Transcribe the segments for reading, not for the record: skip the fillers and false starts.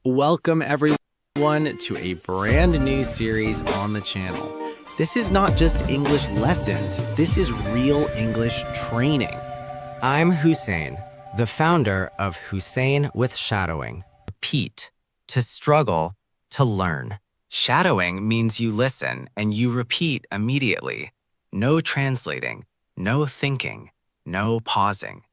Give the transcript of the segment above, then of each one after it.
Welcome everyone to a brand new series on the channel. This is not just English lessons, this is real English training. I'm Hussein, the founder of Hussein with Shadowing. Repeat, to struggle, to learn. Shadowing means you listen and you repeat immediately. No translating, no thinking, no pausing.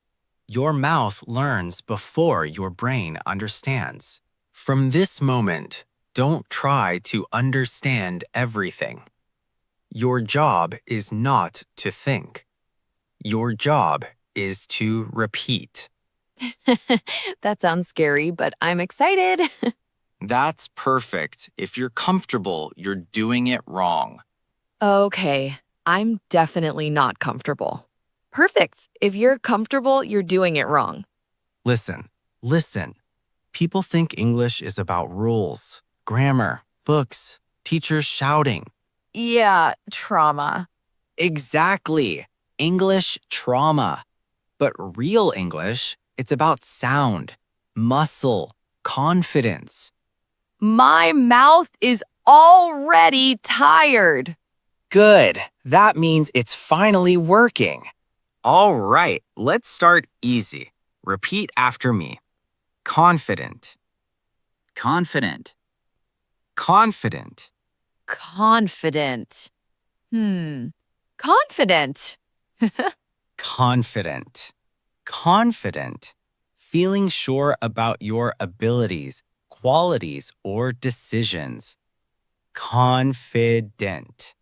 Your mouth learns before your brain understands. From this moment, don't try to understand everything. Your job is not to think. Your job is to repeat. That sounds scary, but I'm excited. That's perfect. If you're comfortable, you're doing it wrong. Okay, I'm definitely not comfortable. Perfect. If you're comfortable, you're doing it wrong. Listen. People think English is about rules, grammar, books, teachers shouting. Yeah, trauma. Exactly. English trauma. But real English, it's about sound, muscle, confidence. My mouth is already tired. Good. That means it's finally working. All right, let's start easy. Repeat after me. Confident. Confident. Confident. Confident. Confident. Confident. Confident. Feeling sure about your abilities, qualities, or decisions. Confident.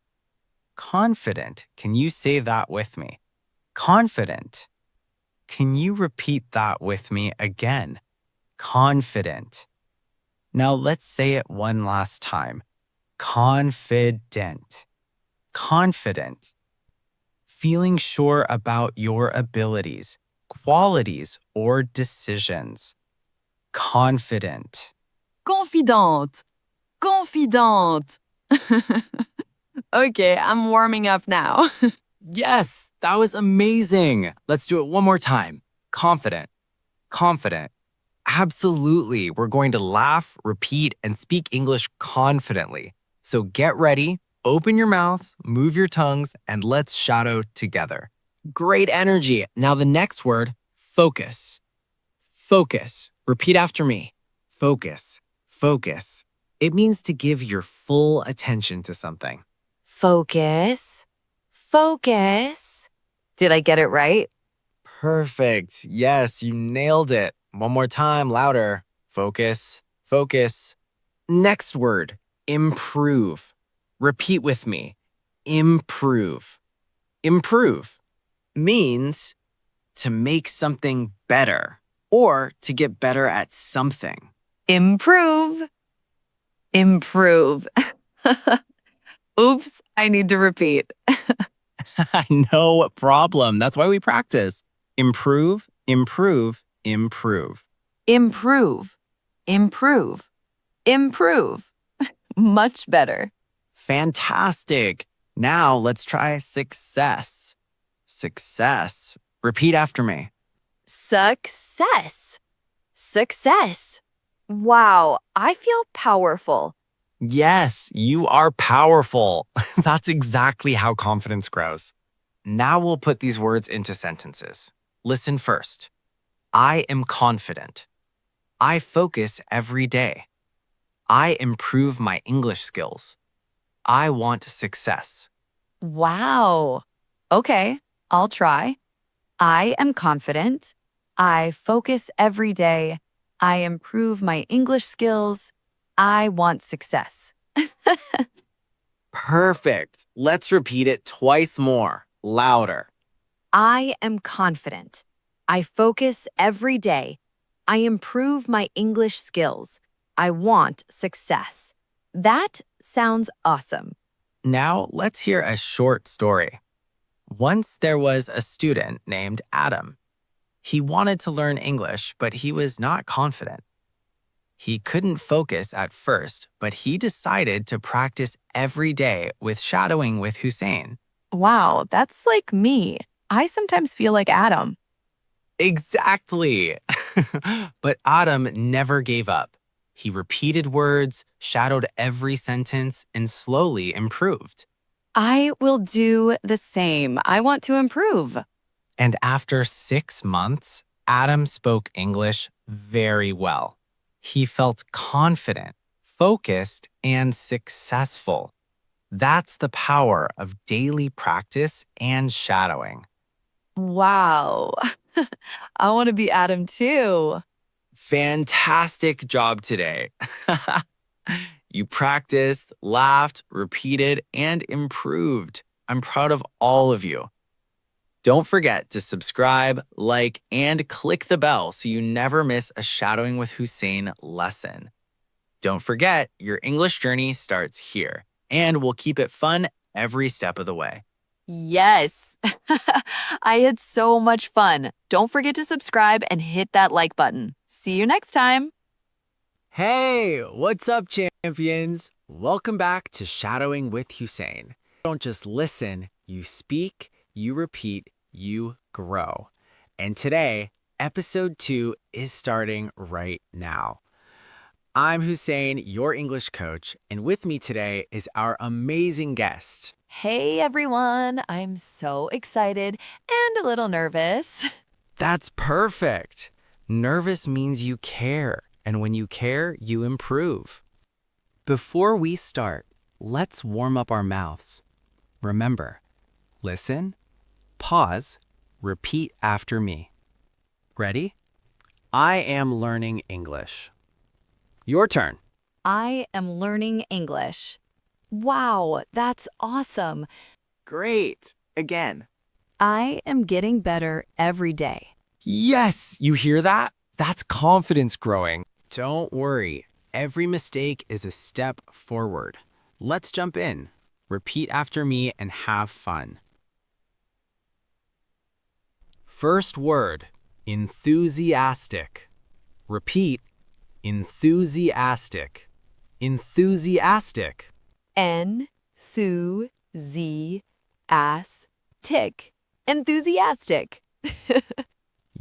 Confident. Can you say that with me? Confident. Can you repeat that with me again? Confident. Now let's say it one last time. Confident. Confident. Feeling sure about your abilities, qualities, or decisions. Confident. Confidente. Confidente. Okay, I'm warming up now. Yes, that was amazing. Let's do it one more time. Confident. Confident. Absolutely. We're going to laugh, repeat, and speak English confidently. So get ready, open your mouths, move your tongues, and let's shadow together. Great energy. Now the next word, focus. Focus. Repeat after me. Focus. Focus. It means to give your full attention to something. Focus. Focus. Did I get it right? Perfect. Yes, you nailed it. One more time, louder. Focus. Focus. Next word, improve. Repeat with me. Improve. Improve means to make something better or to get better at something. Improve. Improve. Oops, I need to repeat. No problem. That's why we practice. Improve, improve, improve. Improve. Improve. Improve. Much better. Fantastic. Now let's try success. Success. Repeat after me. Success. Success. Wow, I feel powerful. Yes, you are powerful. That's exactly how confidence grows. Now we'll put these words into sentences. Listen first. I am confident. I focus every day. I improve my English skills. I want success. Wow. Okay, I'll try. I am confident. I focus every day. I improve my English skills. I want success. Perfect. Let's repeat it twice more, louder. I am confident. I focus every day. I improve my English skills. I want success. That sounds awesome. Now let's hear a short story. Once there was a student named Adam. He wanted to learn English, but he was not confident. He couldn't focus at first, but he decided to practice every day with shadowing with Hussein. Wow, that's like me. I sometimes feel like Adam. Exactly. But Adam never gave up. He repeated words, shadowed every sentence, and slowly improved. I will do the same. I want to improve. And after 6 months, Adam spoke English very well. He felt confident, focused, and successful. That's the power of daily practice and shadowing. Wow. I want to be Adam too. Fantastic job today. You practiced, laughed, repeated, and improved. I'm proud of all of you. Don't forget to subscribe, like, and click the bell so you never miss a Shadowing with Hussein lesson. Don't forget, your English journey starts here, and we'll keep it fun every step of the way. Yes. I had so much fun. Don't forget to subscribe and hit that like button. See you next time. Hey, what's up, champions? Welcome back to Shadowing with Hussein. Don't just listen, you speak, you repeat, you grow. And today, episode 2 is starting right now. I'm Hussein, your English coach, and with me today is our amazing guest. Hey everyone. I'm so excited and a little nervous. That's perfect. Nervous means you care, and when you care, you improve. Before we start, let's warm up our mouths. Remember, listen, pause, repeat after me. Ready? I am learning English. Your turn. I am learning English. Wow, that's awesome. Great. Again. I am getting better every day. Yes, you hear that? That's confidence growing. Don't worry. Every mistake is a step forward. Let's jump in. Repeat after me and have fun. First word, enthusiastic. Repeat, enthusiastic. Enthusiastic. Enthusiastic. Enthusiastic.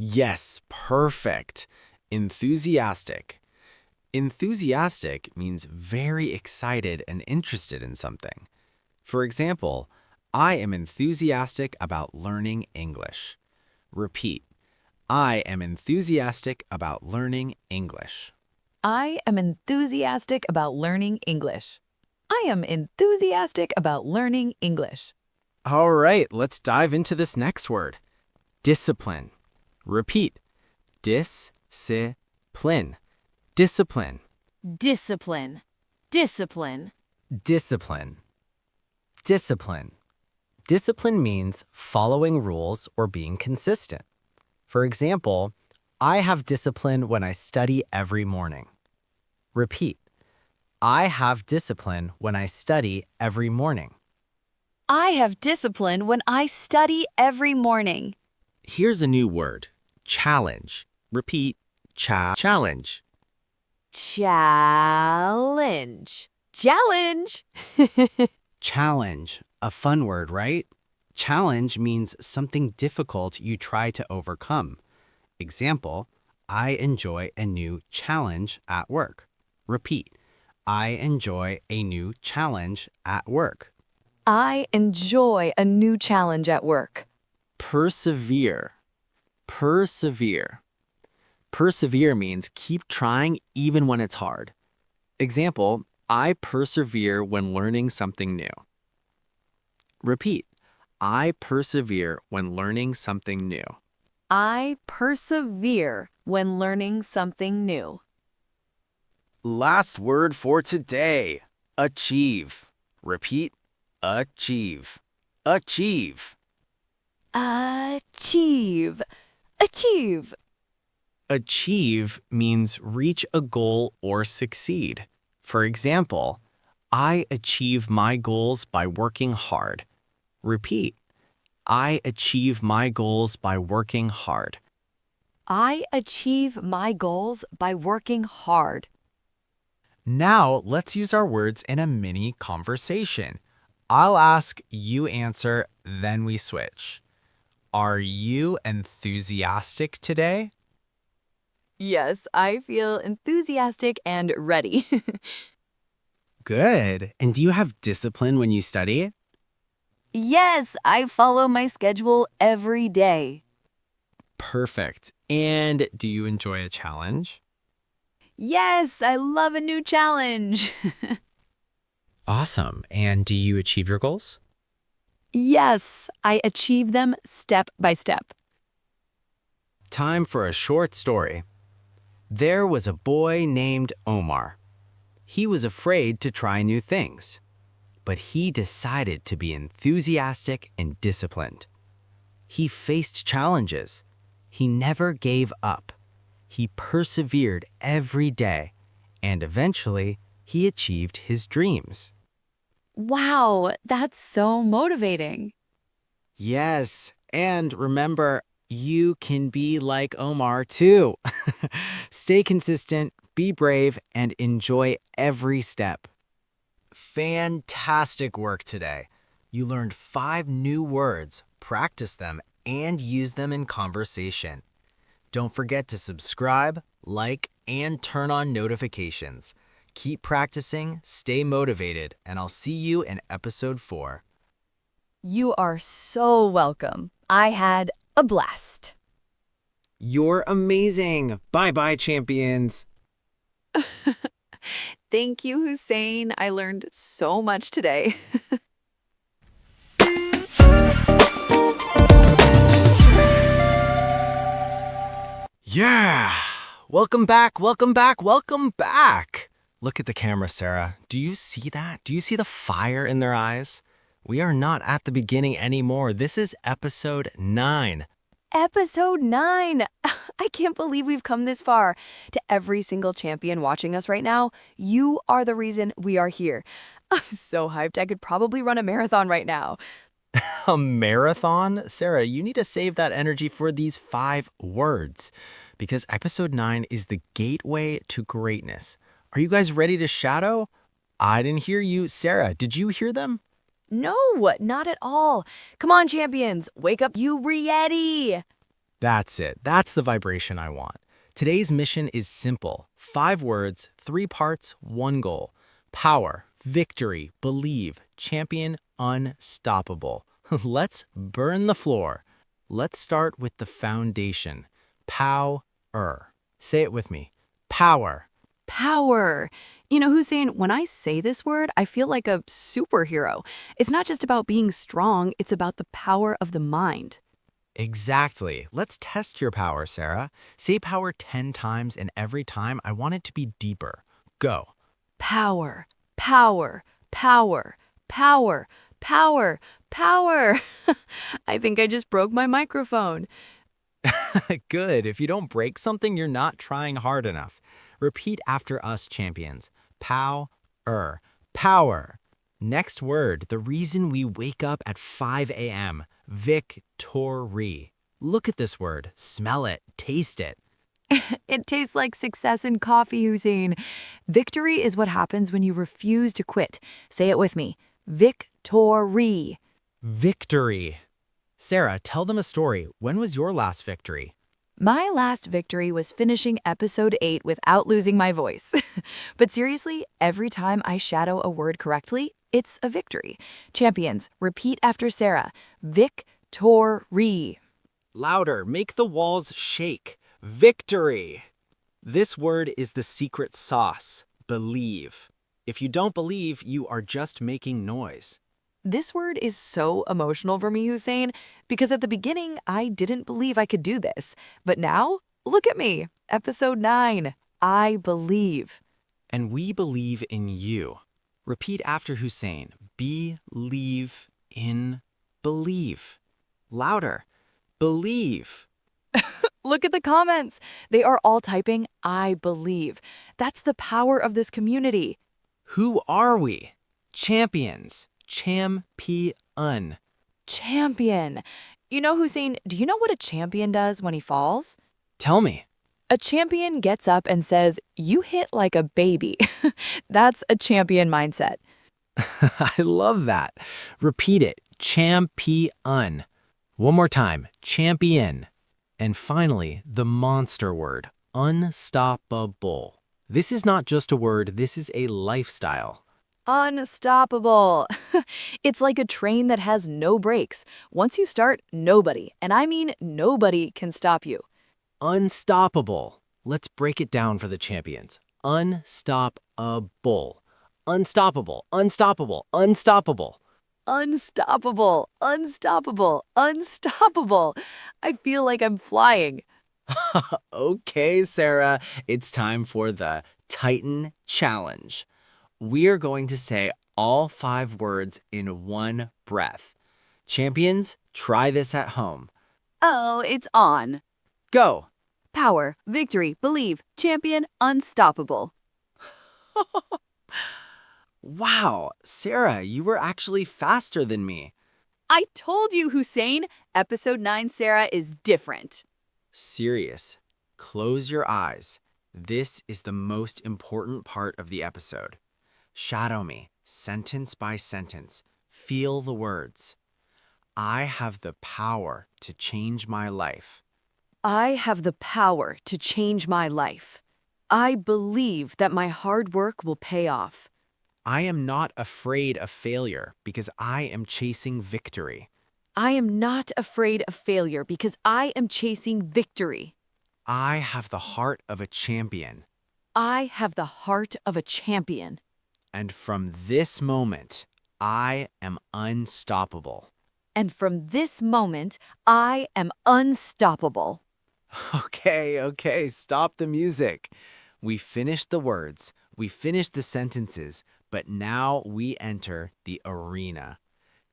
Yes, perfect. Enthusiastic. Enthusiastic means very excited and interested in something. For example, I am enthusiastic about learning English. Repeat. I am enthusiastic about learning English. I am enthusiastic about learning English. I am enthusiastic about learning English. All right, let's dive into this next word. Discipline. Repeat. Discipline. Discipline. Discipline. Discipline. Discipline. Discipline. Discipline means following rules or being consistent. For example, I have discipline when I study every morning. Repeat. I have discipline when I study every morning. I have discipline when I study every morning. Here's a new word. Challenge. Repeat. Challenge. Challenge. Challenge. Challenge. A fun word, right? Challenge means something difficult you try to overcome. Example, I enjoy a new challenge at work. Repeat. I enjoy a new challenge at work. I enjoy a new challenge at work. Persevere. Persevere. Persevere means keep trying even when it's hard. Example, I persevere when learning something new. Repeat. I persevere when learning something new. I persevere when learning something new. Last word for today. Achieve. Repeat. Achieve. Achieve. Achieve. Achieve. Achieve means reach a goal or succeed. For example, I achieve my goals by working hard. Repeat. I achieve my goals by working hard. I achieve my goals by working hard. Now, let's use our words in a mini conversation. I'll ask, you answer, then we switch. Are you enthusiastic today? Yes, I feel enthusiastic and ready. Good. And do you have discipline when you study? Yes, I follow my schedule every day. Perfect. And do you enjoy a challenge? Yes, I love a new challenge. Awesome. And do you achieve your goals? Yes, I achieve them step by step. Time for a short story. There was a boy named Omar. He was afraid to try new things, but he decided to be enthusiastic and disciplined. He faced challenges. He never gave up. He persevered every day, and eventually he achieved his dreams. Wow, that's so motivating. Yes, and remember, you can be like Omar too. Stay consistent, be brave, and enjoy every step. Fantastic work today. You learned 5 new words, practice them, and use them in conversation. Don't forget to subscribe, like, and turn on notifications. Keep practicing, stay motivated, and I'll see you in episode 4. You are so welcome. I had a blast. You're amazing. Bye-bye, champions. Thank you, Hussein. I learned so much today. Yeah. Welcome back, welcome back, welcome back. Look at the camera, Sarah. Do you see that? Do you see the fire in their eyes? We are not at the beginning anymore. This is episode 9. Episode 9. I can't believe we've come this far. To every single champion watching us right now, you are the reason we are here. I'm so hyped. I could probably run a marathon right now. A marathon? Sarah, you need to save that energy for these 5 words because episode 9 is the gateway to greatness. Are you guys ready to shadow? I didn't hear you. Sarah, did you hear them? No, not at all. Come on, champions. Wake up, you ready. That's it. That's the vibration I want. Today's mission is simple. 5 words, 3 parts, 1 goal. Power, victory, believe, champion, unstoppable. Let's burn the floor. Let's start with the foundation. Power. Say it with me. Power. Power. You know, Hussein, when I say this word, I feel like a superhero. It's not just about being strong, it's about the power of the mind. Exactly. Let's test your power, Sarah. Say power 10 times, and every time I want it to be deeper. Go. Power, power, power, power, power, power. I think I just broke my microphone. Good. If you don't break something, you're not trying hard enough. Repeat after us, champions. Power. Power. Next word, the reason we wake up at 5 a.m. Victory. Look at this word. Smell it. Taste it. It tastes like success in coffee, Hussein. Victory is what happens when you refuse to quit. Say it with me. Victory. Victory. Sarah, tell them a story. When was your last victory? My last victory was finishing episode 8 without losing my voice. But seriously, every time I shadow a word correctly, it's a victory. Champions, repeat after Sarah. Victory. Louder. Make the walls shake. Victory. This word is the secret sauce. Believe. If you don't believe, you are just making noise. This word is so emotional for me, Hussein, because at the beginning, I didn't believe I could do this. But now, look at me. Episode 9. I believe. And we believe in you. Repeat after Hussein. Believe in believe. Louder. Believe. Look at the comments. They are all typing, I believe. That's the power of this community. Who are we? Champions. Champion. Champion. You know, Hussein, do you know what a champion does when he falls? Tell me. A champion gets up and says, you hit like a baby. That's a champion mindset. I love that. Repeat it. Champion. One more time. Champion. And finally, the monster word. Unstoppable. This is not just a word, this is a lifestyle. Unstoppable. It's like a train that has no brakes. Once you start, nobody, and I mean nobody, can stop you. Unstoppable. Let's break it down for the champions. Unstoppable. Unstoppable. Unstoppable. Unstoppable. Unstoppable, unstoppable, unstoppable. I feel like I'm flying. Okay, Sarah, it's time for the Titan Challenge. We're going to say all 5 words in one breath. Champions, try this at home. Oh, it's on. Go. Power, victory, believe, champion, unstoppable. Wow, Sarah, you were actually faster than me. I told you, Hussein, episode 9 Sarah is different. Serious. Close your eyes. This is the most important part of the episode. Shadow me, sentence by sentence. Feel the words. I have the power to change my life. I have the power to change my life. I believe that my hard work will pay off. I am not afraid of failure because I am chasing victory. I am not afraid of failure because I am chasing victory. I have the heart of a champion. I have the heart of a champion. And from this moment, I am unstoppable. And from this moment, I am unstoppable. Okay, stop the music. We finished the words, we finished the sentences, but now we enter the arena.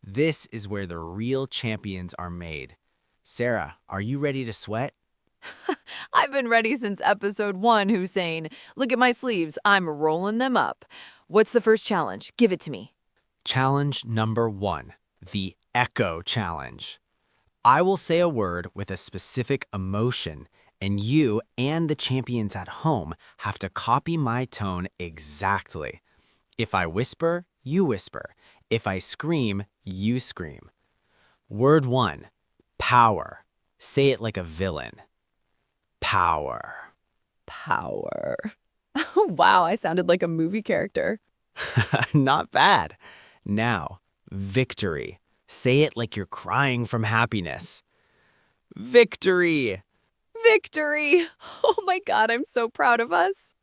This is where the real champions are made. Sarah, are you ready to sweat? I've been ready since episode 1, Hussein. Look at my sleeves. I'm rolling them up. What's the first challenge? Give it to me. Challenge number 1, the echo challenge. I will say a word with a specific emotion, and you and the champions at home have to copy my tone exactly. If I whisper, you whisper. If I scream, you scream. Word 1, power. Say it like a villain. Power. Power. Wow, I sounded like a movie character. Not bad. Now, victory. Say it like you're crying from happiness. Victory. Victory! Oh my God, I'm so proud of us.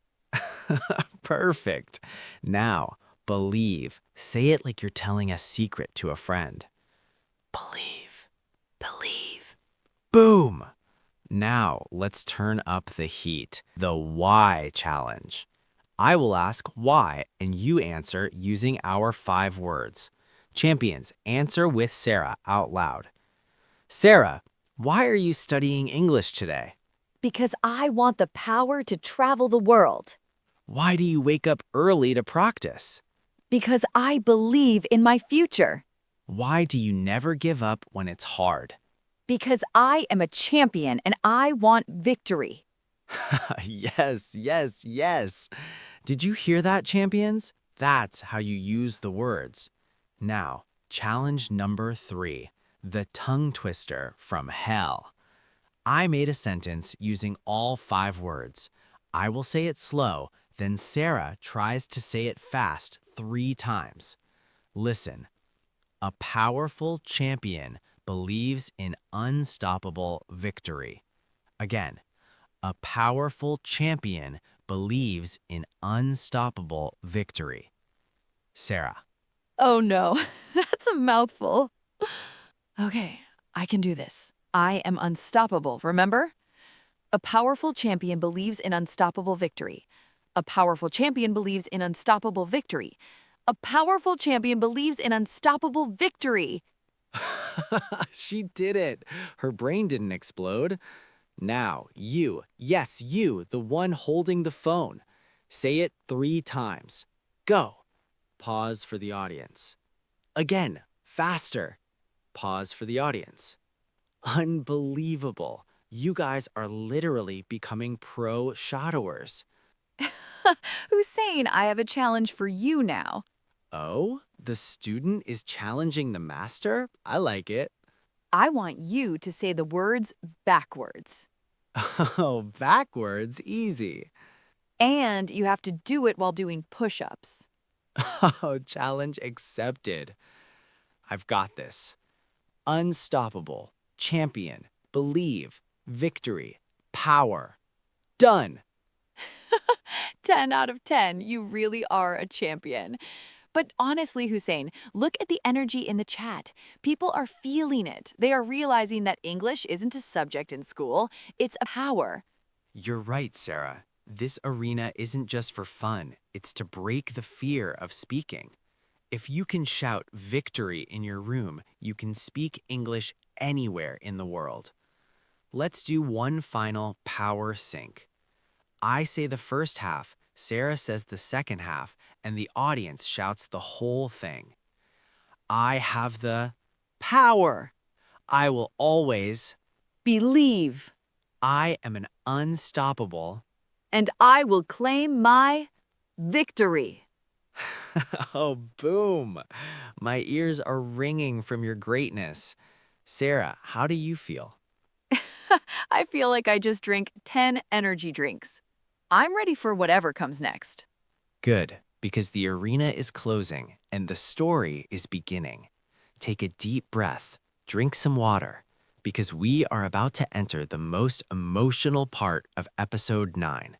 Perfect. Now, believe. Say it like you're telling a secret to a friend. Believe. Believe. Boom. Now, let's turn up the heat. The why challenge. I will ask why, and you answer using our 5 words. Champions, answer with Sarah out loud. Sarah, why are you studying English today? Because I want the power to travel the world. Why do you wake up early to practice? Because I believe in my future. Why do you never give up when it's hard? Because I am a champion and I want victory. Yes. Did you hear that, champions? That's how you use the words. Now, challenge number 3, the tongue twister from hell. I made a sentence using all 5 words. I will say it slow, then Sarah tries to say it fast 3 times. Listen. A powerful champion believes in unstoppable victory. Again, a powerful champion believes in unstoppable victory. Sarah. Oh no, that's a mouthful. Okay, I can do this. I am unstoppable, remember? A powerful champion believes in unstoppable victory. A powerful champion believes in unstoppable victory. A powerful champion believes in unstoppable victory. She did it. Her brain didn't explode. Now, you, yes, you, the one holding the phone. Say it 3 times. Go. Pause for the audience. Again, faster. Pause for the audience. Unbelievable. You guys are literally becoming pro shadowers. Hussein, I have a challenge for you now. Oh, the student is challenging the master? I like it. I want you to say the words backwards. Oh, backwards, easy. And you have to do it while doing push-ups. Oh, challenge accepted. I've got this. Unstoppable, champion, believe, victory, power. Done. 10 out of 10. You really are a champion. But honestly, Hussein, look at the energy in the chat. People are feeling it. They are realizing that English isn't a subject in school, it's a power. You're right, Sarah. This arena isn't just for fun, it's to break the fear of speaking. If you can shout victory in your room, you can speak English anywhere in the world. Let's do one final power sync. I say the first half, Sarah says the second half, and the audience shouts the whole thing. I have the Power. I will always, Believe. I am an unstoppable. And I will claim my victory. Oh, boom. My ears are ringing from your greatness. Sarah, how do you feel? I feel like I just drank 10 energy drinks. I'm ready for whatever comes next. Good, because the arena is closing and the story is beginning. Take a deep breath, drink some water, because we are about to enter the most emotional part of episode 9.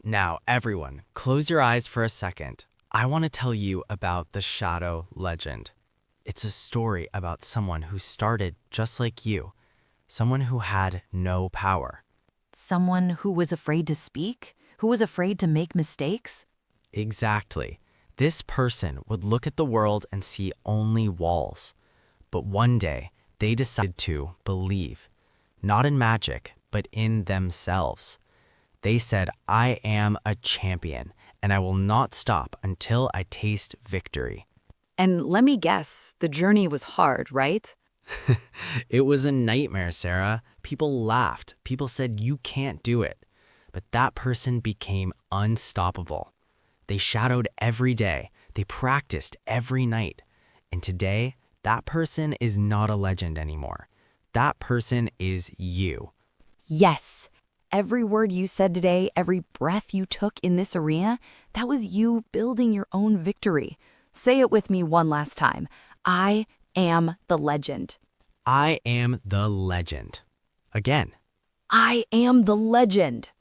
Now, everyone, close your eyes for a second. I want to tell you about the Shadow Legend. It's a story about someone who started just like you, someone who had no power. Someone who was afraid to speak? Who was afraid to make mistakes? Exactly. This person would look at the world and see only walls. But one day, they decided to believe, not in magic, but in themselves. They said, I am a champion, and I will not stop until I taste victory. And let me guess, the journey was hard, right? It was a nightmare, Sarah. People laughed. People said, you can't do it. But that person became unstoppable. They shadowed every day. They practiced every night. And today, that person is not a legend anymore. That person is you. Yes. Every word you said today, every breath you took in this arena, that was you building your own victory. Say it with me one last time. I am the legend. I am the legend. Again. I am the legend.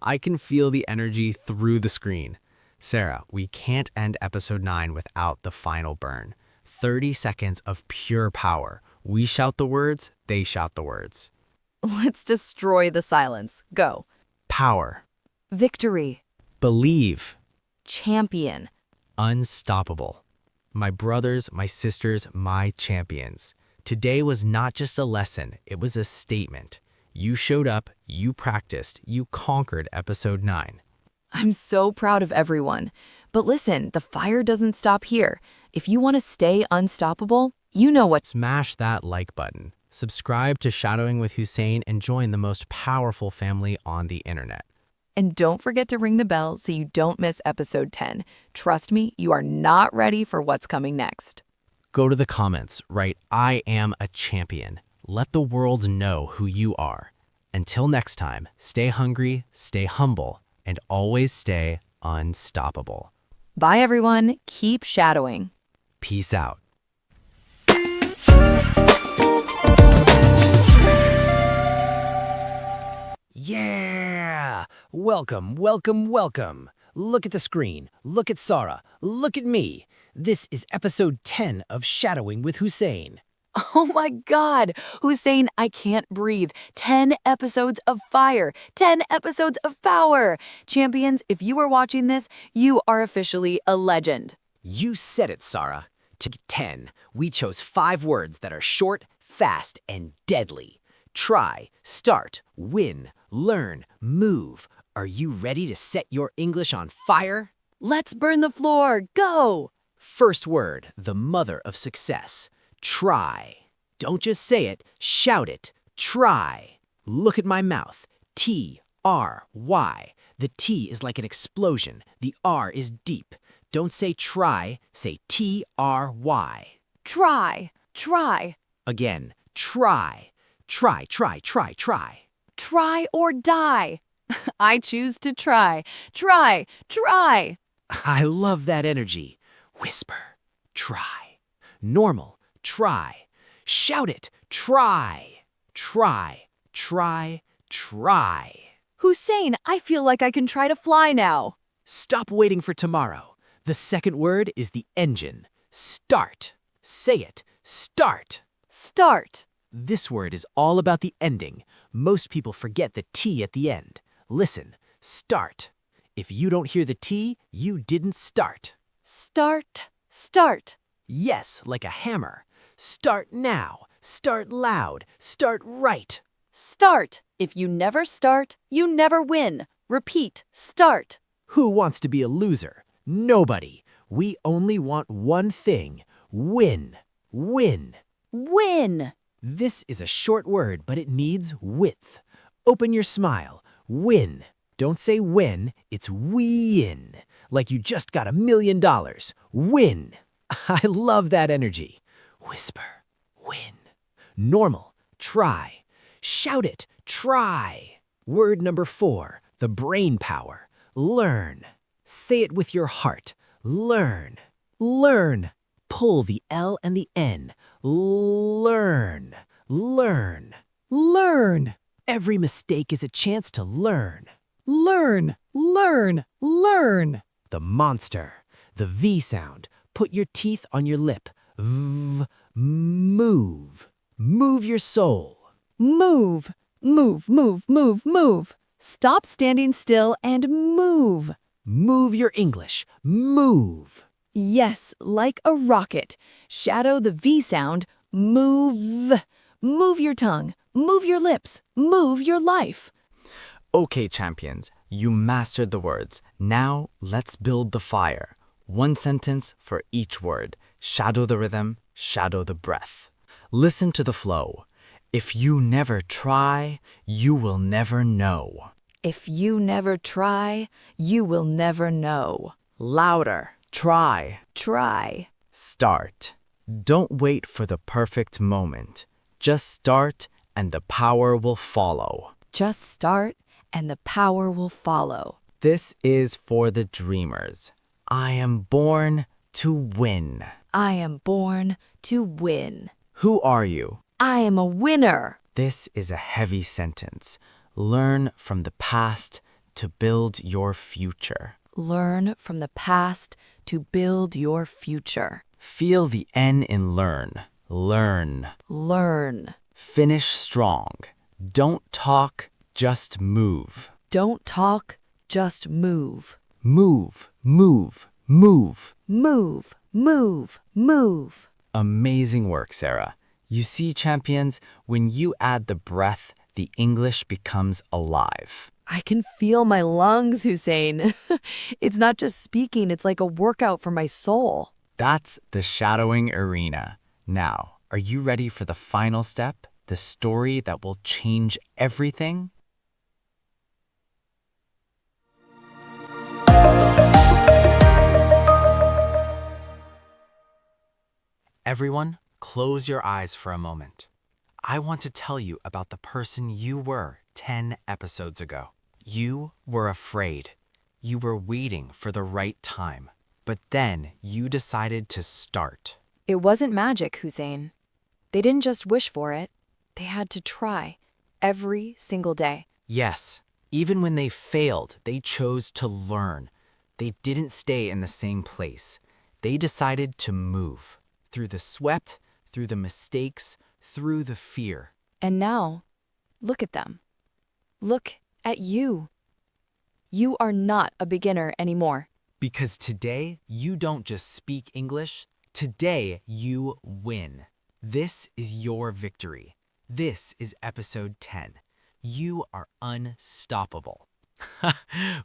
I can feel the energy through the screen. Sarah, we can't end episode 9 without the final burn. 30 seconds of pure power. We shout the words, they shout the words. Let's destroy the silence. Go. Power. Victory. Believe. Champion. Unstoppable. My brothers, my sisters, my champions. Today was not just a lesson, it was a statement. You showed up, you practiced, you conquered episode 9. I'm so proud of everyone. But listen, the fire doesn't stop here. If you want to stay unstoppable, you know what. Smash that like button. Subscribe to Shadowing with Hussein and join the most powerful family on the internet. And don't forget to ring the bell so you don't miss episode 10. Trust me, you are not ready for what's coming next. Go to the comments, write, I am a champion. Let the world know who you are. Until next time, stay hungry, stay humble, and always stay unstoppable. Bye, everyone. Keep shadowing. Peace out. Yeah! Welcome, welcome, welcome. Look at the screen. Look at Sarah. Look at me. This is episode 10 of Shadowing with Hussein. Oh my God. Hussein, I can't breathe. 10 episodes of fire. 10 episodes of power. Champions, if you are watching this, you are officially a legend. You said it, Sarah. To get 10, we chose 5 words that are short, fast, and deadly. Try, start, win, learn, move. Are you ready to set your English on fire? Let's burn the floor. Go. First word, the mother of success. Try. Don't just say it, shout it. Try. Look at my mouth. T-R-Y. The T is like an explosion. The R is deep. Don't say try, say T-R-Y. Try, try, Again, try. Try, try, try, try. try or die. I choose to try. Try, try. I love that energy. Whisper, try. Normal, try. Shout it, try. Try, try, try. Hussein, I feel like I can try to fly now. Stop waiting for tomorrow. The second word is the engine. Start. Say it, start. Start. This word is all about the ending. Most people forget the T at the end. Listen, start. If you don't hear the T, you didn't start. Start, start. Yes, like a hammer. Start now. Start loud. Start right. Start. If you never start, you never win. Repeat, start. Who wants to be a loser? Nobody. We only want one thing. Win. Win. Win. This is a short word, but it needs width. Open your smile. Win. Don't say win, it's win. Like you just got $1 million. Win. I love that energy. Whisper. Win. Normal. Try. Shout it. Try. Word number 4. The brain power. Learn. Say it with your heart. Learn. Learn. Pull the L and the N. Learn. Learn. Learn. Every mistake is a chance to learn. Learn. Learn. Learn. The monster. The V sound. Put your teeth on your lip. V. Move. Move your soul. Move. Move, move, move, move. Stop standing still and move. Move your English. Move. Yes, like a rocket. Shadow the V sound. Move. Move your tongue. Move your lips. Move your life. Okay, champions, you mastered the words. Now let's build the fire. One sentence for each word. Shadow the rhythm, shadow the breath. Listen to the flow. If you never try, you will never know. If you never try, you will never know. Louder. Try. Try. Start. Don't wait for the perfect moment. Just start and the power will follow. Just start and the power will follow. This is for the dreamers. I am born to win. I am born to win. Who are you? I am a winner. This is a heavy sentence. Learn from the past to build your future. Learn from the past to build your future. Feel the N in learn. Learn. Learn. Finish strong. Don't talk, just move. Don't talk, just move. Move, move, move. Move, move, move. Amazing work, Sarah. You see, champions, when you add the breath, the English becomes alive. I can feel my lungs, Hussein. It's not just speaking, it's like a workout for my soul. That's the shadowing arena. Now, are you ready for the final step? The story that will change everything? Everyone, close your eyes for a moment. I want to tell you about the person you were 10 episodes ago. You were afraid. You were waiting for the right time. But then you decided to start. It wasn't magic, Hussein. They didn't just wish for it. They had to try every single day. Yes, even when they failed, they chose to learn. They didn't stay in the same place. They decided to move. Through the sweat, through the mistakes, through the fear. And now, look at them. Look at you. You are not a beginner anymore. Because today, you don't just speak English. Today, you win. This is your victory. This is episode 10. You are unstoppable.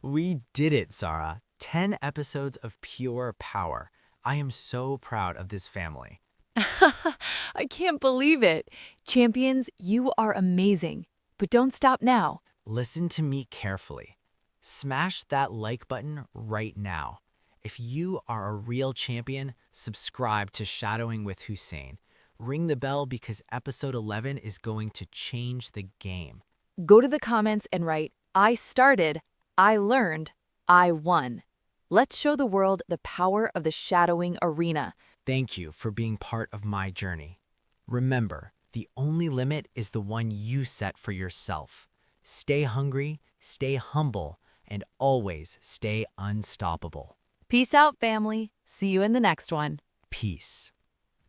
We did it, Sarah. 10 episodes of pure power. I am so proud of this family. I can't believe it. Champions, you are amazing. But don't stop now. Listen to me carefully. Smash that like button right now. If you are a real champion, subscribe to Shadowing with Hussein. Ring the bell because episode 11 is going to change the game. Go to the comments and write, I started, I learned, I won. Let's show the world the power of the shadowing arena. Thank you for being part of my journey. Remember, the only limit is the one you set for yourself. Stay hungry, stay humble, and always stay unstoppable. Peace out, family. See you in the next one. Peace.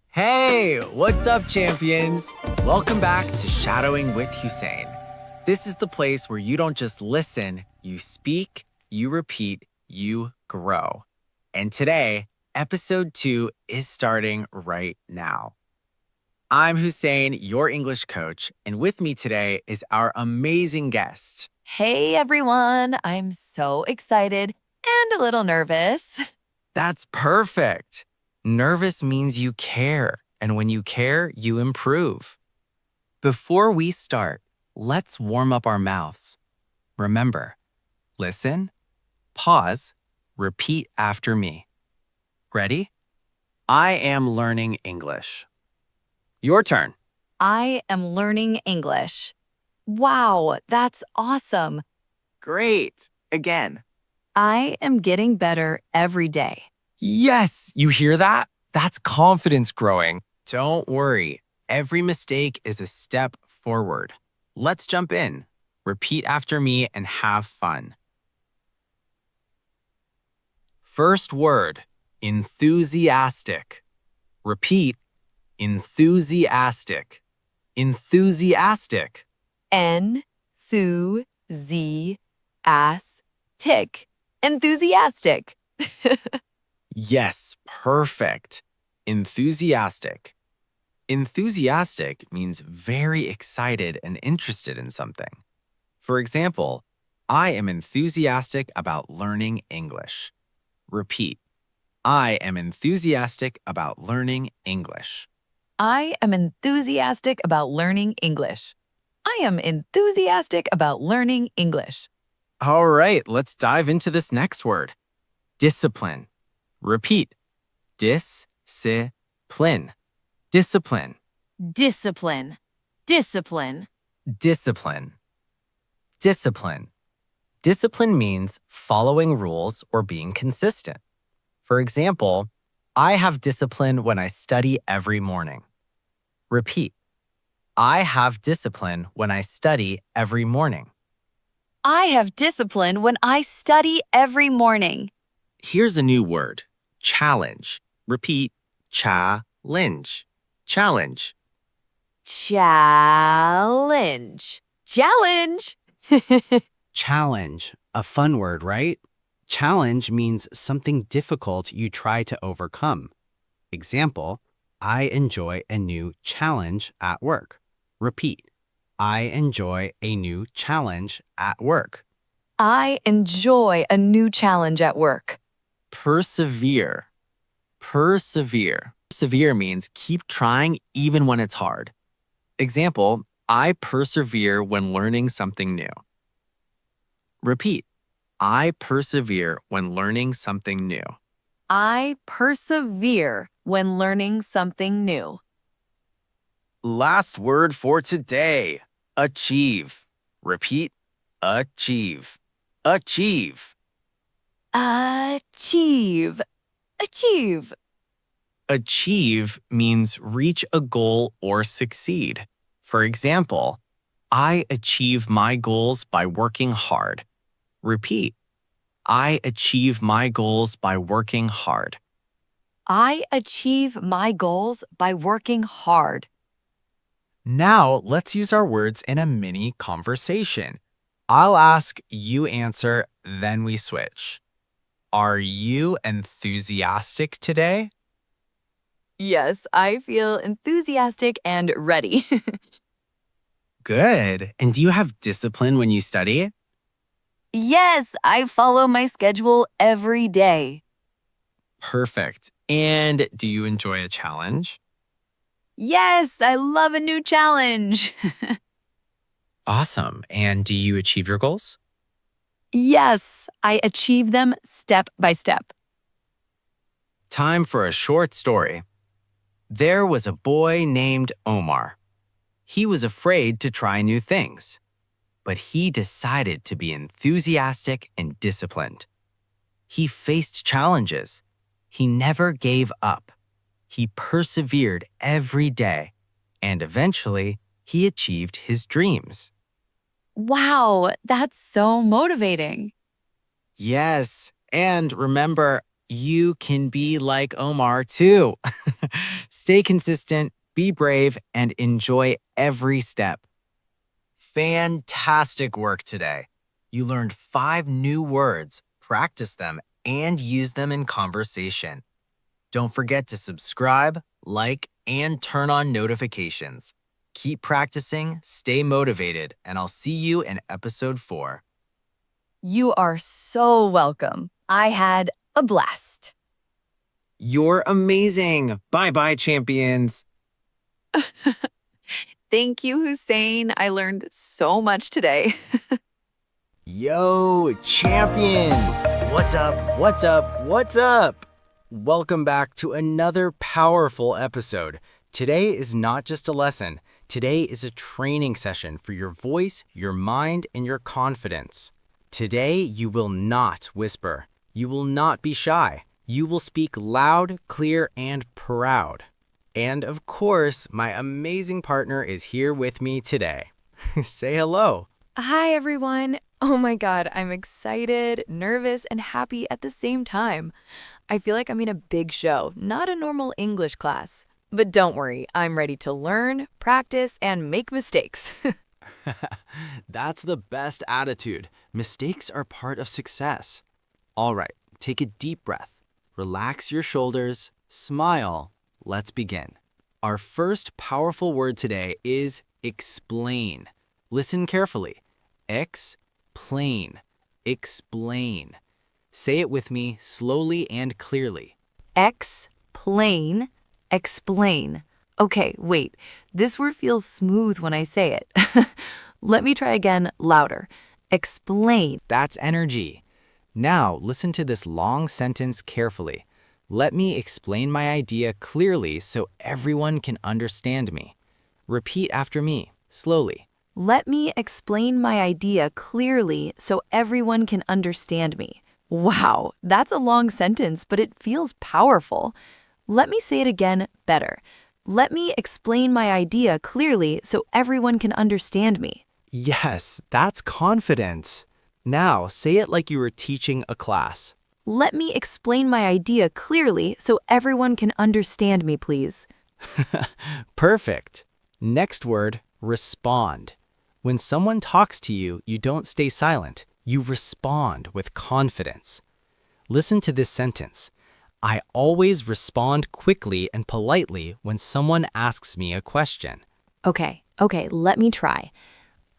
Hey, what's up, champions? Welcome back to Shadowing with Hussein. This is the place where you don't just listen, you speak, you repeat, you grow. And today, episode 2 is starting right now. I'm Hussein, your English coach, and with me today is our amazing guest. Hey everyone, I'm so excited and a little nervous. That's perfect. Nervous means you care, and when you care, you improve. Before we start, let's warm up our mouths. Remember, listen, pause, repeat after me. Ready? I am learning English. Your turn. I am learning English. Wow, that's awesome. Great. Again. I am getting better every day. Yes, you hear that? That's confidence growing. Don't worry. Every mistake is a step forward. Let's jump in. Repeat after me and have fun. First word, enthusiastic. Repeat, enthusiastic. Enthusiastic. Enthusiastic. Enthusiastic. Yes, perfect. Enthusiastic. Enthusiastic means very excited and interested in something. For example, I am enthusiastic about learning English. Repeat. I am enthusiastic about learning English. I am enthusiastic about learning English. I am enthusiastic about learning English. All right, let's dive into this next word. Discipline. Repeat. Discipline. Discipline. Discipline. Discipline. Discipline. Discipline. Discipline means following rules or being consistent. For example, I have discipline when I study every morning. Repeat. I have discipline when I study every morning. I have discipline when I study every morning. Here's a new word. Challenge. Repeat. Challenge. Challenge. Challenge. Challenge. Challenge, a fun word, right? Challenge means something difficult you try to overcome. Example, I enjoy a new challenge at work. Repeat. I enjoy a new challenge at work. I enjoy a new challenge at work. Persevere. Persevere. Persevere means keep trying even when it's hard. Example, I persevere when learning something new. Repeat. I persevere when learning something new. I persevere when learning something new. Last word for today. Achieve. Repeat. Achieve. Achieve. Achieve. Achieve. Achieve means reach a goal or succeed. For example, I achieve my goals by working hard. Repeat. I achieve my goals by working hard. I achieve my goals by working hard. Now, let's use our words in a mini conversation. I'll ask, you answer, then we switch. Are you enthusiastic today? Yes, I feel enthusiastic and ready. Good. And do you have discipline when you study? Yes, I follow my schedule every day. Perfect. And do you enjoy a challenge? Yes, I love a new challenge. Awesome. And do you achieve your goals? Yes, I achieve them step by step. Time for a short story. There was a boy named Omar. He was afraid to try new things, but he decided to be enthusiastic and disciplined. He faced challenges. He never gave up. He persevered every day, and eventually, he achieved his dreams. Wow, that's so motivating. Yes, and remember, you can be like Omar too. Stay consistent, be brave, and enjoy every step. Fantastic work today. You learned 5 new words, practice them, and use them in conversation. Don't forget to subscribe, like, and turn on notifications. Keep practicing, stay motivated, and I'll see you in episode 4. You are so welcome. I had a blast. You're amazing. Bye-bye, champions. Thank you, Hussein. I learned so much today. Yo, champions! What's up? What's up? What's up? Welcome back to another powerful episode. Today is not just a lesson. Today is a training session for your voice, your mind, and your confidence. Today, you will not whisper. You will not be shy. You will speak loud, clear, and proud. And of course, my amazing partner is here with me today. Say hello. Hi, everyone. Oh my God, I'm excited, nervous, and happy at the same time. I feel like I'm in a big show, not a normal English class. But don't worry, I'm ready to learn, practice, and make mistakes. That's the best attitude. Mistakes are part of success. All right, take a deep breath. Relax your shoulders, smile. Let's begin. Our first powerful word today is explain. Listen carefully. Explain. Explain. Say it with me slowly and clearly. Explain, explain. Okay, wait. This word feels smooth when I say it. Let me try again, louder. Explain. That's energy. Now, listen to this long sentence carefully. Let me explain my idea clearly so everyone can understand me. Repeat after me, slowly. Let me explain my idea clearly so everyone can understand me. Wow, that's a long sentence, but it feels powerful. Let me say it again better. Let me explain my idea clearly so everyone can understand me. Yes, that's confidence. Now, say it like you were teaching a class. Let me explain my idea clearly so everyone can understand me, please. Perfect. Next word, respond. When someone talks to you, you don't stay silent. You respond with confidence. Listen to this sentence. I always respond quickly and politely when someone asks me a question. Okay, let me try.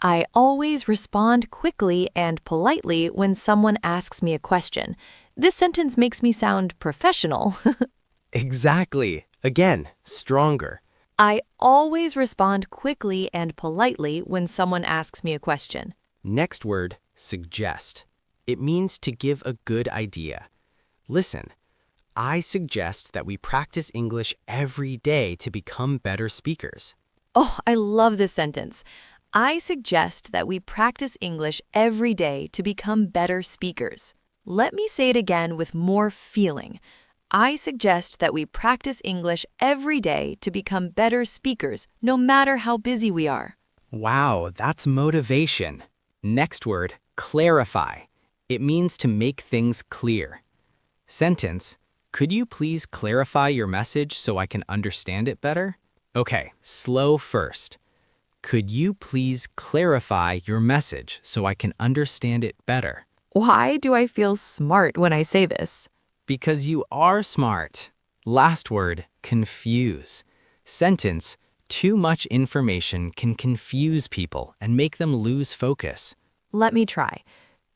I always respond quickly and politely when someone asks me a question. This sentence makes me sound professional. Exactly. Again, stronger. I always respond quickly and politely when someone asks me a question. Next word, suggest. It means to give a good idea. Listen, I suggest that we practice English every day to become better speakers. Oh, I love this sentence. I suggest that we practice English every day to become better speakers. Let me say it again with more feeling. I suggest that we practice English every day to become better speakers, no matter how busy we are. Wow, that's motivation. Next word, clarify. It means to make things clear. Sentence, could you please clarify your message so I can understand it better? Okay, slow first. Could you please clarify your message so I can understand it better? Why do I feel smart when I say this? Because you are smart. Last word, confuse. Sentence, too much information can confuse people and make them lose focus. Let me try.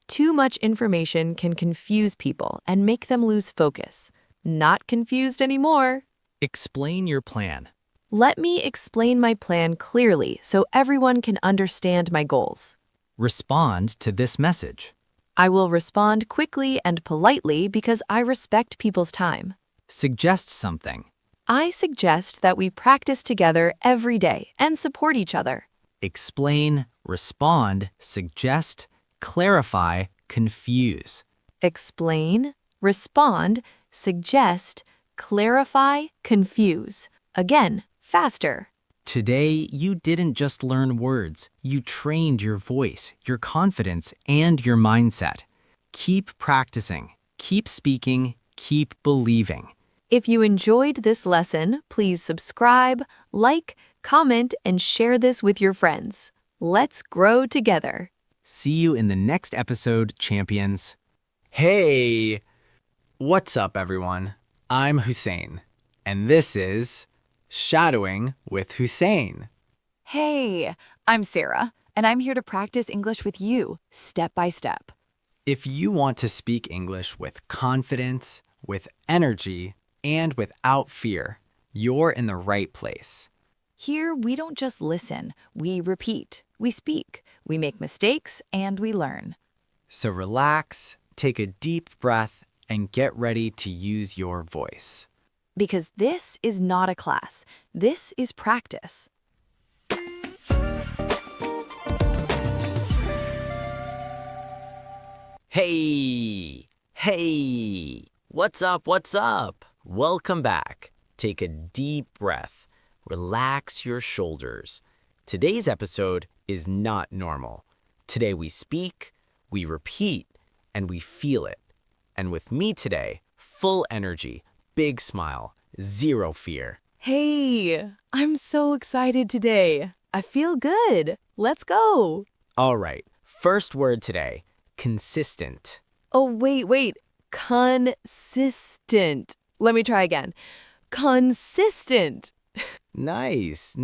Too much information can confuse people and make them lose focus. Not confused anymore. Explain your plan. Let me explain my plan clearly so everyone can understand my goals. Respond to this message. I will respond quickly and politely because I respect people's time. Suggest something. I suggest that we practice together every day and support each other. Explain, respond, suggest, clarify, confuse. Explain, respond, suggest, clarify, confuse. Again, faster. Today, you didn't just learn words. You trained your voice, your confidence, and your mindset. Keep practicing, keep speaking, keep believing. If you enjoyed this lesson, please subscribe, like, comment, and share this with your friends. Let's grow together. See you in the next episode, champions. Hey! What's up, everyone? I'm Hussein, and this is Shadowing with Hussein. Hey, I'm Sarah, and I'm here to practice English with you, step by step. If you want to speak English with confidence, with energy, and without fear, you're in the right place. Here, we don't just listen, we repeat, we speak, we make mistakes, and we learn. So relax, take a deep breath, and get ready to use your voice. Because this is not a class, this is practice. Hey! Hey! What's up? What's up? Welcome back. Take a deep breath. Relax your shoulders. Today's episode is not normal. Today we speak, we repeat, and we feel it. And with me today, full energy, big smile, zero fear. Hey, I'm so excited today. I feel good. Let's go. All right, first word today, consistent. Oh, wait. Consistent. Let me try again. Consistent. Nice.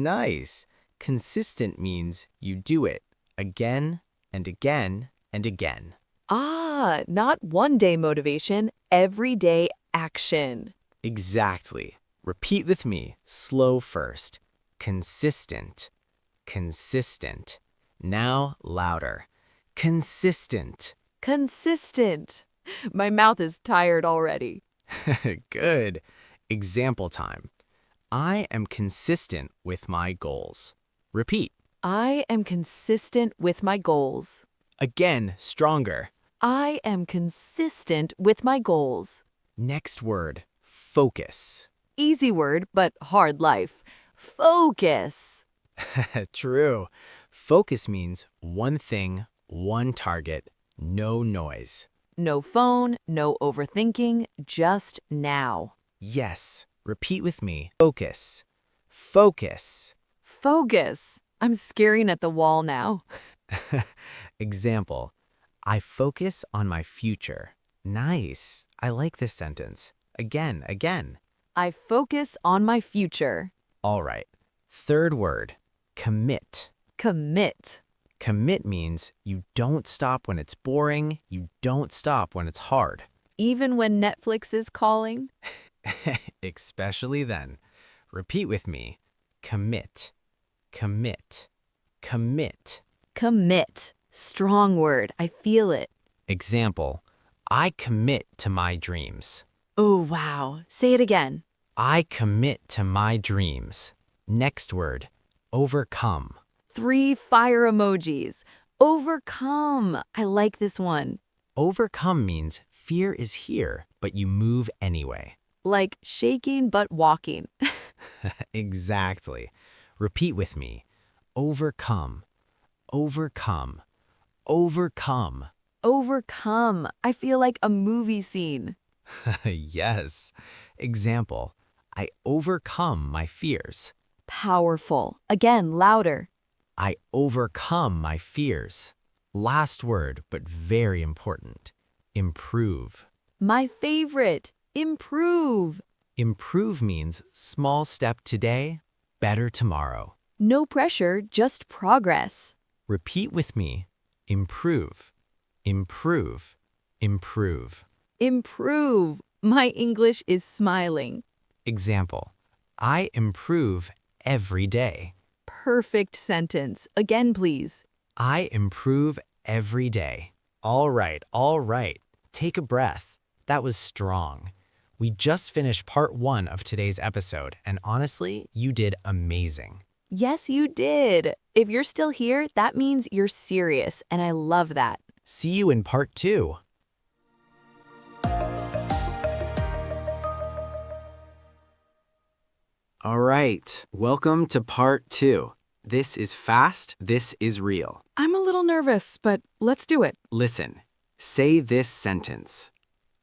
Consistent means you do it again and again and again. Ah, not one-day motivation, everyday action. Exactly. Repeat with me, slow first. Consistent. Now louder. Consistent. Consistent. My mouth is tired already. Good. Example time. I am consistent with my goals. Repeat. I am consistent with my goals. Again, stronger. I am consistent with my goals. Next word, focus. Easy word, but hard life. Focus. True. Focus means one thing, one target, no noise. No phone, no overthinking, just now. Yes. Repeat with me. Focus. Focus. Focus. I'm staring at the wall now. Example. I focus on my future. Nice. I like this sentence. Again. I focus on my future. All right. Third word. Commit. Commit. Commit means you don't stop when it's boring, you don't stop when it's hard. Even when Netflix is calling? Especially then. Repeat with me. Commit. Commit. Strong word. I feel it. Example. I commit to my dreams. Oh, wow. Say it again. I commit to my dreams. Next word. Overcome. 3 fire emojis. Overcome. I like this one. Overcome means fear is here, but you move anyway. Like shaking but walking. Exactly. Repeat with me. Overcome. Overcome. I feel like a movie scene. Yes. Example. I overcome my fears. Powerful. Again, louder. I overcome my fears. Last word, but very important. Improve. My favorite. Improve. Improve means small step today, better tomorrow. No pressure, just progress. Repeat with me. Improve. Improve. My English is smiling. Example. I improve every day. Perfect sentence. Again, please. I improve every day. All right. Take a breath. That was strong. We just finished part 1 of today's episode, and honestly, you did amazing. Yes, you did. If you're still here, that means you're serious, and I love that. See you in part 2. All right, welcome to part 2. This is fast, this is real. I'm a little nervous, but let's do it. Listen, say this sentence.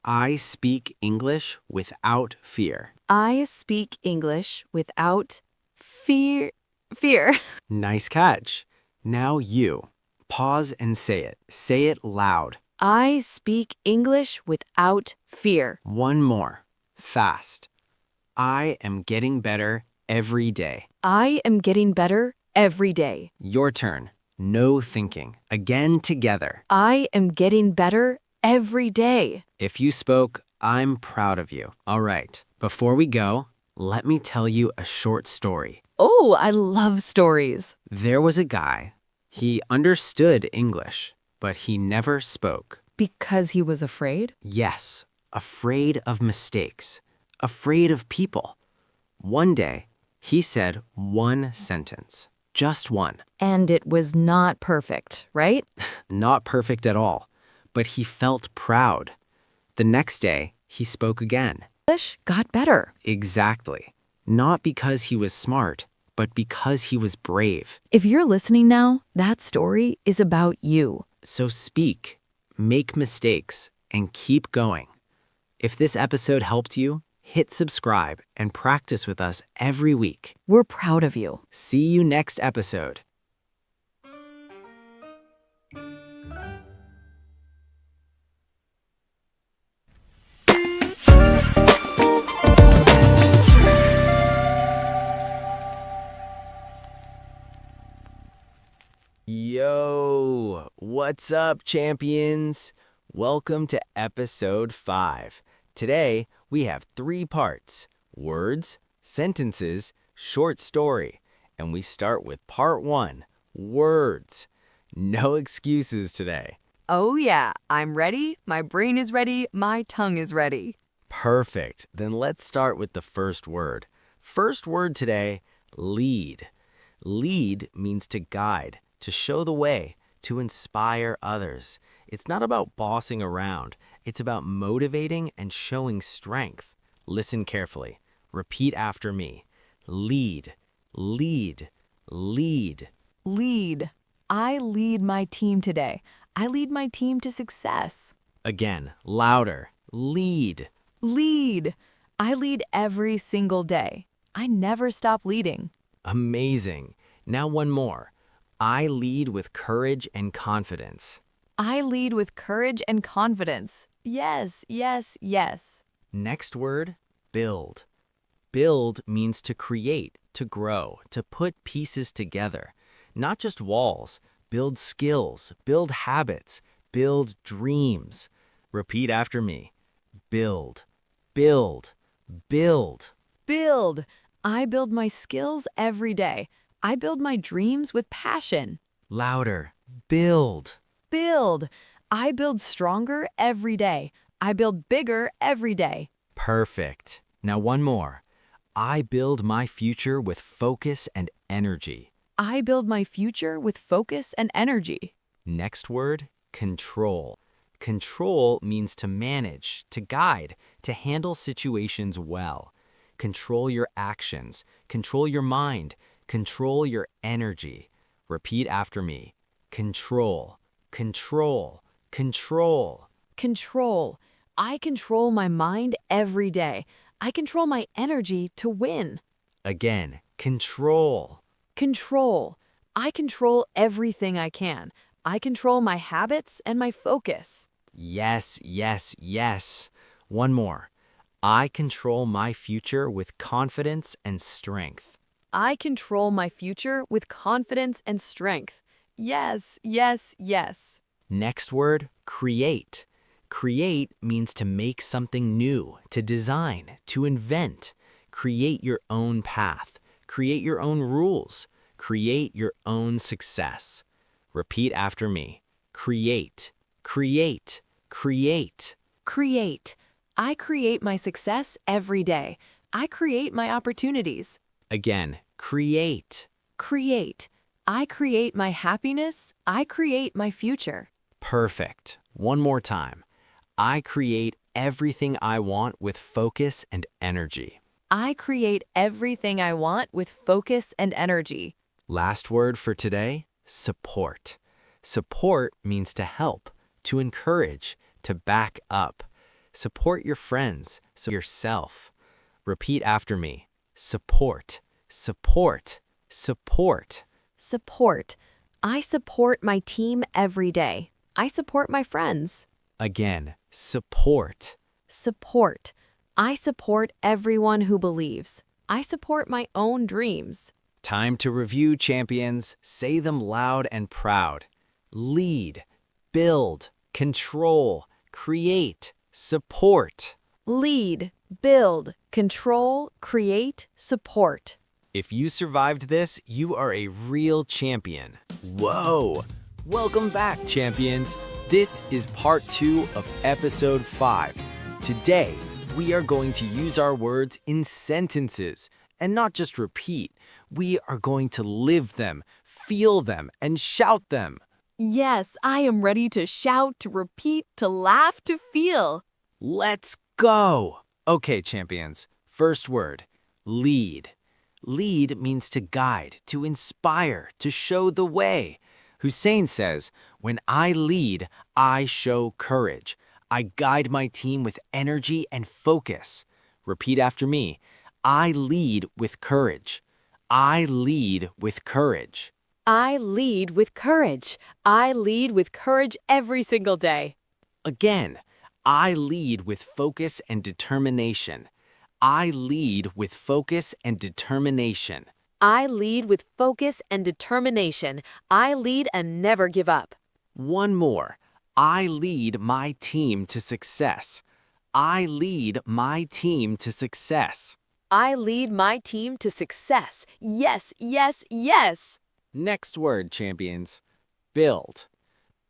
I speak English without fear. I speak English without fear. Fear. Nice catch. Now you. Pause and say it. Say it loud. I speak English without fear. One more. Fast. I am getting better every day. I am getting better every day. Your turn. No thinking. Again together. I am getting better every day. If you spoke, I'm proud of you. All right. Before we go, let me tell you a short story. Oh, I love stories. There was a guy. He understood English, but he never spoke. Because he was afraid? Yes, afraid of mistakes, afraid of people. One day, he said one sentence, just one. And it was not perfect, right? Not perfect at all, but he felt proud. The next day, he spoke again. English got better. Exactly. Not because he was smart, but because he was brave. If you're listening now, that story is about you. So speak, make mistakes, and keep going. If this episode helped you, hit subscribe and practice with us every week. We're proud of you. See you next episode. Yo, what's up, champions? Welcome to episode 5. Today, we have 3 parts: words, sentences, short story. And we start with part 1, words. No excuses today. Oh yeah, I'm ready, my brain is ready, my tongue is ready. Perfect. Then let's start with the first word. First word today, lead. Lead means to guide, to show the way, to inspire others. It's not about bossing around. It's about motivating and showing strength. Listen carefully. Repeat after me. Lead, lead, lead. Lead. I lead my team today. I lead my team to success. Again, louder. Lead. Lead. I lead every single day. I never stop leading. Amazing. Now one more. I lead with courage and confidence. I lead with courage and confidence. Yes, yes, yes. Next word, build. Build means to create, to grow, to put pieces together. Not just walls. Build skills, build habits, build dreams. Repeat after me. Build, build, build. Build. I build my skills every day. I build my dreams with passion. Louder. Build. Build. I build stronger every day. I build bigger every day. Perfect. Now one more. I build my future with focus and energy. I build my future with focus and energy. Next word, control. Control means to manage, to guide, to handle situations well. Control your actions. Control your mind. Control your energy. Repeat after me. Control, control, control. Control. I control my mind every day. I control my energy to win. Again, control. Control. I control everything I can. I control my habits and my focus. Yes, yes, yes. One more. I control my future with confidence and strength. I control my future with confidence and strength. Yes, yes, yes. Next word, create. Create means to make something new, to design, to invent. Create your own path. Create your own rules. Create your own success. Repeat after me. Create, create, create. Create. I create my success every day. I create my opportunities. Again, create. Create. I create my happiness. I create my future. Perfect. One more time. I create everything I want with focus and energy. I create everything I want with focus and energy. Last word for today, support. Support means to help, to encourage, to back up. Support your friends, yourself. Repeat after me. Support, support, support. Support. I support my team every day. I support my friends. Again, support. Support. I support everyone who believes. I support my own dreams. Time to review, champions. Say them loud and proud. Lead, build, control, create, support. Lead, build, control, create, support. If you survived this, you are a real champion. Whoa! Welcome back, champions. This is part 2 of episode 5. Today, we are going to use our words in sentences and not just repeat. We are going to live them, feel them, and shout them. Yes, I am ready to shout, to repeat, to laugh, to feel. Let's go! Okay, champions. First word, lead. Lead means to guide, to inspire, to show the way. Hussein says, when I lead, I show courage. I guide my team with energy and focus. Repeat after me. I lead with courage. I lead with courage. I lead with courage. I lead with courage every single day. Again, I lead with focus and determination. I lead with focus and determination. I lead with focus and determination. I lead and never give up. One more. I lead my team to success. I lead my team to success. I lead my team to success. Yes, yes, yes. Next word, champions. Build.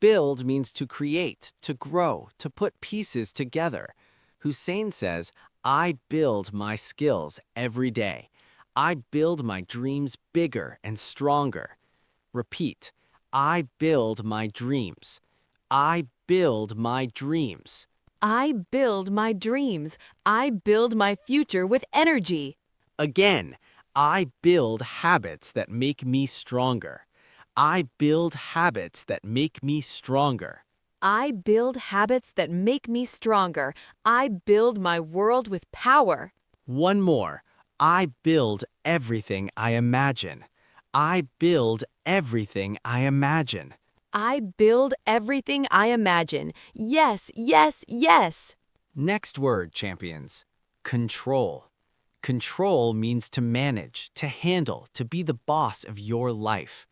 Build means to create, to grow, to put pieces together. Hussein says, I build my skills every day. I build my dreams bigger and stronger. Repeat. I build my dreams. I build my dreams. I build my dreams. I build my future with energy. Again, I build habits that make me stronger. I build habits that make me stronger. I build habits that make me stronger. I build my world with power. One more. I build everything I imagine. I build everything I imagine. I build everything I imagine. Yes, yes, yes. Next word, champions. Control. Control means to manage, to handle, to be the boss of your life.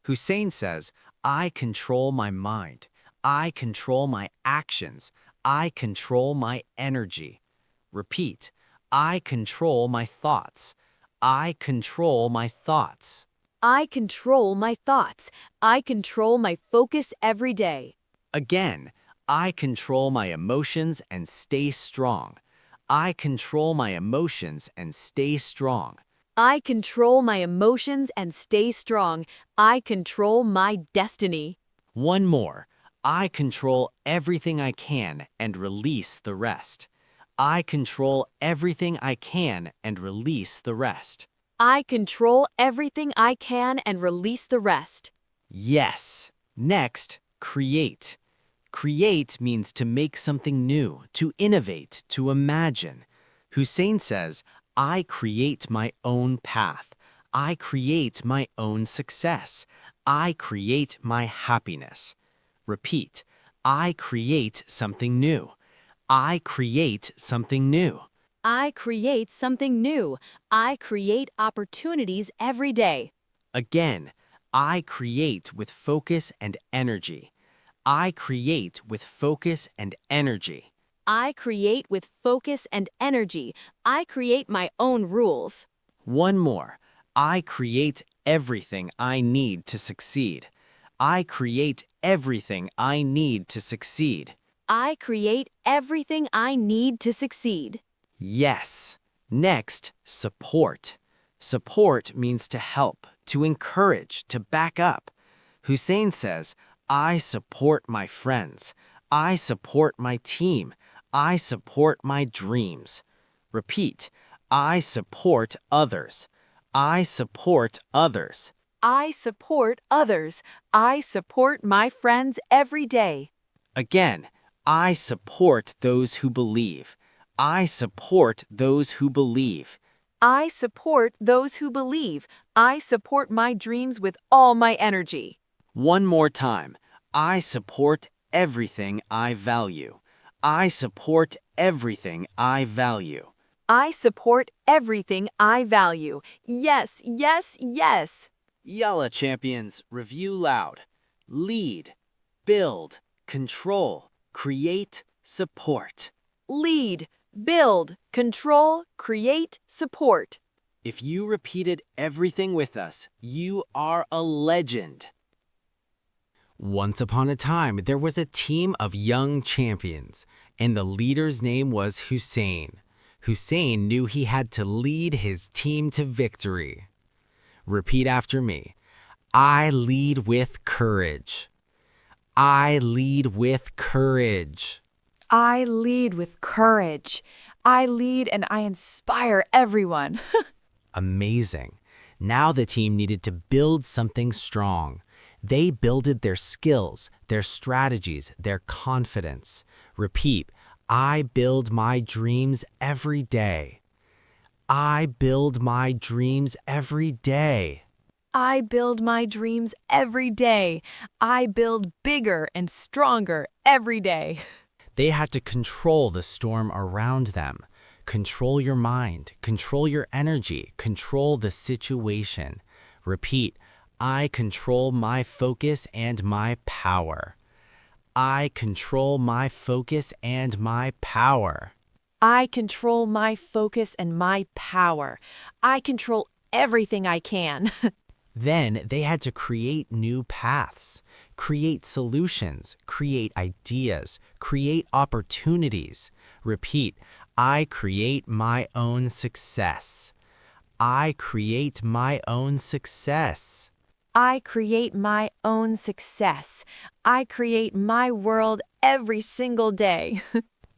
Hussein says, I control my mind. I control my actions. I control my energy. Repeat. I control my thoughts. I control my thoughts. I control my thoughts. I control my focus every day. Again, I control my emotions and stay strong. I control my emotions and stay strong. I control my emotions and stay strong. I control my destiny. One more. I control everything I can and release the rest. I control everything I can and release the rest. I control everything I can and release the rest. Yes. Next, create. Create means to make something new, to innovate, to imagine. Hussein says, I create my own path. I create my own success. I create my happiness. Repeat. I create something new. I create something new. I create something new. I create opportunities every day. Again, I create with focus and energy. I create with focus and energy. I create with focus and energy. I create my own rules. One more. I create everything I need to succeed. I create everything I need to succeed. I create everything I need to succeed. Yes. Next, support. Support means to help, to encourage, to back up. Hussein says, I support my friends. I support my team. I support my dreams. Repeat, I support others. I support others. I support others. I support my friends every day. Again, I support those who believe. I support those who believe. I support those who believe. I support my dreams with all my energy. One more time. I support everything I value. I support everything I value. I support everything I value. Yes, yes, yes. Yalla, champions, review loud. Lead, build, control, create, support. Lead, build, control, create, support. If you repeated everything with us, you are a legend. Once upon a time, there was a team of young champions, and the leader's name was Hussein. Hussein knew he had to lead his team to victory. Repeat after me. I lead with courage. I lead with courage. I lead with courage. I lead and I inspire everyone. Amazing. Now the team needed to build something strong. They builded their skills, their strategies, their confidence. Repeat, I build my dreams every day. I build my dreams every day. I build my dreams every day. I build bigger and stronger every day. They had to control the storm around them. Control your mind, control your energy, control the situation. Repeat, I control my focus and my power. I control my focus and my power. I control my focus and my power. I control everything I can. Then they had to create new paths, create solutions, create ideas, create opportunities. Repeat, I create my own success. I create my own success. I create my own success. I create my world every single day.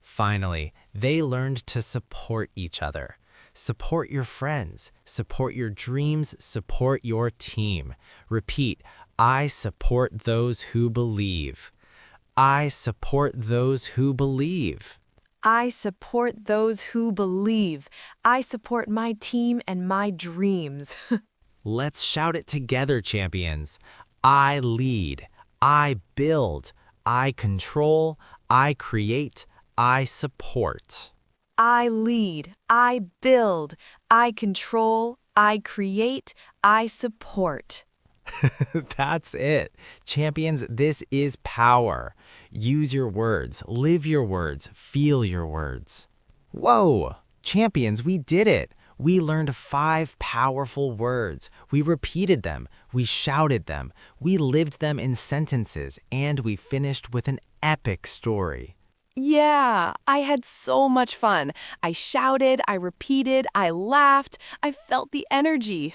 Finally, they learned to support each other. Support your friends, support your dreams, support your team. Repeat, I support those who believe. I support those who believe. I support those who believe. I support my team and my dreams. Let's shout it together, champions. I lead, I build, I control, I create, I support. I lead, I build, I control, I create, I support. That's it. Champions, this is power. Use your words, live your words, feel your words. Whoa! Champions, we did it. We learned 5 powerful words. We repeated them. We shouted them. We lived them in sentences. And we finished with an epic story. Yeah, I had so much fun. I shouted, I repeated, I laughed, I felt the energy.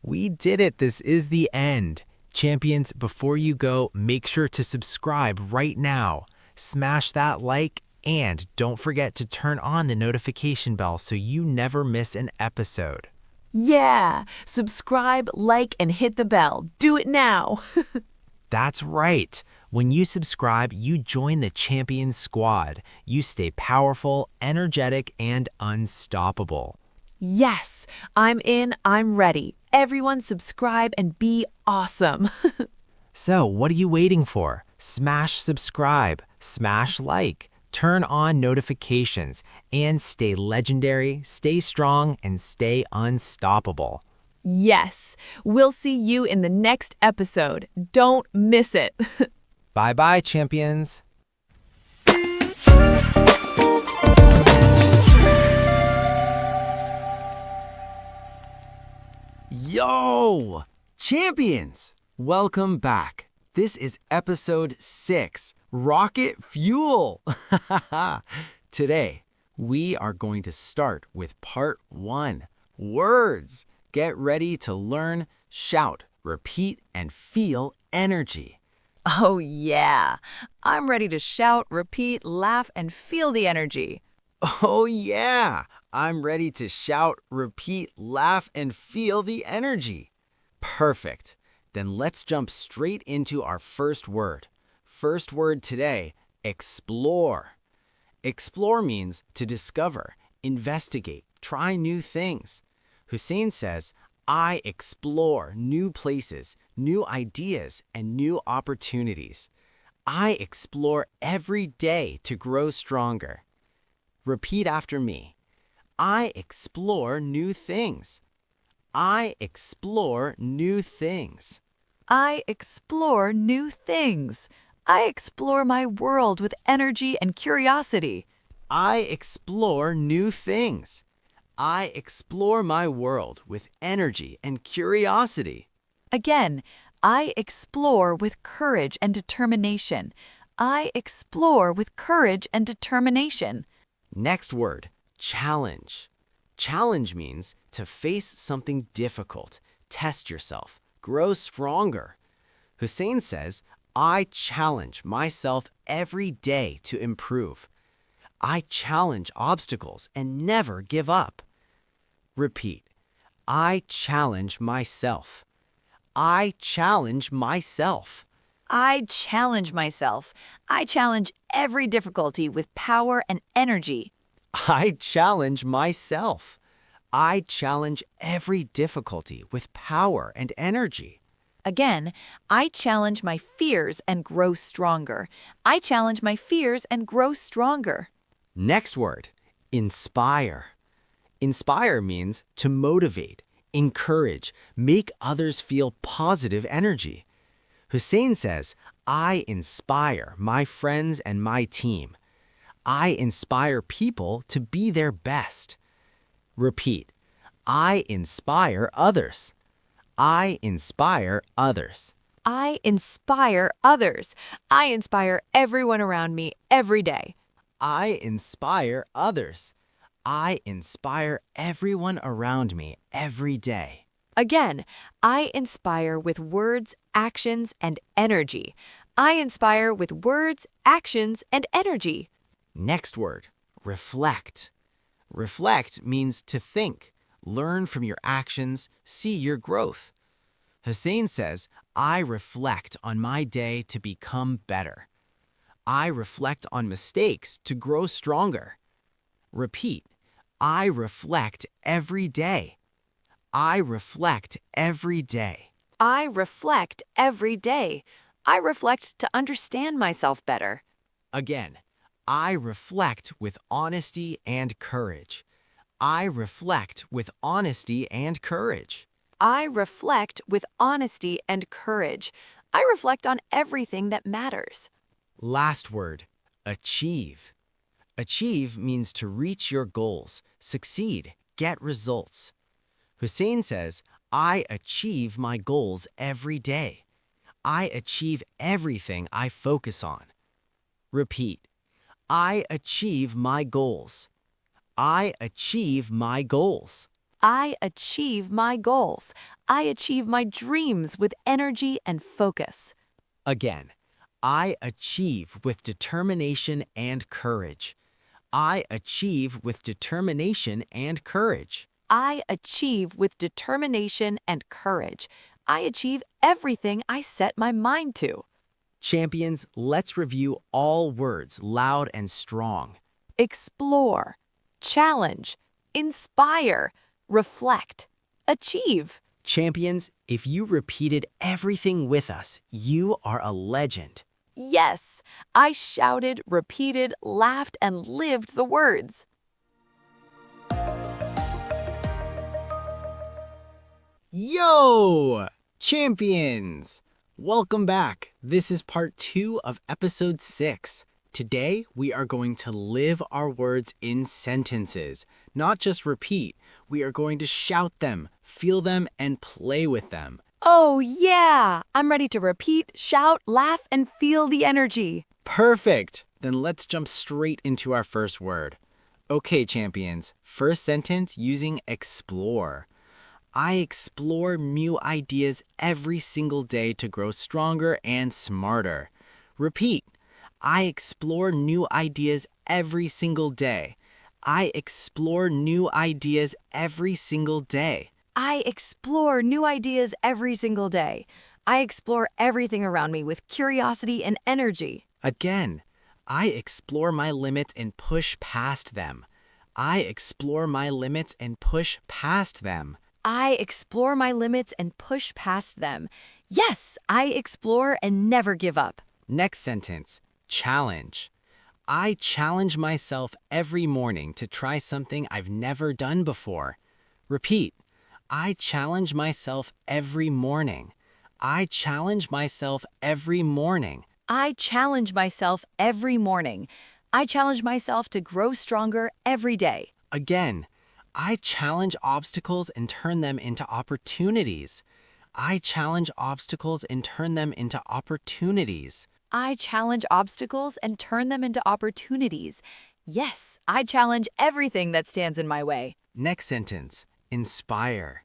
We did it. This is the end. Champions, before you go, make sure to subscribe right now. Smash that like and don't forget to turn on the notification bell so you never miss an episode. Yeah, subscribe, like, and hit the bell. Do it now. That's right. When you subscribe, you join the Champions Squad. You stay powerful, energetic, and unstoppable. Yes, I'm in, I'm ready. Everyone subscribe and be awesome. So, what are you waiting for? Smash subscribe, smash like, turn on notifications, and stay legendary, stay strong, and stay unstoppable. Yes, we'll see you in the next episode. Don't miss it. Bye-bye, champions. Yo! Champions! Welcome back. This is episode 6. rocket fuel. Today, we are going to start with part 1, words. Get ready to learn, shout, repeat, and feel energy. Oh, yeah. I'm ready to shout, repeat, laugh, and feel the energy. Oh yeah, I'm ready to shout, repeat, laugh, and feel the energy. Perfect. Then let's jump straight into our first word. First word today, explore. Explore means to discover, investigate, try new things. Hussein says, I explore new places, new ideas, and new opportunities. I explore every day to grow stronger. Repeat after me. I explore new things. I explore new things. I explore new things. I explore my world with energy and curiosity. I explore new things. I explore my world with energy and curiosity. Again, I explore with courage and determination. I explore with courage and determination. Next word, challenge. Challenge means to face something difficult, test yourself, grow stronger. Hussein says, I challenge myself every day to improve. I challenge obstacles and never give up. Repeat. I challenge myself. I challenge myself. I challenge myself. I challenge every difficulty with power and energy. I challenge myself. I challenge every difficulty with power and energy. Again, I challenge my fears and grow stronger. I challenge my fears and grow stronger. Next word, inspire. Inspire means to motivate, encourage, make others feel positive energy. Hussein says, I inspire my friends and my team. I inspire people to be their best. Repeat. I inspire others. I inspire others. I inspire others. I inspire everyone around me every day. I inspire others. I inspire everyone around me every day. Again, I inspire with words, actions, and energy. I inspire with words, actions, and energy. Next word, reflect. Reflect means to think, learn from your actions, see your growth. Hussein says, I reflect on my day to become better. I reflect on mistakes to grow stronger. Repeat. I reflect every day. I reflect every day. I reflect every day. I reflect to understand myself better. Again, I reflect with honesty and courage. I reflect with honesty and courage. I reflect with honesty and courage. I reflect on everything that matters. Last word, achieve. Achieve means to reach your goals, succeed, get results. Hussein says, I achieve my goals every day. I achieve everything I focus on. Repeat. I achieve my goals. I achieve my goals. I achieve my goals. I achieve my dreams with energy and focus. Again, I achieve with determination and courage. I achieve with determination and courage. I achieve with determination and courage. I achieve everything I set my mind to. Champions, let's review all words loud and strong. Explore, challenge, inspire, reflect, achieve. Champions, if you repeated everything with us, you are a legend. Yes, I shouted, repeated, laughed, and lived the words. Yo! Champions! Welcome back. This is part 2 of episode 6. Today, we are going to live our words in sentences, not just repeat. We are going to shout them, feel them, and play with them. Oh, yeah! I'm ready to repeat, shout, laugh, and feel the energy. Perfect! Then let's jump straight into our first word. Okay, champions. First sentence using explore. I explore new ideas every single day to grow stronger and smarter. Repeat. I explore new ideas every single day. I explore new ideas every single day. I explore new ideas every single day. I explore everything around me with curiosity and energy. Again, I explore my limits and push past them. I explore my limits and push past them. I explore my limits and push past them. Yes, I explore and never give up. Next sentence, challenge. I challenge myself every morning to try something I've never done before. Repeat. I challenge myself every morning. I challenge myself every morning. I challenge myself every morning. I challenge myself to grow stronger every day. Again, I challenge obstacles and turn them into opportunities. I challenge obstacles and turn them into opportunities. I challenge obstacles and turn them into opportunities. Yes, I challenge everything that stands in my way. Next sentence, inspire.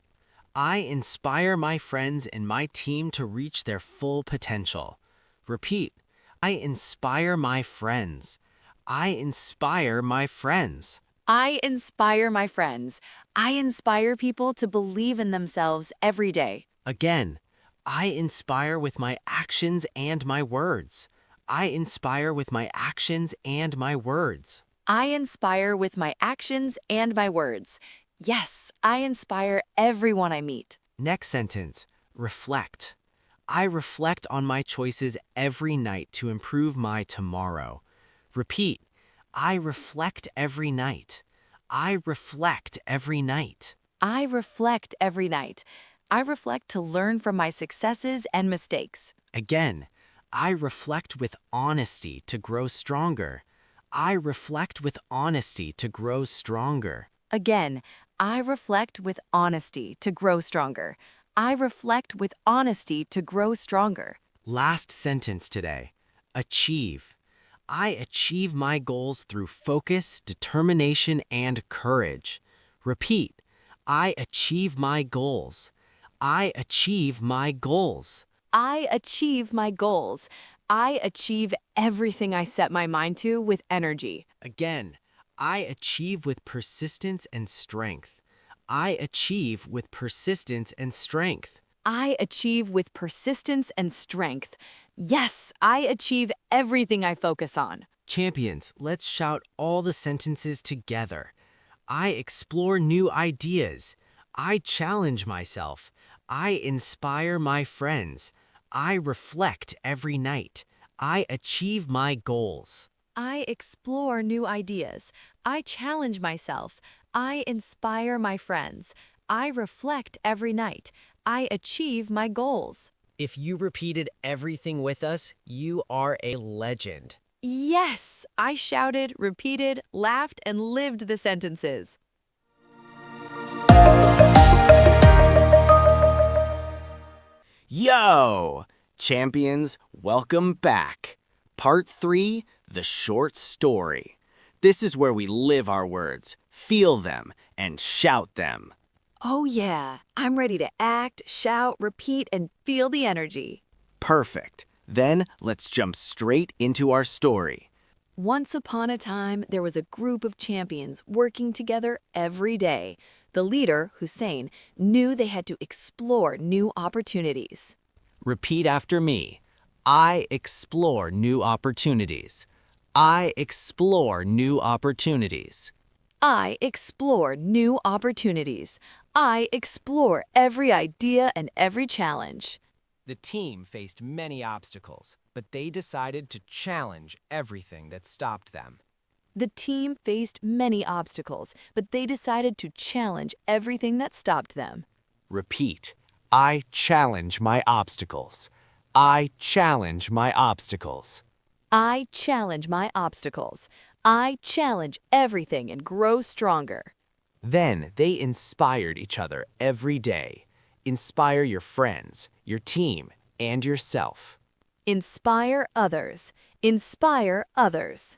I inspire my friends and my team to reach their full potential. Repeat. I inspire my friends. I inspire my friends. I inspire my friends. I inspire people to believe in themselves every day. Again, I inspire with my actions and my words. I inspire with my actions and my words. I inspire with my actions and my words. Yes, I inspire everyone I meet. Next sentence, reflect. I reflect on my choices every night to improve my tomorrow. Repeat. I reflect every night. I reflect every night. I reflect every night. I reflect to learn from my successes and mistakes. Again, I reflect with honesty to grow stronger. I reflect with honesty to grow stronger. Again, I reflect with honesty to grow stronger. I reflect with honesty to grow stronger. Last sentence today. Achieve. I achieve my goals through focus, determination, and courage. Repeat. I achieve my goals. I achieve my goals. I achieve my goals. I achieve everything I set my mind to with energy. Again, I achieve with persistence and strength. I achieve with persistence and strength. I achieve with persistence and strength. Yes, I achieve everything I focus on. Champions, let's shout all the sentences together. I explore new ideas. I challenge myself. I inspire my friends. I reflect every night. I achieve my goals. I explore new ideas. I challenge myself. I inspire my friends. I reflect every night. I achieve my goals. If you repeated everything with us, you are a legend. Yes, I shouted, repeated, laughed, and lived the sentences. Yo! Champions, welcome back. Part 3, the short story. This is where we live our words, feel them, and shout them. Oh yeah, I'm ready to act, shout, repeat, and feel the energy. Perfect. Then let's jump straight into our story. Once upon a time, there was a group of champions working together every day. The leader, Hussein, knew they had to explore new opportunities. Repeat after me. I explore new opportunities. I explore new opportunities. I explore new opportunities. I explore every idea and every challenge. The team faced many obstacles, but they decided to challenge everything that stopped them. The team faced many obstacles, but they decided to challenge everything that stopped them. Repeat. I challenge my obstacles. I challenge my obstacles. I challenge my obstacles. I challenge everything and grow stronger. Then they inspired each other every day. Inspire your friends, your team, and yourself. Inspire others. Inspire others.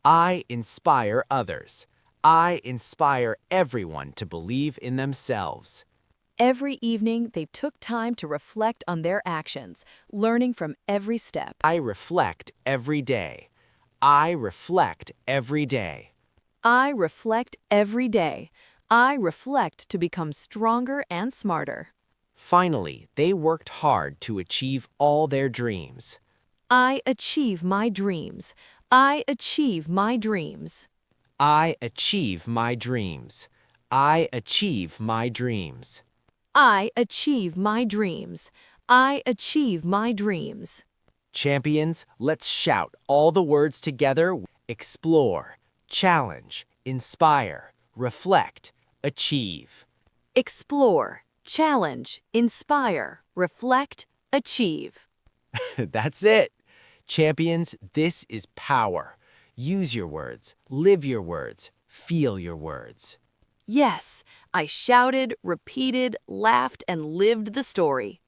I inspire others. I inspire everyone to believe in themselves. Every evening, they took time to reflect on their actions, learning from every step. I reflect every day. I reflect every day. I reflect every day. I reflect to become stronger and smarter. Finally, they worked hard to achieve all their dreams. I achieve my dreams. I achieve my dreams. I achieve my dreams. I achieve my dreams. I achieve my dreams. I achieve my dreams. Champions, let's shout all the words together. Explore, challenge, inspire, reflect, achieve. Explore, challenge, inspire, reflect, achieve. That's it. Champions, this is power. Use your words, live your words, feel your words. Yes, I shouted, repeated, laughed, and lived the story.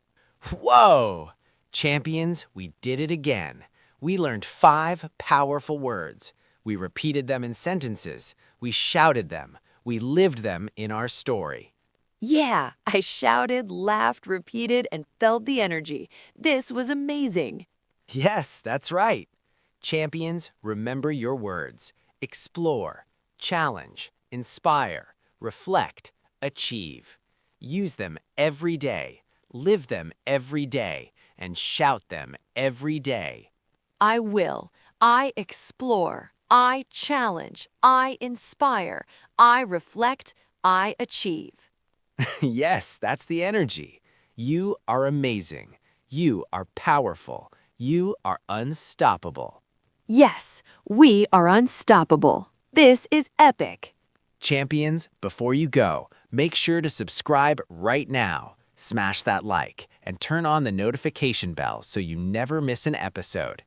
Whoa! Champions, we did it again. We learned 5 powerful words. We repeated them in sentences. We shouted them. We lived them in our story. Yeah, I shouted, laughed, repeated, and felt the energy. This was amazing. Yes, that's right. Champions, remember your words. Explore, challenge, inspire, reflect, achieve. Use them every day, live them every day, and shout them every day. I will. I explore. I challenge. I inspire. I reflect. I achieve. Yes, that's the energy. You are amazing. You are powerful. You are unstoppable. Yes, we are unstoppable. This is epic. Champions, before you go, make sure to subscribe right now. Smash that like and turn on the notification bell so you never miss an episode.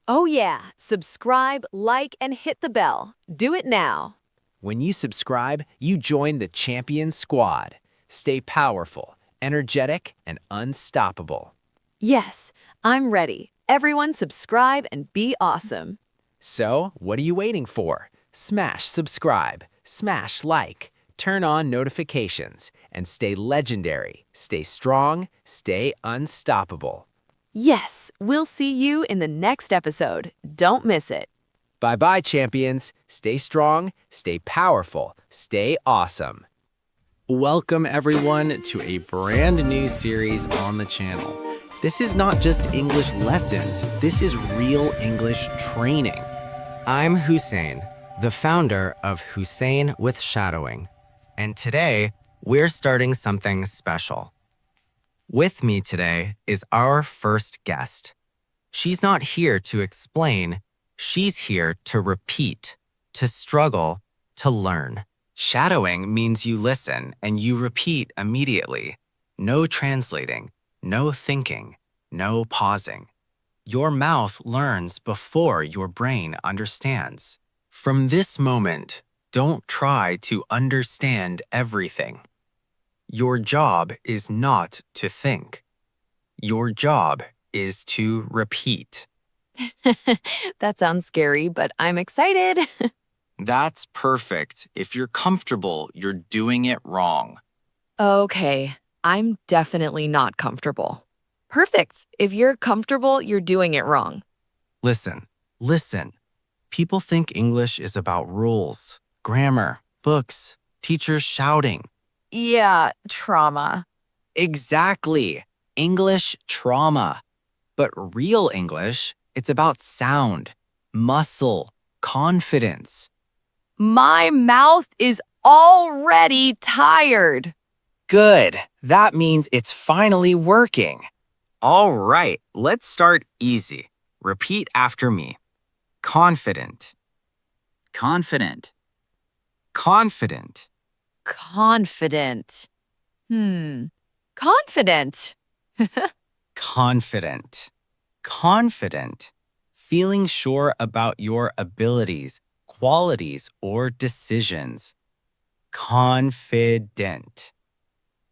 Oh yeah, subscribe, like, and hit the bell. Do it now. When you subscribe, you join the Champion Squad. Stay powerful, energetic, and unstoppable. Yes, I'm ready. Everyone subscribe and be awesome. So, what are you waiting for? Smash subscribe, smash like, turn on notifications, and stay legendary, stay strong, stay unstoppable. Yes, we'll see you in the next episode. Don't miss it. Bye-bye, champions. Stay strong, stay powerful, stay awesome. Welcome everyone to a brand new series on the channel. This is not just English lessons, this is real English training. I'm Hussein, the founder of Hussein with Shadowing, and today we're starting something special. With me today is our first guest. She's not here to explain, she's here to repeat, to struggle, to learn. Shadowing means you listen and you repeat immediately. No translating, no thinking, no pausing. Your mouth learns before your brain understands. From this moment, don't try to understand everything. Your job is not to think. Your job is to repeat. That sounds scary, but I'm excited. That's perfect. If you're comfortable, you're doing it wrong. Okay, I'm definitely not comfortable. Perfect. If you're comfortable, you're doing it wrong. Listen. People think English is about rules, grammar, books, teachers shouting. Yeah, trauma. Exactly. English trauma. But real English, it's about sound, muscle, confidence. My mouth is already tired. Good. That means it's finally working. All right, let's start easy. Repeat after me. Confident. Confident. Confident. Confident. Confident. Confident. Confident. Feeling sure about your abilities, qualities, or decisions. Confident.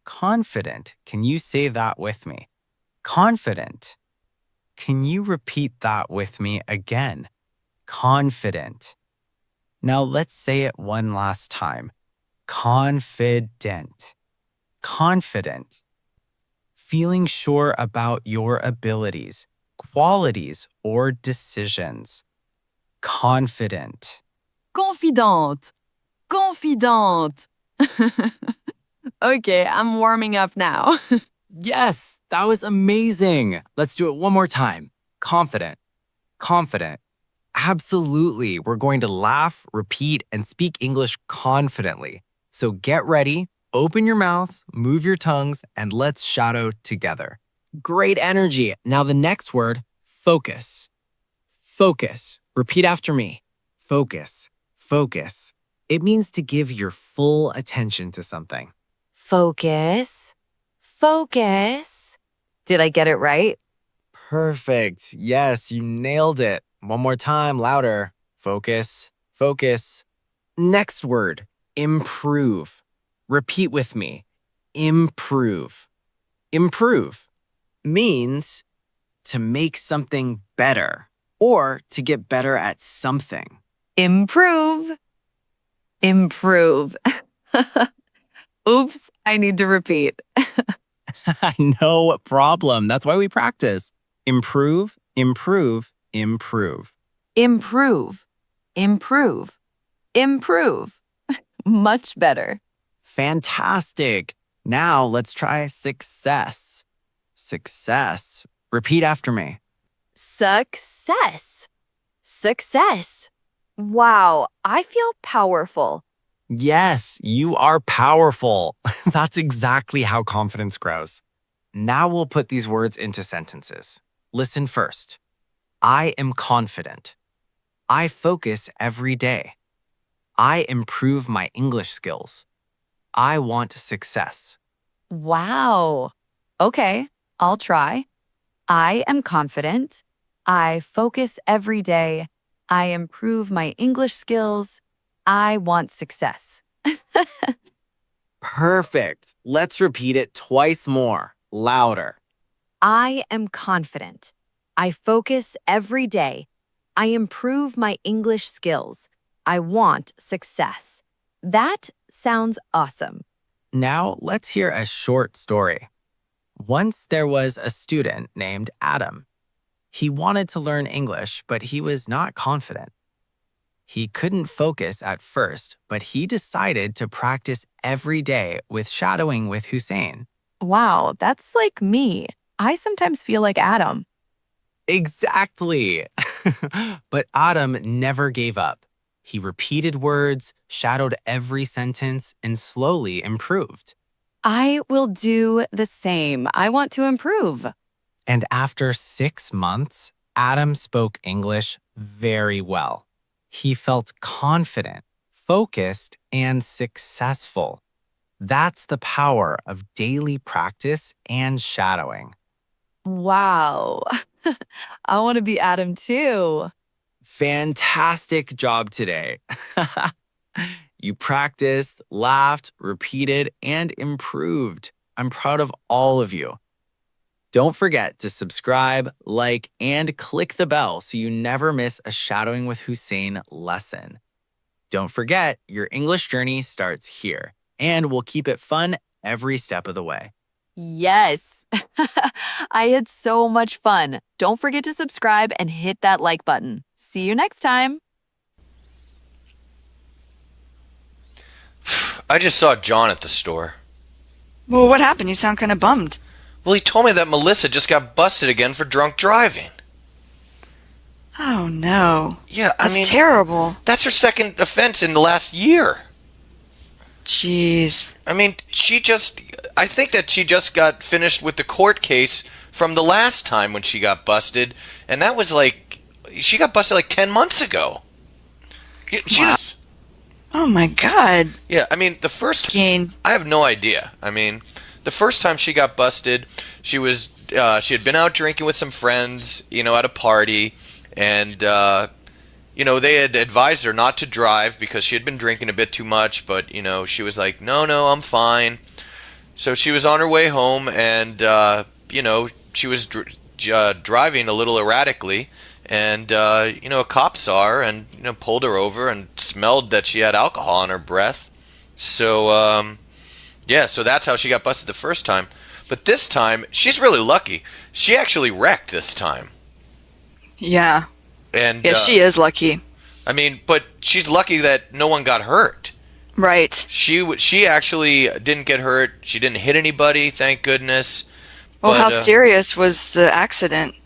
Confident. Can you say that with me? Confident. Can you repeat that with me again? Confident. Now let's say it one last time. Confident. Confident. Feeling sure about your abilities, qualities, or decisions. Confident. Confidente. Confidente. Okay, I'm warming up now. Yes, that was amazing. Let's do it one more time. Confident. Confident. Absolutely. We're going to laugh, repeat, and speak English confidently. So get ready, open your mouths, move your tongues, and let's shadow together. Great energy. Now the next word, focus. Focus. Repeat after me. Focus. Focus. It means to give your full attention to something. Focus. Focus. Did I get it right? Perfect. Yes, you nailed it. One more time, louder. Focus. Focus. Next word, improve. Repeat with me. Improve. Improve means to make something better or to get better at something. Improve. Improve. Oops, I need to repeat. No problem. That's why we practice. Improve, improve, improve. Improve. Improve. Improve. Much better. Fantastic. Now let's try success. Success. Repeat after me. Success. Success. Wow, I feel powerful. Yes, you are powerful. That's exactly how confidence grows. Now we'll put these words into sentences. Listen first. I am confident. I focus every day. I improve my English skills. I want success. Wow. Okay, I'll try. I am confident. I focus every day. I improve my English skills. I want success. Perfect. Let's repeat it twice more, louder. I am confident. I focus every day. I improve my English skills. I want success. That sounds awesome. Now let's hear a short story. Once there was a student named Adam. He wanted to learn English, but he was not confident. He couldn't focus at first, but he decided to practice every day with shadowing with Hussein. Wow, that's like me. I sometimes feel like Adam. Exactly. But Adam never gave up. He repeated words, shadowed every sentence, and slowly improved. I will do the same. I want to improve. And after 6 months, Adam spoke English very well. He felt confident, focused, and successful. That's the power of daily practice and shadowing. Wow. I want to be Adam too. Fantastic job today. You practiced, laughed, repeated, and improved. I'm proud of all of you. Don't forget to subscribe, like, and click the bell so you never miss a Shadowing with Hussein lesson. Don't forget, your English journey starts here, and we'll keep it fun every step of the way. Yes. I had so much fun. Don't forget to subscribe and hit that like button. See you next time. I just saw John at the store. Well, what happened? You sound kind of bummed. Well, he told me that Melissa just got busted again for drunk driving. Oh, no. Yeah, That's terrible. That's her second offense in the last year. Jeez. I mean, I think that she just got finished with the court case from the last time when she got busted, and that was she got busted like 10 months ago. Wow. Oh, my God. Yeah, I mean, I have no idea. I mean, the first time she got busted, she had been out drinking with some friends, at a party, and they had advised her not to drive because she had been drinking a bit too much, but she was like, no, I'm fine. So she was on her way home, and she was driving a little erratically, and a cop saw her and pulled her over and smelled that she had alcohol in her breath. So so that's how she got busted the first time. But this time, she's really lucky. She actually wrecked this time. Yeah. And yeah, she is lucky. I mean, but she's lucky that no one got hurt. Right. She actually didn't get hurt. She didn't hit anybody, thank goodness. Well, But, how serious was the accident?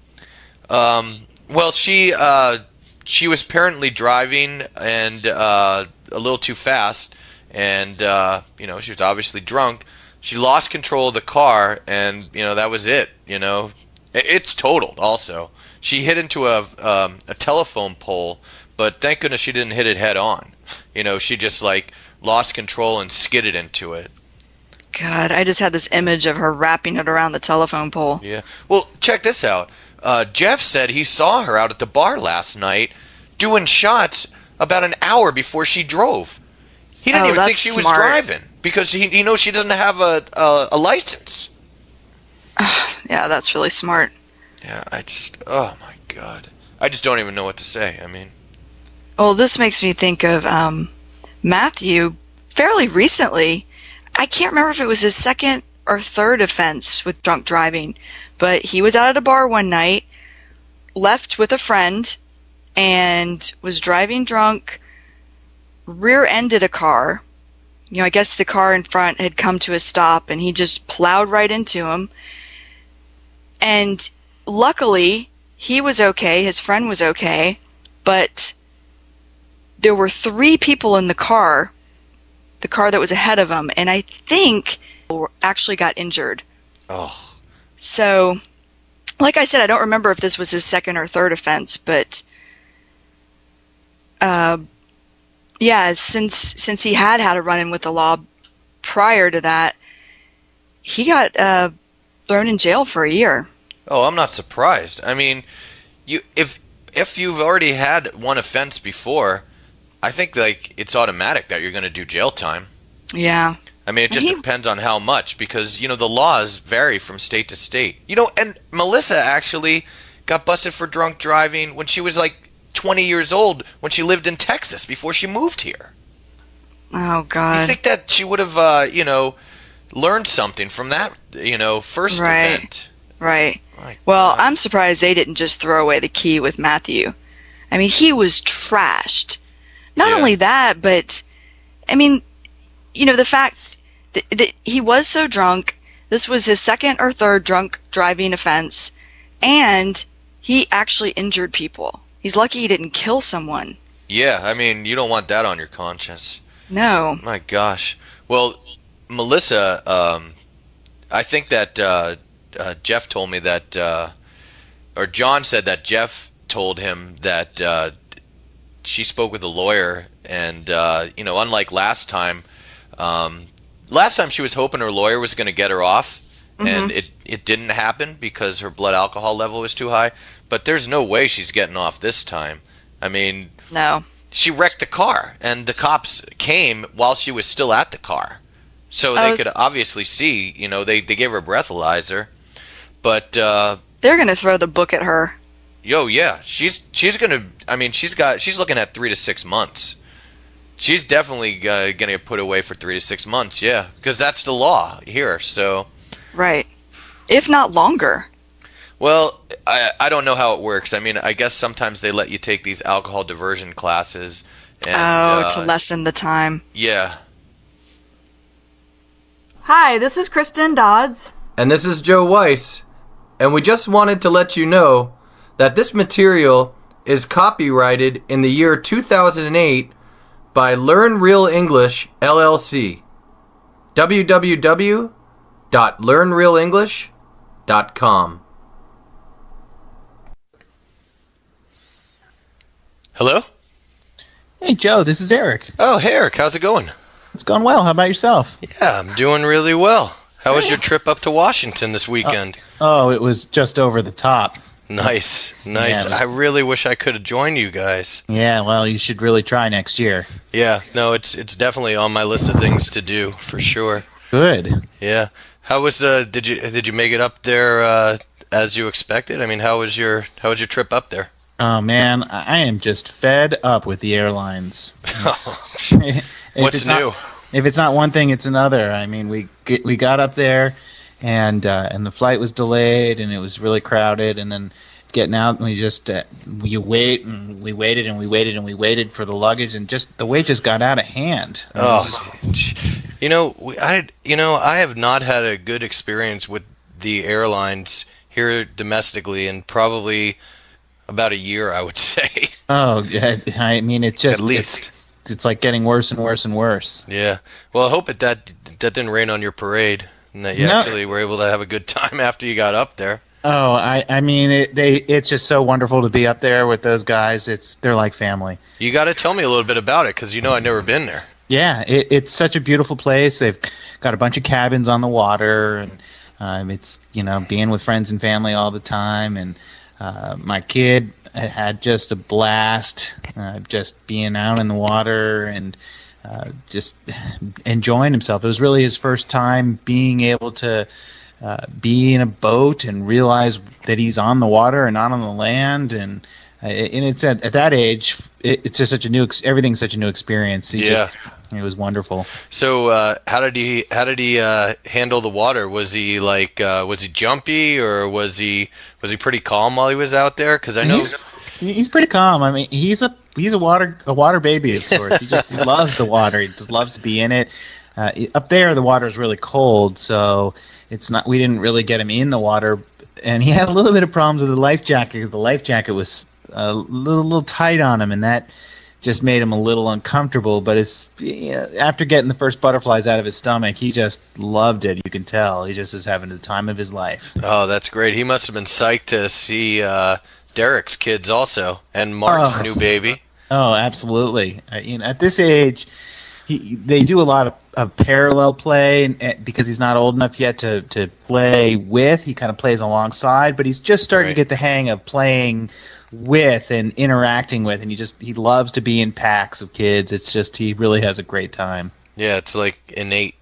Well, she was apparently driving and a little too fast, and she was obviously drunk. She lost control of the car, and that was it. It's totaled. Also, she hit into a telephone pole, but thank goodness she didn't hit it head on. She just lost control and skidded into it. God, I just had this image of her wrapping it around the telephone pole. Yeah. Well, check this out. Jeff said he saw her out at the bar last night doing shots about an hour before she drove. He didn't even think she was driving because he knows she doesn't have a license. Yeah, that's really smart. Yeah, oh my God. I just don't even know what to say. I mean. Well, this makes me think of Matthew fairly recently. I can't remember if it was his second or third offense with drunk driving, but he was out at a bar one night, left with a friend, and was driving drunk, rear-ended a car. I guess the car in front had come to a stop, and he just plowed right into him. And luckily, he was okay, his friend was okay, but there were 3 people in the car that was ahead of him, and I think actually got injured. Oh. So, like I said, I don't remember if this was his second or third offense, but since he had a run-in with the law prior to that, he got thrown in jail for a year. Oh, I'm not surprised. I mean, if you've already had one offense before, I think it's automatic that you're going to do jail time. Yeah. I mean, it just depends on how much, because the laws vary from state to state. And Melissa actually got busted for drunk driving when she was 20 years old, when she lived in Texas before she moved here. Oh God. You think that she would have learned something from that first event? Right. My well, God. I'm surprised they didn't just throw away the key with Matthew. I mean, he was trashed. Not only that, but I mean, the fact that he was so drunk, this was his second or third drunk driving offense, and he actually injured people. He's lucky he didn't kill someone. Yeah, I mean, you don't want that on your conscience. No. My gosh. Well, Melissa, I think that Jeff told me that, or John said that Jeff told him that she spoke with a lawyer, and unlike last time she was hoping her lawyer was going to get her off, and it didn't happen because her blood alcohol level was too high. But there's no way she's getting off this time. I mean, no. She wrecked the car, and the cops came while she was still at the car, so they could obviously see. They gave her a breathalyzer, but they're going to throw the book at her. Yeah, she's gonna. I mean, she's looking at 3 to 6 months. She's definitely gonna get put away for 3 to 6 months. Yeah, because that's the law here. So, right, if not longer. Well, I don't know how it works. I mean, I guess sometimes they let you take these alcohol diversion classes. And, to lessen the time. Yeah. Hi, this is Kristen Dodds. And this is Joe Weiss. And we just wanted to let you know that this material is copyrighted in the year 2008 by Learn Real English, LLC. www.learnrealenglish.com. Hello? Hey, Joe, this is Eric. Oh, hey, Eric. How's it going? It's going well. How about yourself? Yeah, I'm doing really well. How was your trip up to Washington this weekend? Oh, it was just over the top. Nice. Yeah, I really wish I could have joined you guys. Yeah, well, you should really try next year. Yeah, no, it's definitely on my list of things to do for sure. Good. Yeah. How was did you make it up there as you expected? I mean, how was your trip up there? Oh man, I am just fed up with the airlines. If What's it's not- new? if it's not one thing, it's another. I mean, we got up there, and the flight was delayed, and it was really crowded, and then getting out, and you wait, and we waited, and we waited, and we waited for the luggage, and just the wait just got out of hand. I have not had a good experience with the airlines here domestically in probably about a year, I would say. Oh, yeah, I mean, it's just At least. it's like getting worse and worse and worse. Yeah. Well, I hope that didn't rain on your parade, and that you No. actually were able to have a good time after you got up there. Oh, I mean, it's just so wonderful to be up there with those guys. They're like family. You got to tell me a little bit about it, because I've never been there. Yeah, it's such a beautiful place. They've got a bunch of cabins on the water, and it's being with friends and family all the time. And my kid had just a blast, just being out in the water and just enjoying himself. It was really his first time being able to be in a boat and realize that he's on the water and not on the land. And it's at that age, it's just everything's such a new experience. It was wonderful. So how did he handle the water? Was he was he jumpy, or was he pretty calm while he was out there? Because I know he's pretty calm. I mean, he's a water baby of sorts. He loves the water. He just loves to be in it. Up there, the water is really cold, so we didn't really get him in the water. And he had a little bit of problems with the life jacket, because the life jacket was a little tight on him, and that just made him a little uncomfortable. But after getting the first butterflies out of his stomach, he just loved it. You can tell he just is having the time of his life. Oh, that's great. He must have been psyched to see Derek's kids also, and Mark's new baby. Oh, absolutely. At this age, they do a lot of parallel play, and because he's not old enough yet to play with, he kind of plays alongside, but he's just starting to get the hang of playing with and interacting with, and he loves to be in packs of kids. It's just, he really has a great time. Yeah, it's like innate,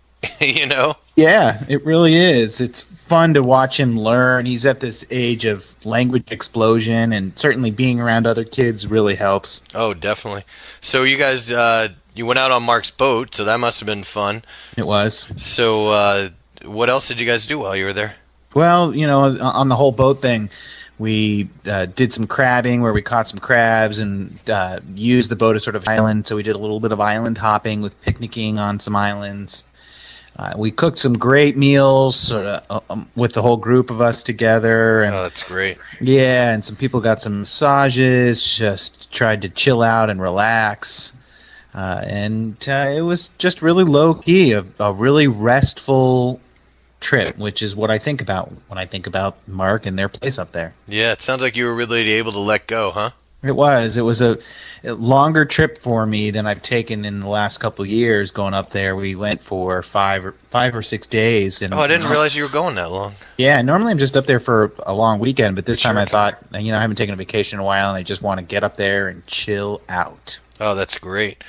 Yeah, it really is. It's fun to watch him learn. He's at this age of language explosion, and certainly being around other kids really helps. Oh, definitely. So you guys, you went out on Mark's boat, so that must have been fun. It was. So what else did you guys do while you were there? Well, on the whole boat thing, we did some crabbing where we caught some crabs and used the boat as sort of island. So we did a little bit of island hopping with picnicking on some islands. We cooked some great meals sort of with the whole group of us together. And, oh, that's great. Yeah, and some people got some massages, just tried to chill out and relax. And it was just really low-key, a really restful trip, which is what I think about when I think about Mark and their place up there. Yeah, it sounds like you were really able to let go, huh? It was a longer trip for me than I've taken in the last couple of years going up there. We went for 5 or 6 days. And I didn't realize you were going that long. Yeah, normally I'm just up there for a long weekend, but this time I thought, I haven't taken a vacation in a while, and I just want to get up there and chill out. Oh, that's great.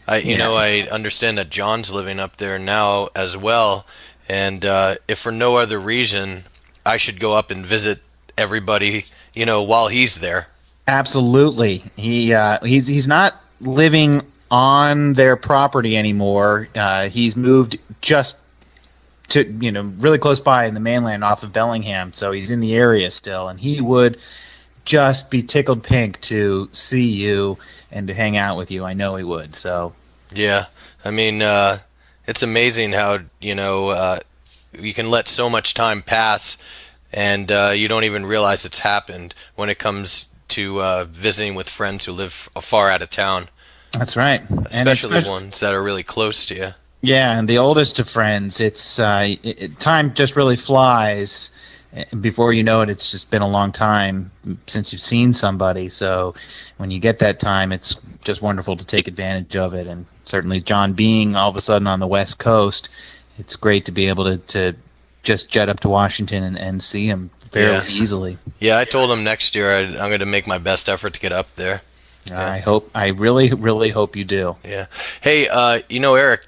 I understand that John's living up there now as well, and if for no other reason, I should go up and visit everybody, while he's there. Absolutely. He's not living on their property anymore. He's moved just to really close by in the mainland off of Bellingham, so he's in the area still, and he would just be tickled pink to see you and to hang out with you. I know he would. So yeah, I mean, it's amazing how you can let so much time pass, and you don't even realize it's happened when it comes to visiting with friends who live far out of town. That's right, especially ones that are really close to you. Yeah, and the oldest of friends, it's time just really flies. Before you know it, it's just been a long time since you've seen somebody. So when you get that time, it's just wonderful to take advantage of it. And certainly John being all of a sudden on the West Coast, it's great to be able to just jet up to Washington and see him fairly easily. Yeah, I told him next year I'm going to make my best effort to get up there. Yeah. I really, really hope you do. Yeah. Hey, Eric,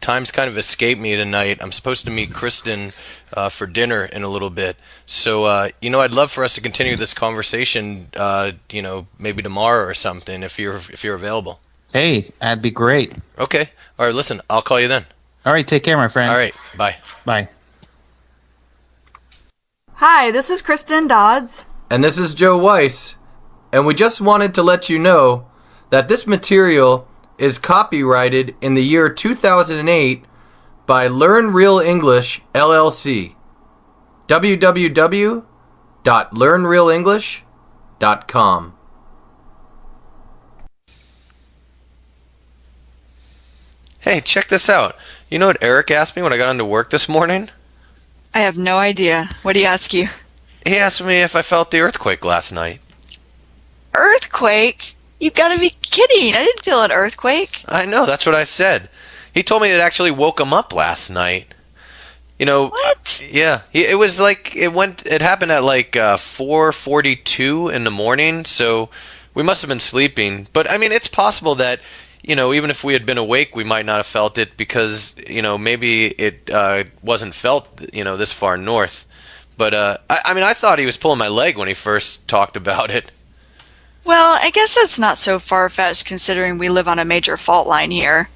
time's kind of escaped me tonight. I'm supposed to meet Kristen for dinner in a little bit. So, I'd love for us to continue this conversation, maybe tomorrow or something if you're available. Hey, that'd be great. Okay. All right, listen, I'll call you then. All right, take care, my friend. All right, bye. Bye. Hi, this is Kristen Dodds. And this is Joe Weiss. And we just wanted to let you know that this material is copyrighted in the year 2008 by Learn Real English, LLC. www.learnrealenglish.com. Hey, check this out. You know what Eric asked me when I got into work this morning? I have no idea. What did he ask you? He asked me if I felt the earthquake last night. Earthquake? You gotta be kidding. I didn't feel an earthquake. I know, that's what I said. He told me it actually woke him up last night. What? Yeah. It happened at like 4:42 in the morning, so we must have been sleeping. But I mean, it's possible that, even if we had been awake, we might not have felt it because, maybe it wasn't felt, this far north. But I thought he was pulling my leg when he first talked about it. Well, I guess that's not so far-fetched considering we live on a major fault line here.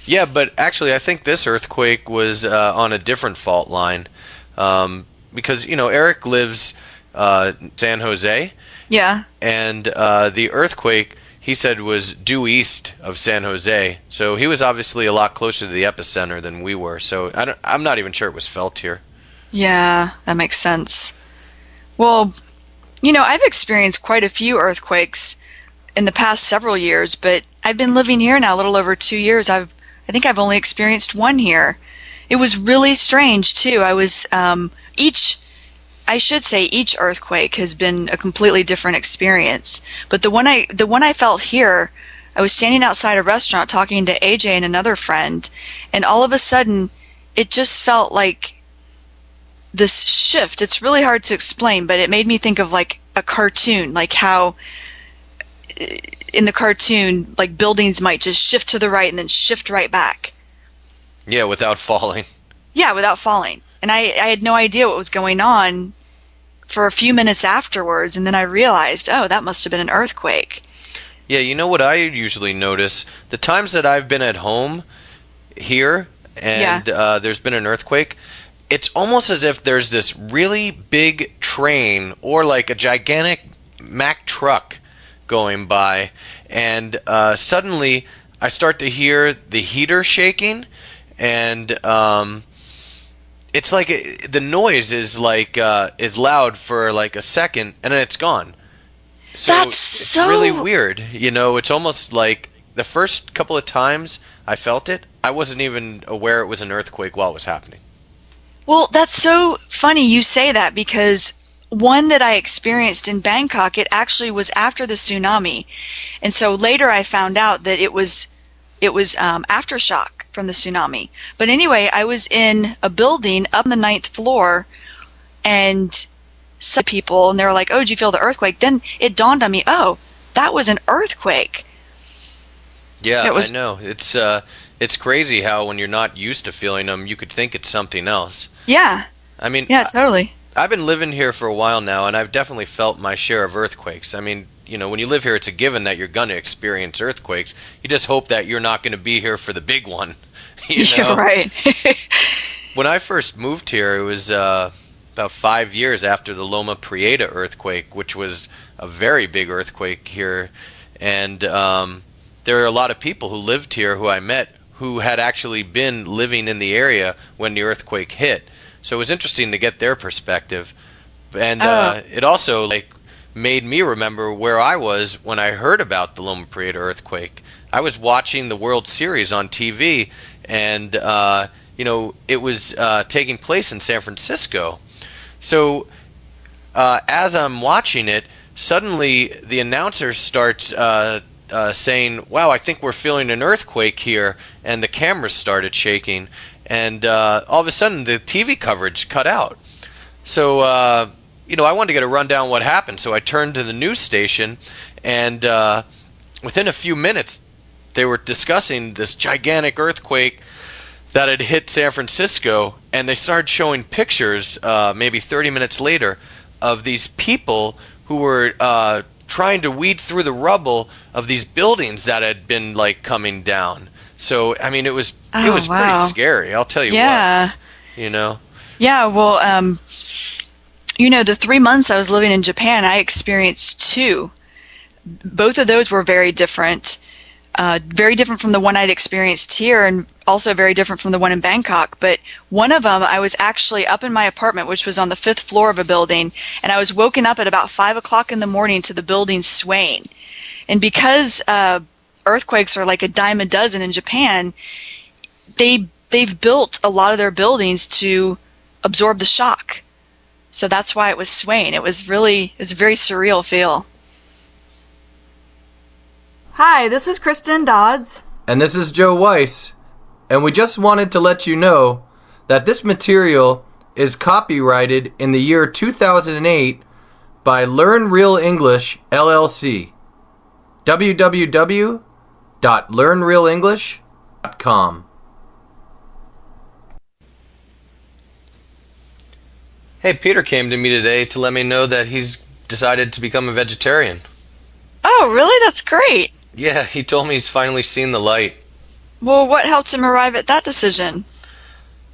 Yeah, but actually I think this earthquake was on a different fault line because, Eric lives San Jose. Yeah. And the earthquake, he said, was due east of San Jose. So he was obviously a lot closer to the epicenter than we were. So I'm not even sure it was felt here. Yeah, that makes sense. Well, I've experienced quite a few earthquakes in the past several years, but I've been living here now a little over 2 years. I think I've only experienced one here. It was really strange too. Each earthquake has been a completely different experience. But the one I felt here, I was standing outside a restaurant talking to AJ and another friend, and all of a sudden it just felt like this shift. It's really hard to explain, but it made me think of like a cartoon, like how in the cartoon, like buildings might just shift to the right and then shift right back. Yeah, without falling. Yeah, without falling. And I had no idea what was going on for a few minutes afterwards, and then I realized, oh, that must have been an earthquake. Yeah, you know what I usually notice? The times that I've been at home here and there's been an earthquake, it's almost as if there's this really big train or like a gigantic Mack truck going by, and suddenly I start to hear the heater shaking, and it's like the noise is loud for like a second, and then it's gone. So it's really weird. It's almost like the first couple of times I felt it, I wasn't even aware it was an earthquake while it was happening. Well, that's so funny you say that, because one that I experienced in Bangkok, it actually was after the tsunami. And so later I found out that it was aftershock from the tsunami. But anyway, I was in a building up on the 9th floor, and some people, and they were like, oh, did you feel the earthquake? Then it dawned on me, oh, that was an earthquake. Yeah, I know. It's crazy how when you're not used to feeling them, you could think it's something else. Yeah. I mean, yeah, totally. I've been living here for a while now, and I've definitely felt my share of earthquakes. I mean, when you live here, it's a given that you're going to experience earthquakes. You just hope that you're not going to be here for the big one. Yeah, right. When I first moved here, it was about 5 years after the Loma Prieta earthquake, which was a very big earthquake here. And there are a lot of people who lived here who I met who had actually been living in the area when the earthquake hit. So it was interesting to get their perspective. And it also made me remember where I was when I heard about the Loma Prieta earthquake. I was watching the World Series on TV, and it was taking place in San Francisco. So as I'm watching it, suddenly the announcer starts saying, wow, I think we're feeling an earthquake here, and the cameras started shaking, and all of a sudden the TV coverage cut out. So I wanted to get a rundown on what happened, so I turned to the news station, and within a few minutes they were discussing this gigantic earthquake that had hit San Francisco, and they started showing pictures maybe 30 minutes later of these people who were trying to weed through the rubble of these buildings that had been like coming down. So I mean, it was pretty scary. I'll tell you what. You know. Yeah. Well, the 3 months I was living in Japan, I experienced two. Both of those were very different. Very different from the one I'd experienced here, and also very different from the one in Bangkok. But one of them, I was actually up in my apartment, which was on the 5th floor of a building, and I was woken up at about 5 o'clock in the morning to the building swaying. And because earthquakes are like a dime a dozen in Japan, they've built a lot of their buildings to absorb the shock. So that's why it was swaying. It was a very surreal feel. Hi, this is Kristen Dodds. And this is Joe Weiss. And we just wanted to let you know that this material is copyrighted in the year 2008 by Learn Real English, LLC. www.learnrealenglish.com. Hey, Peter came to me today to let me know that he's decided to become a vegetarian. Oh, really? That's great. Yeah, he told me he's finally seen the light. Well, what helped him arrive at that decision?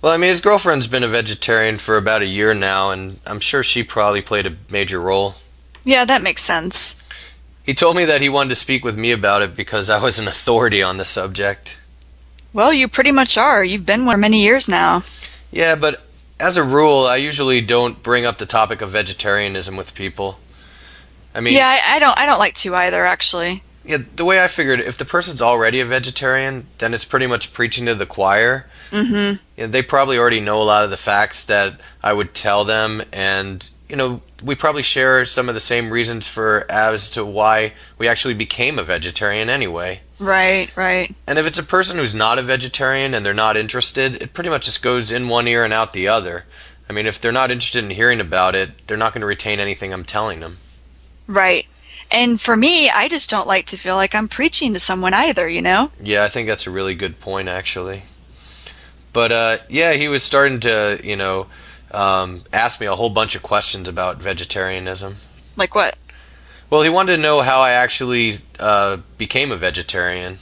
Well, I mean, his girlfriend's been a vegetarian for about a year now, and I'm sure she probably played a major role. Yeah, that makes sense. He told me that he wanted to speak with me about it because I was an authority on the subject. Well, you pretty much are. You've been one for many years now. Yeah, but as a rule, I usually don't bring up the topic of vegetarianism with people. I mean, yeah, I don't like to either, actually. Yeah, the way I figured, if the person's already a vegetarian, then it's pretty much preaching to the choir. Mm-hmm. Yeah, they probably already know a lot of the facts that I would tell them, and we probably share some of the same reasons as to why we actually became a vegetarian anyway. Right. And if it's a person who's not a vegetarian and they're not interested, it pretty much just goes in one ear and out the other. I mean, if they're not interested in hearing about it, they're not going to retain anything I'm telling them. Right. And for me, I just don't like to feel like I'm preaching to someone either, Yeah, I think that's a really good point, actually. But, yeah, he was starting to, ask me a whole bunch of questions about vegetarianism. Like what? Well, he wanted to know how I actually became a vegetarian.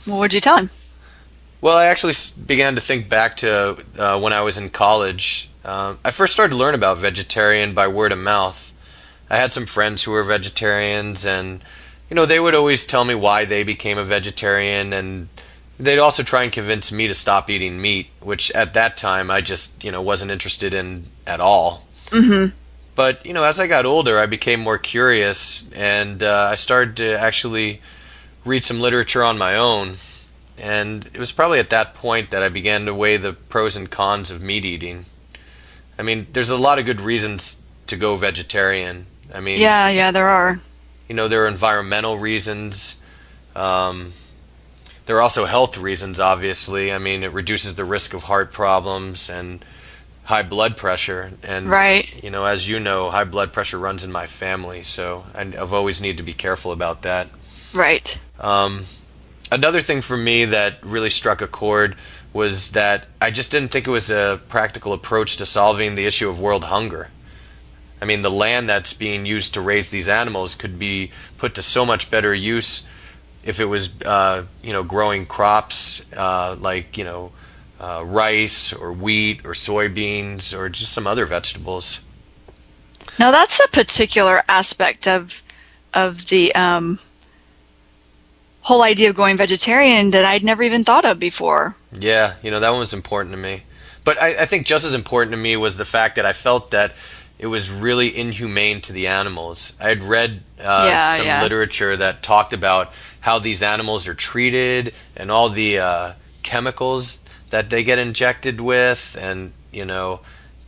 Well, what'd you tell him? Well, I actually began to think back to when I was in college. I first started to learn about vegetarian by word of mouth. I had some friends who were vegetarians, and they would always tell me why they became a vegetarian, and they'd also try and convince me to stop eating meat, which at that time I just wasn't interested in at all. Mm-hmm. But as I got older, I became more curious, and I started to actually read some literature on my own. And it was probably at that point that I began to weigh the pros and cons of meat eating. I mean, there's a lot of good reasons to go vegetarian. I mean, yeah, there are. There are environmental reasons. There are also health reasons, obviously. I mean, it reduces the risk of heart problems and high blood pressure. And, right. As you know, high blood pressure runs in my family, so I've always needed to be careful about that. Right. Another thing for me that really struck a chord was that I just didn't think it was a practical approach to solving the issue of world hunger. I mean, the land that's being used to raise these animals could be put to so much better use if it was, growing crops like, rice or wheat or soybeans or just some other vegetables. Now, that's a particular aspect of the whole idea of going vegetarian that I'd never even thought of before. Yeah, that one was important to me. But I think just as important to me was the fact that I felt that it was really inhumane to the animals. I had read some literature that talked about how these animals are treated and all the chemicals that they get injected with, and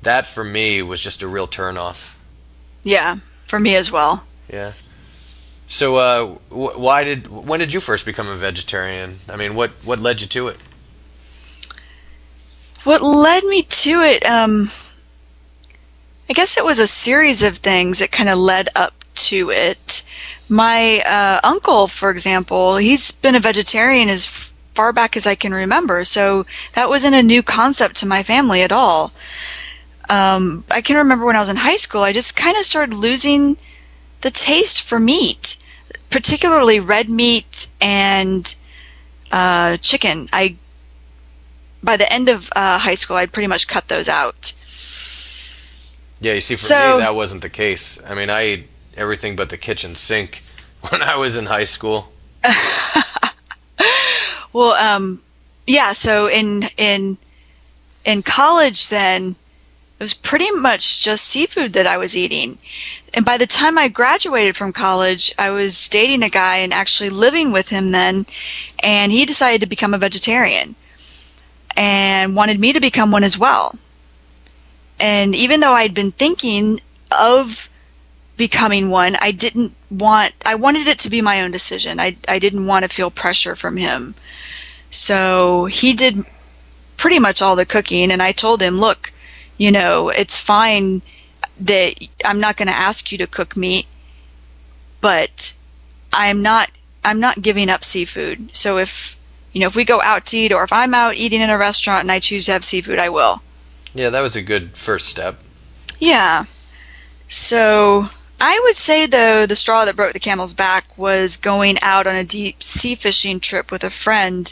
that for me was just a real turnoff. Yeah, for me as well. Yeah. So when did you first become a vegetarian? I mean, what led you to it? What led me to it, I guess it was a series of things that kind of led up to it. My uncle, for example, he's been a vegetarian as far back as I can remember. So that wasn't a new concept to my family at all. I can remember when I was in high school, I just kind of started losing the taste for meat, particularly red meat and chicken. By the end of high school, I'd pretty much cut those out. Yeah, you see, for me, that wasn't the case. I mean, I ate everything but the kitchen sink when I was in high school. Well, yeah, so in college then, it was pretty much just seafood that I was eating. And by the time I graduated from college, I was dating a guy and actually living with him then, and he decided to become a vegetarian and wanted me to become one as well. And even though I'd been thinking of becoming one, I wanted it to be my own decision. I didn't want to feel pressure from him. So he did pretty much all the cooking, and I told him, look, you know, it's fine that I'm not going to ask you to cook meat, but I'm not giving up seafood. So if we go out to eat, or if I'm out eating in a restaurant and I choose to have seafood, I will. Yeah, that was a good first step. Yeah. So I would say, though, the straw that broke the camel's back was going out on a deep sea fishing trip with a friend,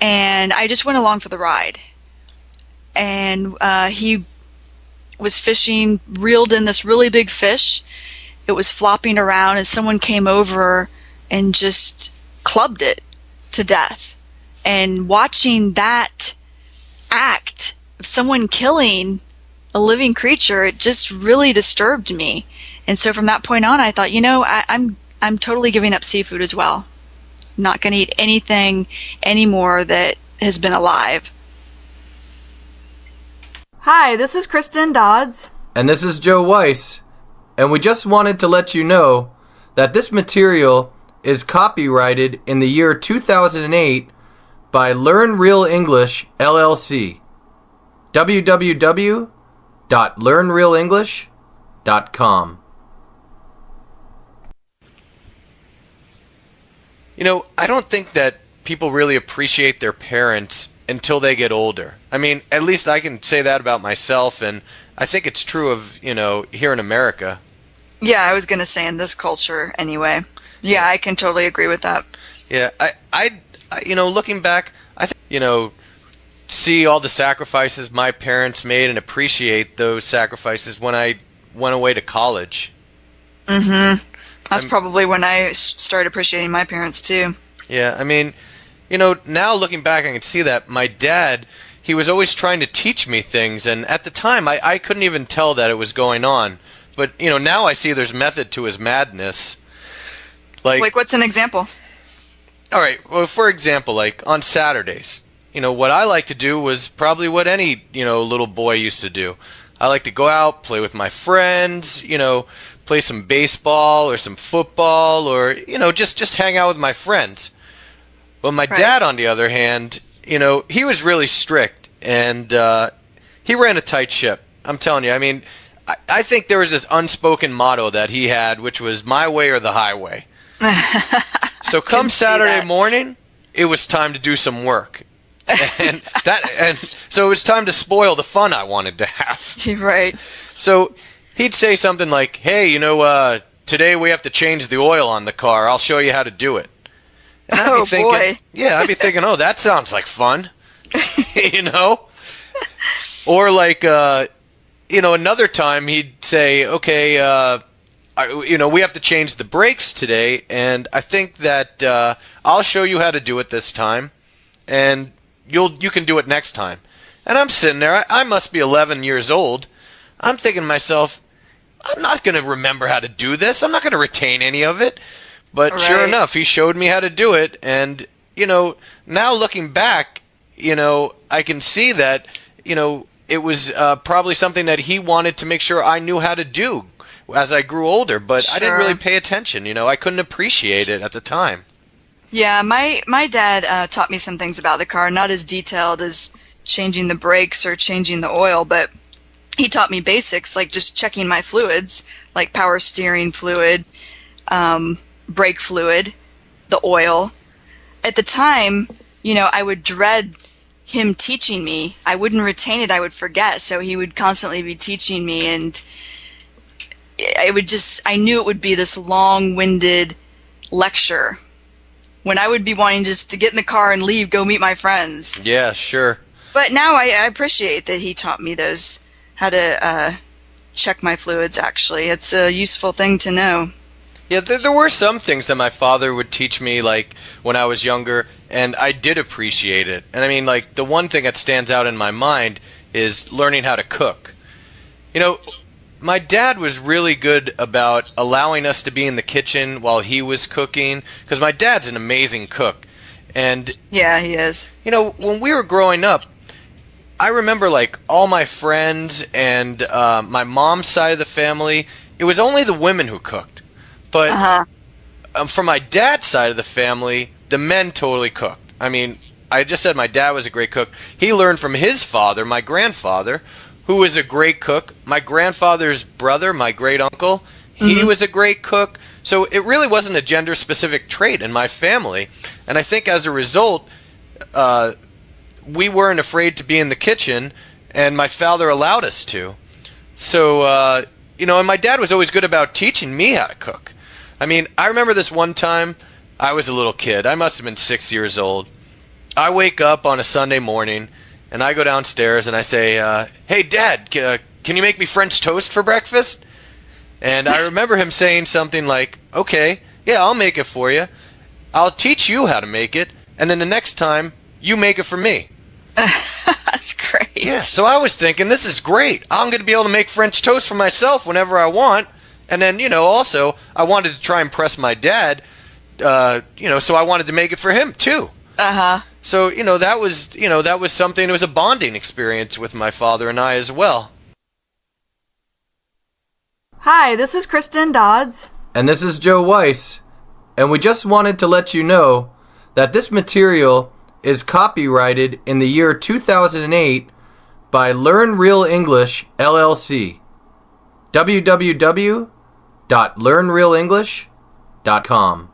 and I just went along for the ride. And he was fishing, reeled in this really big fish. It was flopping around, and someone came over and just clubbed it to death. And watching that act of someone killing a living creature, it just really disturbed me. And so from that point on, I thought, I'm totally giving up seafood as well. I'm not going to eat anything anymore that has been alive. Hi, this is Kristen Dodds. And this is Joe Weiss. And we just wanted to let you know that this material is copyrighted in the year 2008 by Learn Real English, LLC. www.learnrealenglish.com. I don't think that people really appreciate their parents until they get older. I mean, at least I can say that about myself, and I think it's true of, here in America. Yeah, I was going to say in this culture anyway. Yeah, I can totally agree with that. Yeah, I looking back, I think, see all the sacrifices my parents made and appreciate those sacrifices when I went away to college. Mm-hmm. That's probably when I started appreciating my parents, too. Yeah, I mean, now looking back, I can see that my dad, he was always trying to teach me things, and at the time, I couldn't even tell that it was going on. But, now I see there's method to his madness. Like what's an example? All right, well, for example, like on Saturdays, what I like to do was probably what any, little boy used to do. I like to go out, play with my friends, play some baseball or some football, or, just hang out with my friends. But my dad, on the other hand, he was really strict, and he ran a tight ship. I'm telling you, I mean, I think there was this unspoken motto that he had, which was my way or the highway. So come Saturday morning, it was time to do some work. and so it was time to spoil the fun I wanted to have. Right. So he'd say something like, hey, today we have to change the oil on the car. I'll show you how to do it. And I'd be thinking, boy. Yeah, I'd be thinking, oh, that sounds like fun. Or like, another time he'd say, okay, we have to change the brakes today, and I think that I'll show you how to do it this time, and you can do it next time. And I'm sitting there, I must be 11 years old. I'm thinking to myself, I'm not going to remember how to do this. I'm not going to retain any of it. But sure enough, he showed me how to do it, and, now looking back, I can see that, it was probably something that he wanted to make sure I knew how to do as I grew older, but I didn't really pay attention. I couldn't appreciate it at the time. Yeah, my dad taught me some things about the car, not as detailed as changing the brakes or changing the oil, but he taught me basics like just checking my fluids, like power steering fluid, brake fluid, the oil. At the time, I would dread him teaching me. I wouldn't retain it, I would forget. So he would constantly be teaching me, and I knew it would be this long-winded lecture when I would be wanting just to get in the car and leave, go meet my friends. Yeah, sure. But now I appreciate that he taught me how to check my fluids, actually. It's a useful thing to know. Yeah, there were some things that my father would teach me, like, when I was younger, and I did appreciate it. And I mean, like, the one thing that stands out in my mind is learning how to cook. My dad was really good about allowing us to be in the kitchen while he was cooking, because my dad's an amazing cook. And yeah, he is. When we were growing up, I remember, like, all my friends and my mom's side of the family, it was only the women who cooked. But from my dad's side of the family, the men totally cooked. I mean, I just said my dad was a great cook. He learned from his father, my grandfather, who was a great cook. My grandfather's brother, my great uncle, he was a great cook. So it really wasn't a gender-specific trait in my family. And I think as a result, we weren't afraid to be in the kitchen, and my father allowed us to. So, and my dad was always good about teaching me how to cook. I mean, I remember this one time, I was a little kid. I must have been 6 years old. I wake up on a Sunday morning, and I go downstairs and I say, hey, Dad, can you make me French toast for breakfast? And I remember him saying something like, okay, yeah, I'll make it for you. I'll teach you how to make it, and then the next time, you make it for me. That's great. Yeah, so I was thinking, this is great. I'm going to be able to make French toast for myself whenever I want. And then, also, I wanted to try and impress my dad, so I wanted to make it for him, too. So, that was something, it was a bonding experience with my father and I as well. Hi, this is Kristen Dodds. And this is Joe Weiss. And we just wanted to let you know that this material is copyrighted in the year 2008 by Learn Real English, LLC. www.learnrealenglish.com.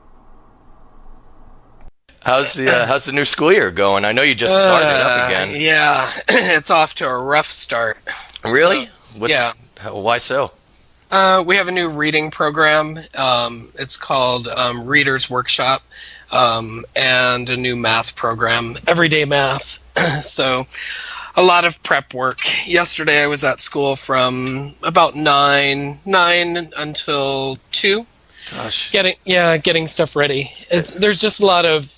How's the new school year going? I know you just started it up again. Yeah, it's off to a rough start. Really? So, yeah. Why so? We have a new reading program. It's called Reader's Workshop, and a new math program, Everyday Math. So a lot of prep work. Yesterday I was at school from about 9 until 2. Gosh. Getting stuff ready. There's just a lot of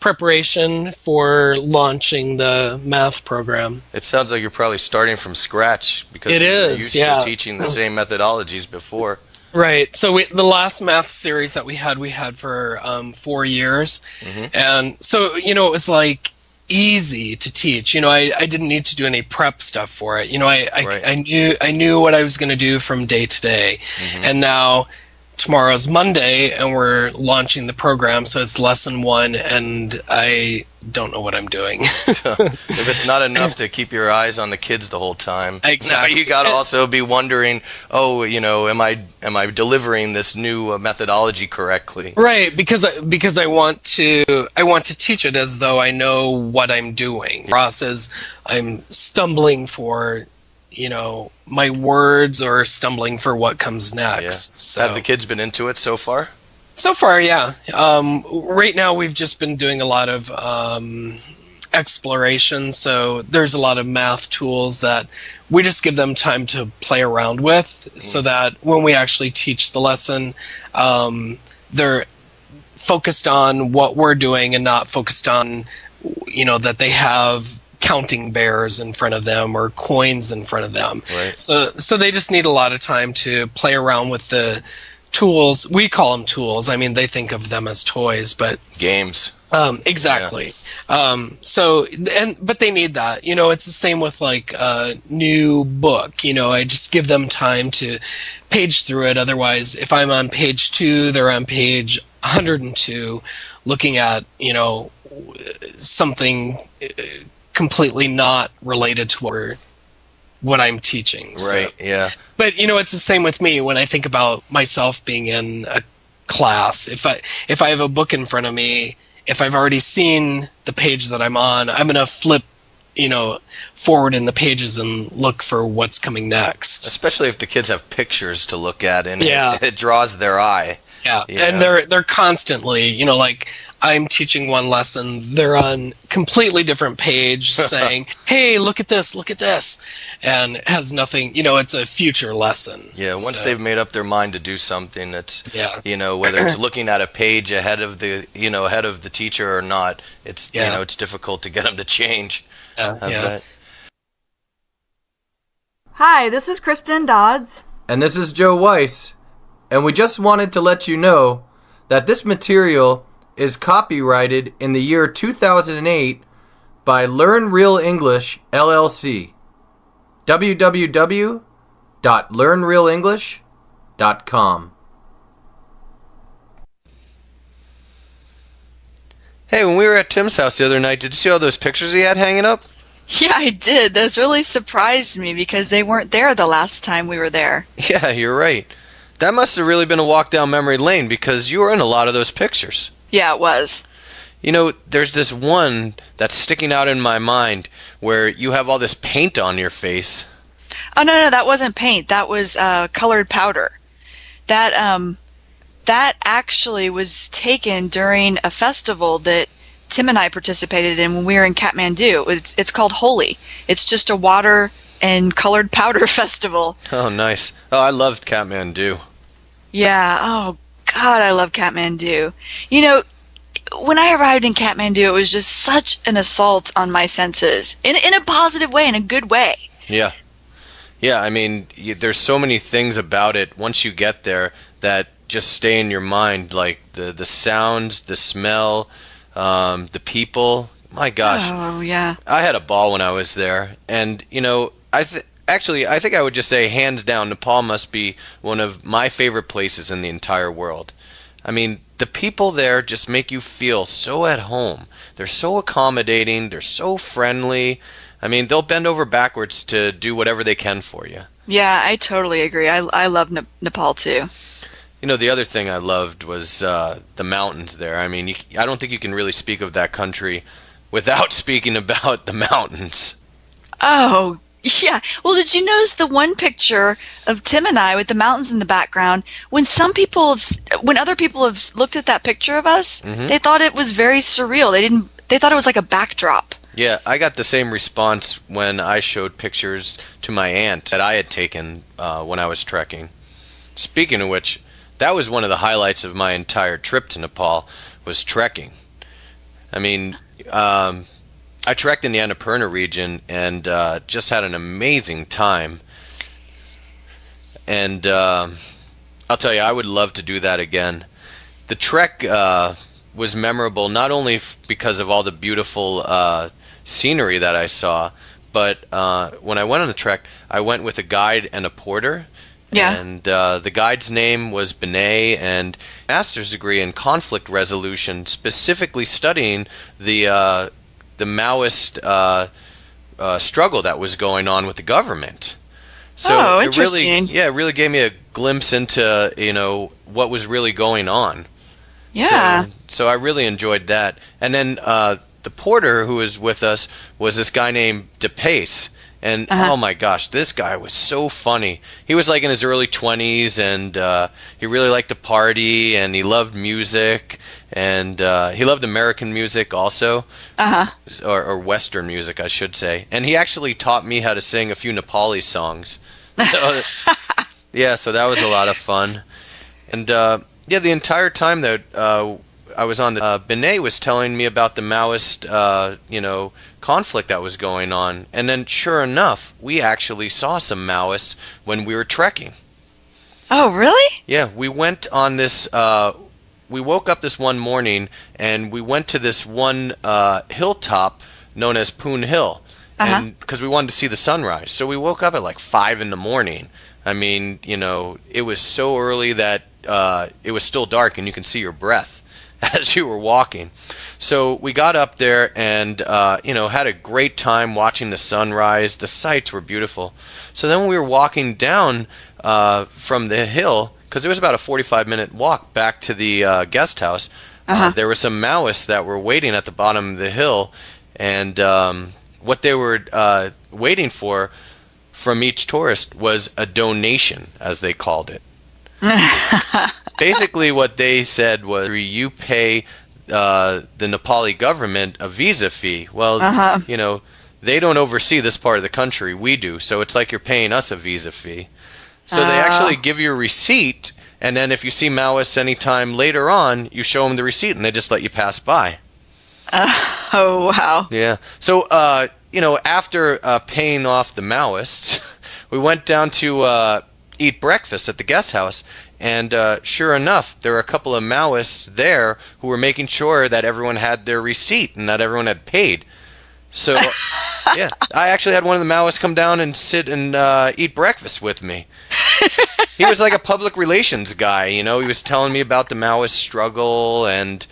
preparation for launching the math program. It sounds like you're probably starting from scratch because you're used to teaching the same methodologies before. Right. So the last math series that we had for 4 years, and so it was like easy to teach. I didn't need to do any prep stuff for it. I knew what I was going to do from day to day, and now tomorrow's Monday and we're launching the program, so it's lesson 1 and I don't know what I'm doing. If it's not enough to keep your eyes on the kids the whole time, exactly. Now you got to also be wondering, am I delivering this new methodology correctly? Right, because I want to teach it as though I know what I'm doing. Process, I'm stumbling for my words or stumbling for what comes next. Yeah. So. Have the kids been into it so far? So far, yeah. Right now we've just been doing a lot of exploration, so there's a lot of math tools that we just give them time to play around with, so that when we actually teach the lesson, they're focused on what we're doing and not focused on, that they have counting bears in front of them or coins in front of them. Right. So they just need a lot of time to play around with the tools. We call them tools. I mean, they think of them as toys, but games. Exactly. Yeah. But they need that. It's the same with like a new book. I just give them time to page through it. Otherwise, if I'm on page 2, they're on page 102, looking at something completely not related to what I'm teaching. Right, yeah. But it's the same with me when I think about myself being in a class. If I have a book in front of me if I've already seen the page that I'm on, I'm going to flip, forward in the pages and look for what's coming next. Especially if the kids have pictures to look at, and Yeah. it draws their eye. Yeah, You and know? they're constantly, like I'm teaching one lesson, they're on completely different page saying, "Hey, look at this," and it has nothing. It's a future lesson. Yeah, once So- they've made up their mind to do something, that's Yeah. whether it's looking at a page ahead of the teacher or not, it's it's difficult to get them to change. I bet. Hi, this is Kristen Dodds. And this is Joe Weiss, and we just wanted to let you know that this material is copyrighted in the year 2008 by Learn Real English, LLC. www.learnrealenglish.com. Hey, when we were at Tim's house the other night, did you see all those pictures he had hanging up? Yeah, I did. Those really surprised me because they weren't there the last time we were there. Yeah, you're right. That must have really been a walk down memory lane because you were in a lot of those pictures. Yeah, it was. There's this one that's sticking out in my mind where you have all this paint on your face. Oh, no, that wasn't paint. That was colored powder. That actually was taken during a festival that Tim and I participated in when we were in Kathmandu. It's called Holi. It's just a water and colored powder festival. Oh, nice. Oh, I loved Kathmandu. Yeah, oh God, I love Kathmandu. When I arrived in Kathmandu, it was just such an assault on my senses. In a positive way, in a good way. Yeah. Yeah, I mean, there's so many things about it once you get there that just stay in your mind, like the sounds, the smell, the people. My gosh. Oh, yeah. I had a ball when I was there. And, I think I would just say, hands down, Nepal must be one of my favorite places in the entire world. I mean, the people there just make you feel so at home. They're so accommodating. They're so friendly. I mean, they'll bend over backwards to do whatever they can for you. Yeah, I totally agree. I love Nepal, too. The other thing I loved was the mountains there. I mean, I don't think you can really speak of that country without speaking about the mountains. Oh, yeah. Well, did you notice the one picture of Tim and I with the mountains in the background? When other people have looked at that picture of us, they thought it was very surreal. They thought it was like a backdrop. Yeah, I got the same response when I showed pictures to my aunt that I had taken when I was trekking. Speaking of which, that was one of the highlights of my entire trip to Nepal, was trekking. I mean, I trekked in the Annapurna region and just had an amazing time. And I'll tell you, I would love to do that again. The trek was memorable not only because of all the beautiful scenery that I saw, but when I went on the trek, I went with a guide and a porter. Yeah. And the guide's name was Benet, and master's degree in conflict resolution, specifically studying the Maoist struggle that was going on with the government. So it really gave me a glimpse into what was really going on. Yeah. So I really enjoyed that. And then the porter who was with us was this guy named DePace. And oh my gosh, this guy was so funny. He was like in his early 20s, and he really liked to party, and he loved music, and he loved American music also, or Western music, I should say. And he actually taught me how to sing a few Nepali songs. So, yeah, so that was a lot of fun. And the entire time that I was on the Benet was telling me about the Maoist, conflict that was going on. And then, sure enough, we actually saw some Maoists when we were trekking. Oh, really? Yeah, we went on this. We woke up this one morning and we went to this one hilltop known as Poon Hill, and because we wanted to see the sunrise. So we woke up at like 5 a.m. I mean, it was so early that it was still dark and you can see your breath as you were walking. So we got up there and had a great time watching the sunrise. The sights were beautiful. So then we were walking down from the hill, because it was about a 45-minute walk back to the guest house. there were some Maoists that were waiting at the bottom of the hill, and what they were waiting for from each tourist was a donation, as they called it. Basically, what they said was, you pay the Nepali government a visa fee. Well, you know, they don't oversee this part of the country. We do. So it's like you're paying us a visa fee. So they actually give you a receipt, and then if you see Maoists anytime later on, you show them the receipt, and they just let you pass by. Oh, wow. Yeah. So, you know, after paying off the Maoists, we went down to eat breakfast at the guest house. And sure enough, there were a couple of Maoists there who were making sure that everyone had their receipt and that everyone had paid. So, yeah, I actually had one of the Maoists come down and sit and eat breakfast with me. He was like a public relations guy, you know. He was telling me about the Maoist struggle, and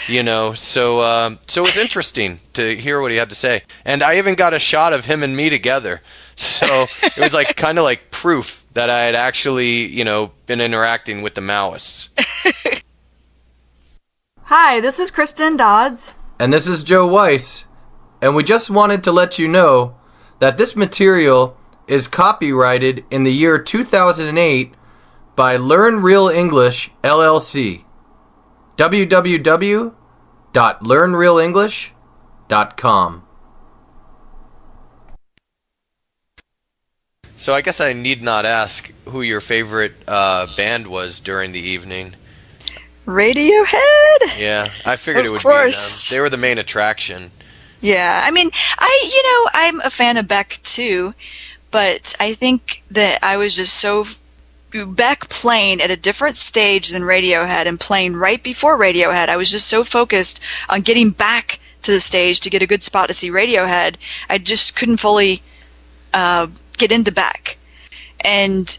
you know, so it was interesting to hear what he had to say. And I even got a shot of him and me together. So it was like kind of like proof that I had actually, you know, been interacting with the Maoists. Hi, this is Kristen Dodds. And this is Joe Weiss. And we just wanted to let you know that this material is copyrighted in the year 2008 by Learn Real English, LLC. www.learnrealenglish.com. So I guess I need not ask who your favorite band was during the evening. Radiohead? Yeah, I figured Of it would course. be them. They were the main attraction. Yeah, I mean, I'm a fan of Beck too, but I think that I was just so Beck playing at a different stage than Radiohead and playing right before Radiohead. I was just so focused on getting back to the stage to get a good spot to see Radiohead. I just couldn't fully get into Beck. And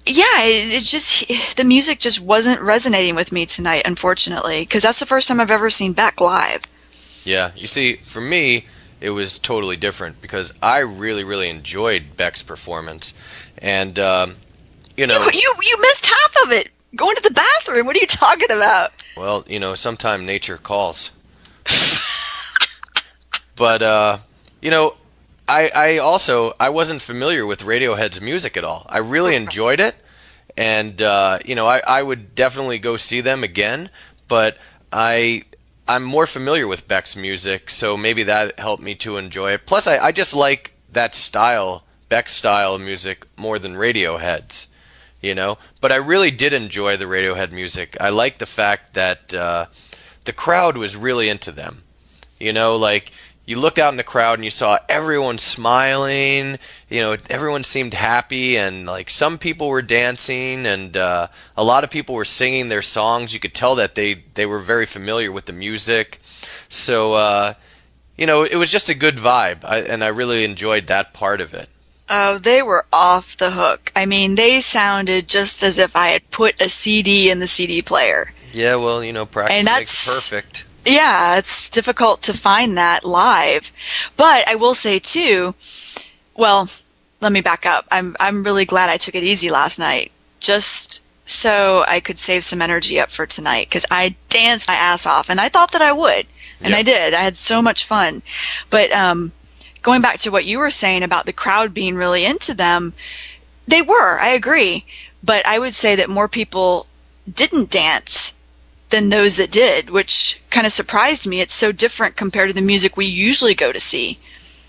yeah, it just, the music just wasn't resonating with me tonight, unfortunately, because that's the first time I've ever seen Beck live. Yeah, you see, for me, it was totally different because I really, really enjoyed Beck's performance. And, you know... You missed half of it! Going to the bathroom! What are you talking about? Well, you know, sometime nature calls. But, you know, I wasn't familiar with Radiohead's music at all. I really enjoyed it, and, you know, I would definitely go see them again, but I'm more familiar with Beck's music, so maybe that helped me to enjoy it. Plus, I just like that style, Beck's style of music, more than Radiohead's, you know? But I really did enjoy the Radiohead music. I liked the fact that the crowd was really into them. You know, like, you looked out in the crowd and you saw everyone smiling, you know, everyone seemed happy, and like some people were dancing, and a lot of people were singing their songs. You could tell that they were very familiar with the music. So, you know, it was just a good vibe, and I really enjoyed that part of it. Oh, they were off the hook. I mean, they sounded just as if I had put a CD in the CD player. Yeah, well, you know, practice makes perfect. Yeah, it's difficult to find that live. But I will say too, well, let me back up. I'm really glad I took it easy last night, just so I could save some energy up for tonight, because I danced my ass off, and I thought that I would, and Yep. I did. I had so much fun. But going back to what you were saying about the crowd being really into them, they were, I agree. But I would say that more people didn't dance than those that did, which kind of surprised me. It's so different compared to the music we usually go to see.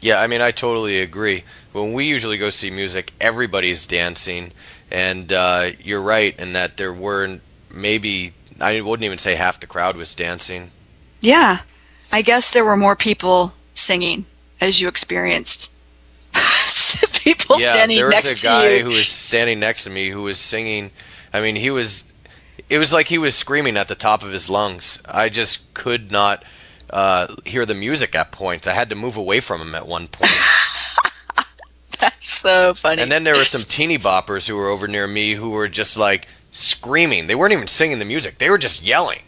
Yeah, I mean, I totally agree. When we usually go see music, everybody's dancing, and you're right in that there were maybe, I wouldn't even say half the crowd was dancing. Yeah, I guess there were more people singing, as you experienced. People standing there was next a guy to you. who was standing next to me who was singing. I mean, it was like he was screaming at the top of his lungs. I just could not hear the music at points. I had to move away from him at one point. That's so funny. And then there were some teeny boppers who were over near me who were just like screaming. They weren't even singing the music. They were just yelling.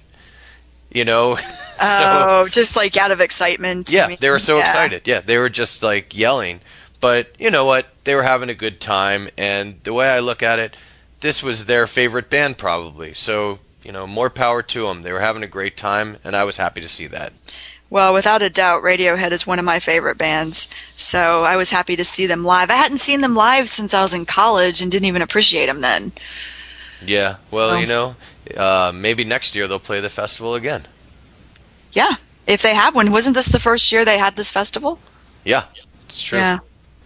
You know? Oh, just like out of excitement. Yeah, I mean, they were so yeah. excited. Yeah, they were just like yelling. But you know what? They were having a good time, and the way I look at it, this was their favorite band probably. So, more power to them. They were having a great time, and I was happy to see that. Well, without a doubt, Radiohead is one of my favorite bands, so I was happy to see them live. I hadn't seen them live since I was in college and didn't even appreciate them then. Yeah, well, maybe next year they'll play the festival again. Yeah, if they have one. Wasn't this the first year they had this festival? Yeah, it's true. Yeah.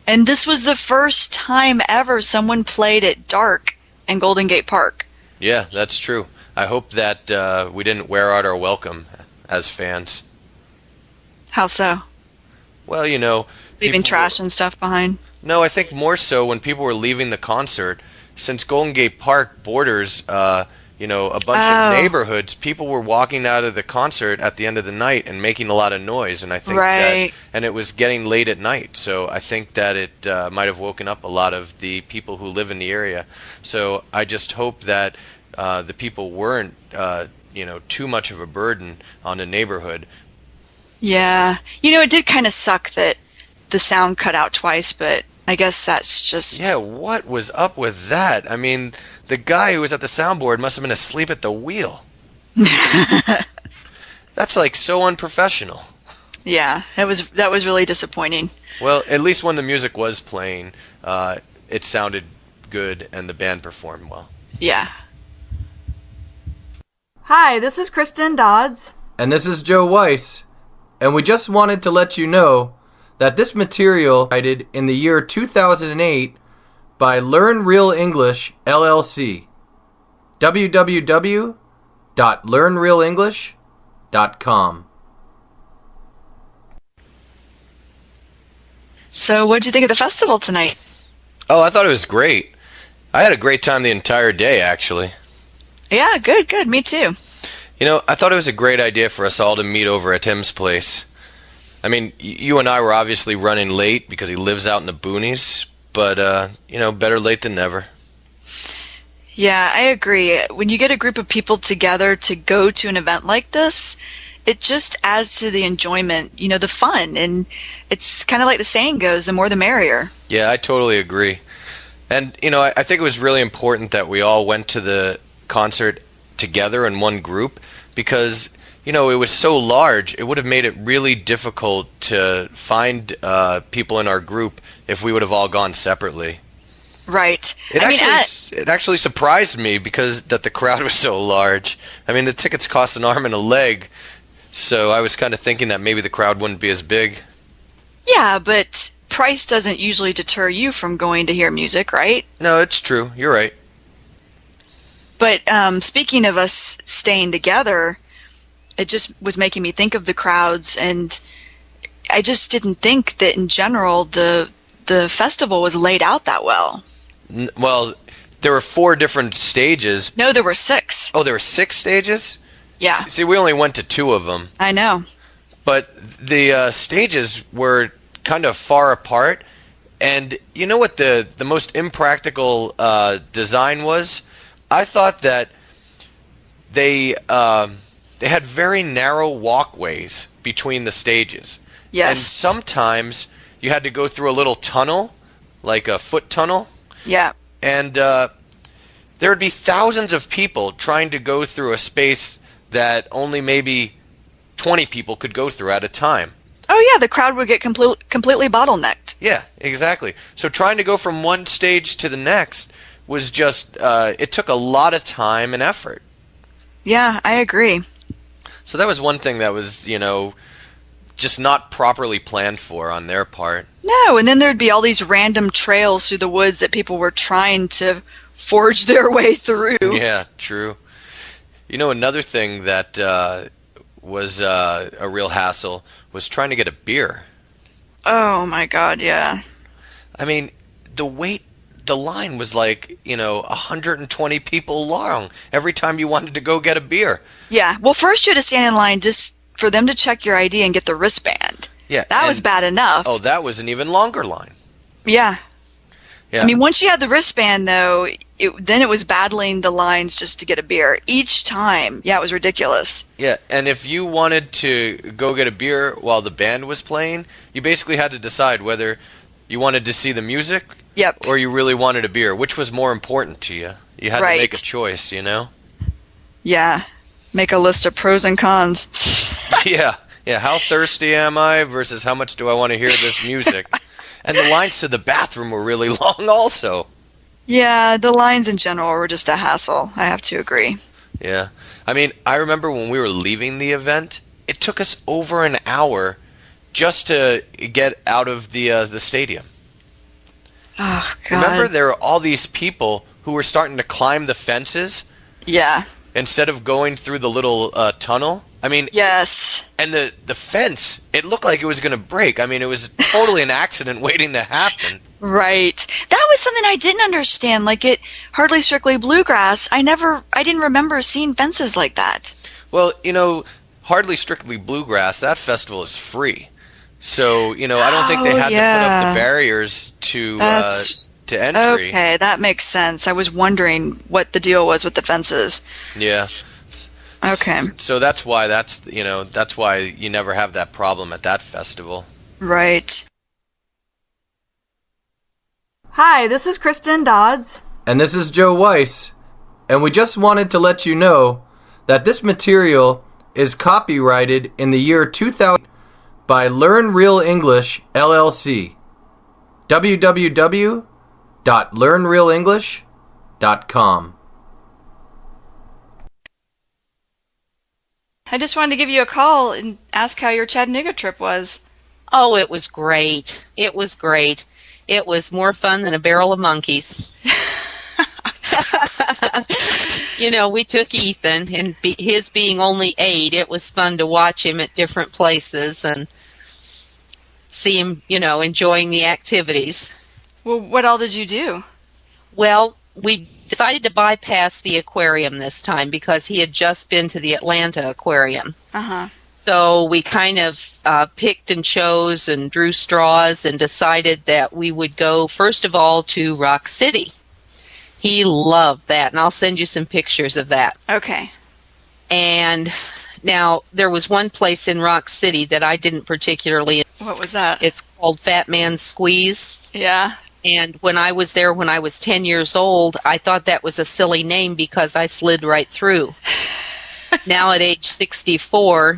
And this was the first time ever someone played at dark in Golden Gate Park. Yeah, that's true. I hope that we didn't wear out our welcome as fans. How so? Well, leaving trash and stuff behind. No, I think more so when people were leaving the concert. Since Golden Gate Park borders, a bunch of neighborhoods, people were walking out of the concert at the end of the night and making a lot of noise. And I think and it was getting late at night. So I think that it might have woken up a lot of the people who live in the area. So I just hope that the people weren't, too much of a burden on the neighborhood. Yeah. It did kind of suck that the sound cut out twice, but I guess that's just... Yeah, what was up with that? I mean, the guy who was at the soundboard must have been asleep at the wheel. That's like so unprofessional. Yeah, that was really disappointing. Well, at least when the music was playing, it sounded good and the band performed well. Yeah. Hi, this is Kristen Dodds. And this is Joe Weiss. And we just wanted to let you know that this material was cited in the year 2008 by Learn Real English, LLC. www.learnrealenglish.com. So, what did you think of the festival tonight? Oh, I thought it was great. I had a great time the entire day, actually. Yeah, good. Me too. I thought it was a great idea for us all to meet over at Tim's place. I mean, you and I were obviously running late because he lives out in the boonies, but, better late than never. Yeah, I agree. When you get a group of people together to go to an event like this, it just adds to the enjoyment, the fun, and it's kind of like the saying goes, the more the merrier. Yeah, I totally agree. And, I think it was really important that we all went to the concert together in one group because, it was so large, it would have made it really difficult to find people in our group if we would have all gone separately. Right. It actually surprised me because that the crowd was so large. I mean, the tickets cost an arm and a leg, so I was kind of thinking that maybe the crowd wouldn't be as big. Yeah, but price doesn't usually deter you from going to hear music, right? No, it's true. You're right. But speaking of us staying together, it just was making me think of the crowds, and I just didn't think that in general the festival was laid out that well. Well, there were 4 different stages. No, there were 6. Oh, there were 6 stages? Yeah. See, we only went to 2 of them. I know. But the stages were kind of far apart, and you know what the most impractical design was? I thought that they had very narrow walkways between the stages. Yes. And sometimes you had to go through a little tunnel, like a foot tunnel. Yeah. And there would be thousands of people trying to go through a space that only maybe 20 people could go through at a time. Oh, yeah, the crowd would get completely bottlenecked. Yeah, exactly. So trying to go from one stage to the next was just, it took a lot of time and effort. Yeah, I agree. So that was one thing that was, just not properly planned for on their part. No, and then there'd be all these random trails through the woods that people were trying to forge their way through. Yeah, true. Another thing that was a real hassle was trying to get a beer. Oh my God, yeah. I mean, the line was like, 120 people long every time you wanted to go get a beer. Yeah, well, first you had to stand in line just for them to check your ID and get the wristband. Yeah. That was bad enough. Oh, that was an even longer line. Yeah. Yeah. I mean, once you had the wristband, though, then it was battling the lines just to get a beer each time. Yeah, it was ridiculous. Yeah, and if you wanted to go get a beer while the band was playing, you basically had to decide whether you wanted to see the music or you really wanted a beer. Which was more important to you? You had to make a choice, Yeah. Make a list of pros and cons. Yeah. Yeah, how thirsty am I versus how much do I want to hear this music? And the lines to the bathroom were really long also. Yeah, the lines in general were just a hassle. I have to agree. Yeah. I mean, I remember when we were leaving the event, it took us over an hour just to get out of the stadium. Oh, God. Remember, there were all these people who were starting to climb the fences? Yeah. Instead of going through the little tunnel? I mean, yes. And the fence, it looked like it was going to break. I mean, it was totally an accident waiting to happen. Right. That was something I didn't understand. Like at Hardly Strictly Bluegrass, I didn't remember seeing fences like that. Well, Hardly Strictly Bluegrass, that festival is free. So, I don't think they had to put up the barriers to entry. Okay, that makes sense. I was wondering what the deal was with the fences. Yeah. Okay. So that's why that's why you never have that problem at that festival. Right. Hi, this is Kristen Dodds. And this is Joe Weiss. And we just wanted to let you know that this material is copyrighted in the year 2000 by Learn Real English, LLC. www.learnrealenglish.com. I just wanted to give you a call and ask how your Chattanooga trip was. Oh, it was great. It was great. It was more fun than a barrel of monkeys. We took Ethan, and his being only 8, it was fun to watch him at different places and see him, enjoying the activities. Well, what all did you do? Well, we decided to bypass the aquarium this time because he had just been to the Atlanta Aquarium. Uh-huh. So we kind of picked and chose and drew straws and decided that we would go, first of all, to Rock City. He loved that, and I'll send you some pictures of that. Okay. And now, there was one place in Rock City that I didn't particularly... What was that? It's called Fat Man's Squeeze. Yeah. And when I was there when I was 10 years old, I thought that was a silly name because I slid right through. Now at age 64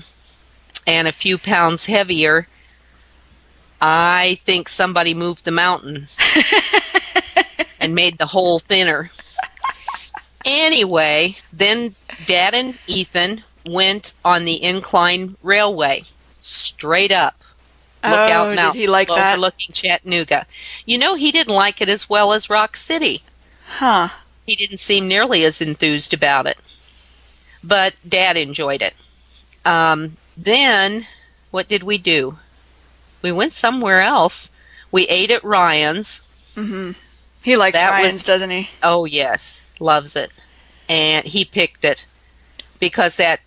and a few pounds heavier, I think somebody moved the mountain and made the hole thinner. Anyway, then Dad and Ethan went on the incline railway, straight up. Lookout Mountain, did he like that? overlooking Chattanooga. He didn't like it as well as Rock City. Huh. He didn't seem nearly as enthused about it. But Dad enjoyed it. Then, what did we do? We went somewhere else. We ate at Ryan's. Mm-hmm. He likes Ryan's, doesn't he? Oh, yes. Loves it. And he picked it because that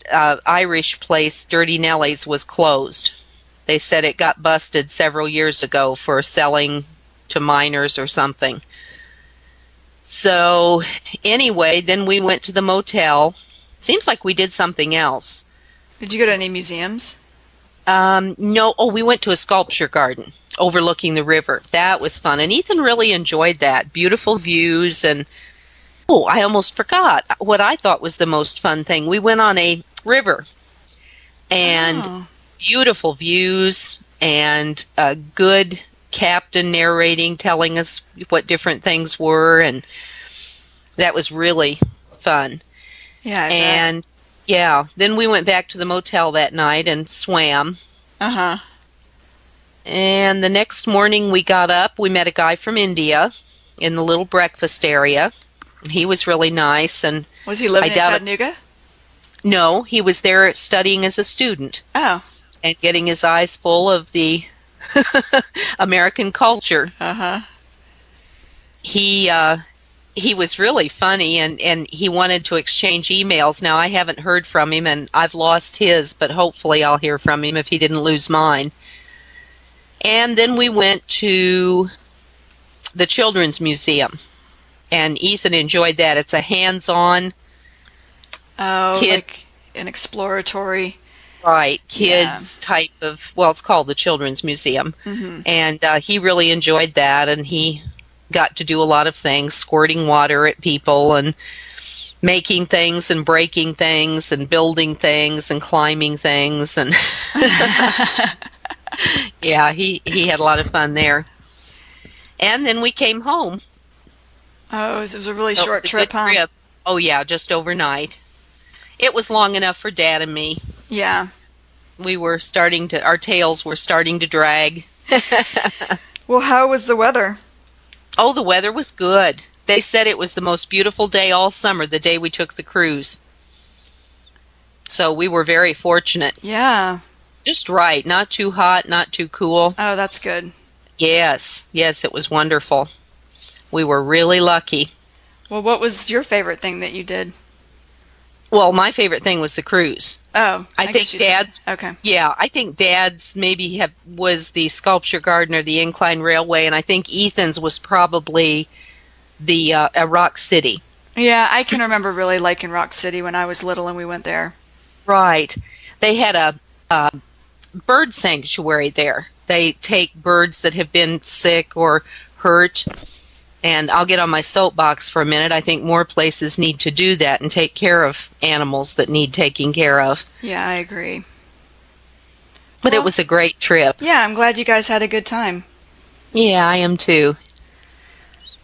Irish place, Dirty Nelly's, was closed. They said it got busted several years ago for selling to minors or something. So, anyway, then we went to the motel. Seems like we did something else. Did you go to any museums? No. Oh, we went to a sculpture garden overlooking the river. That was fun. And Ethan really enjoyed that. Beautiful views. And, I almost forgot what I thought was the most fun thing. We went on a river. And beautiful views and a good captain narrating, telling us what different things were. And that was really fun. Yeah. And then we went back to the motel that night and swam. Uh-huh. And the next morning we got up. We met a guy from India in the little breakfast area. He was really nice. And was he living in Chattanooga? No, he was there studying as a student. Oh. And getting his eyes full of the American culture. Uh-huh. He was really funny, and he wanted to exchange emails. Now, I haven't heard from him, and I've lost his, but hopefully I'll hear from him if he didn't lose mine. And then we went to the Children's Museum, and Ethan enjoyed that. It's a hands-on like an exploratory... Right, kids type of, it's called the Children's Museum. Mm-hmm. And he really enjoyed that, and he got to do a lot of things, squirting water at people and making things and breaking things and building things and climbing things. And yeah, he had a lot of fun there. And then we came home. Oh, it was a really So short it was a trip, good huh? trip. Oh, yeah, just overnight. It was long enough for Dad and me. Yeah. Our tails were starting to drag. Well, how was the weather? Oh, the weather was good. They said it was the most beautiful day all summer, the day we took the cruise. So we were very fortunate. Yeah. Just right. Not too hot, not too cool. Oh, that's good. Yes, it was wonderful. We were really lucky. Well, what was your favorite thing that you did? Well, my favorite thing was the cruise. Oh, I think guess you said- Dad's. Okay. Yeah, I think Dad's was the sculpture garden or the incline railway, and I think Ethan's was probably the Rock City. Yeah, I can remember really liking Rock City when I was little and we went there. Right. They had a bird sanctuary there. They take birds that have been sick or hurt. And I'll get on my soapbox for a minute. I think more places need to do that and take care of animals that need taking care of. Yeah, I agree. But it was a great trip. Yeah, I'm glad you guys had a good time. Yeah, I am too.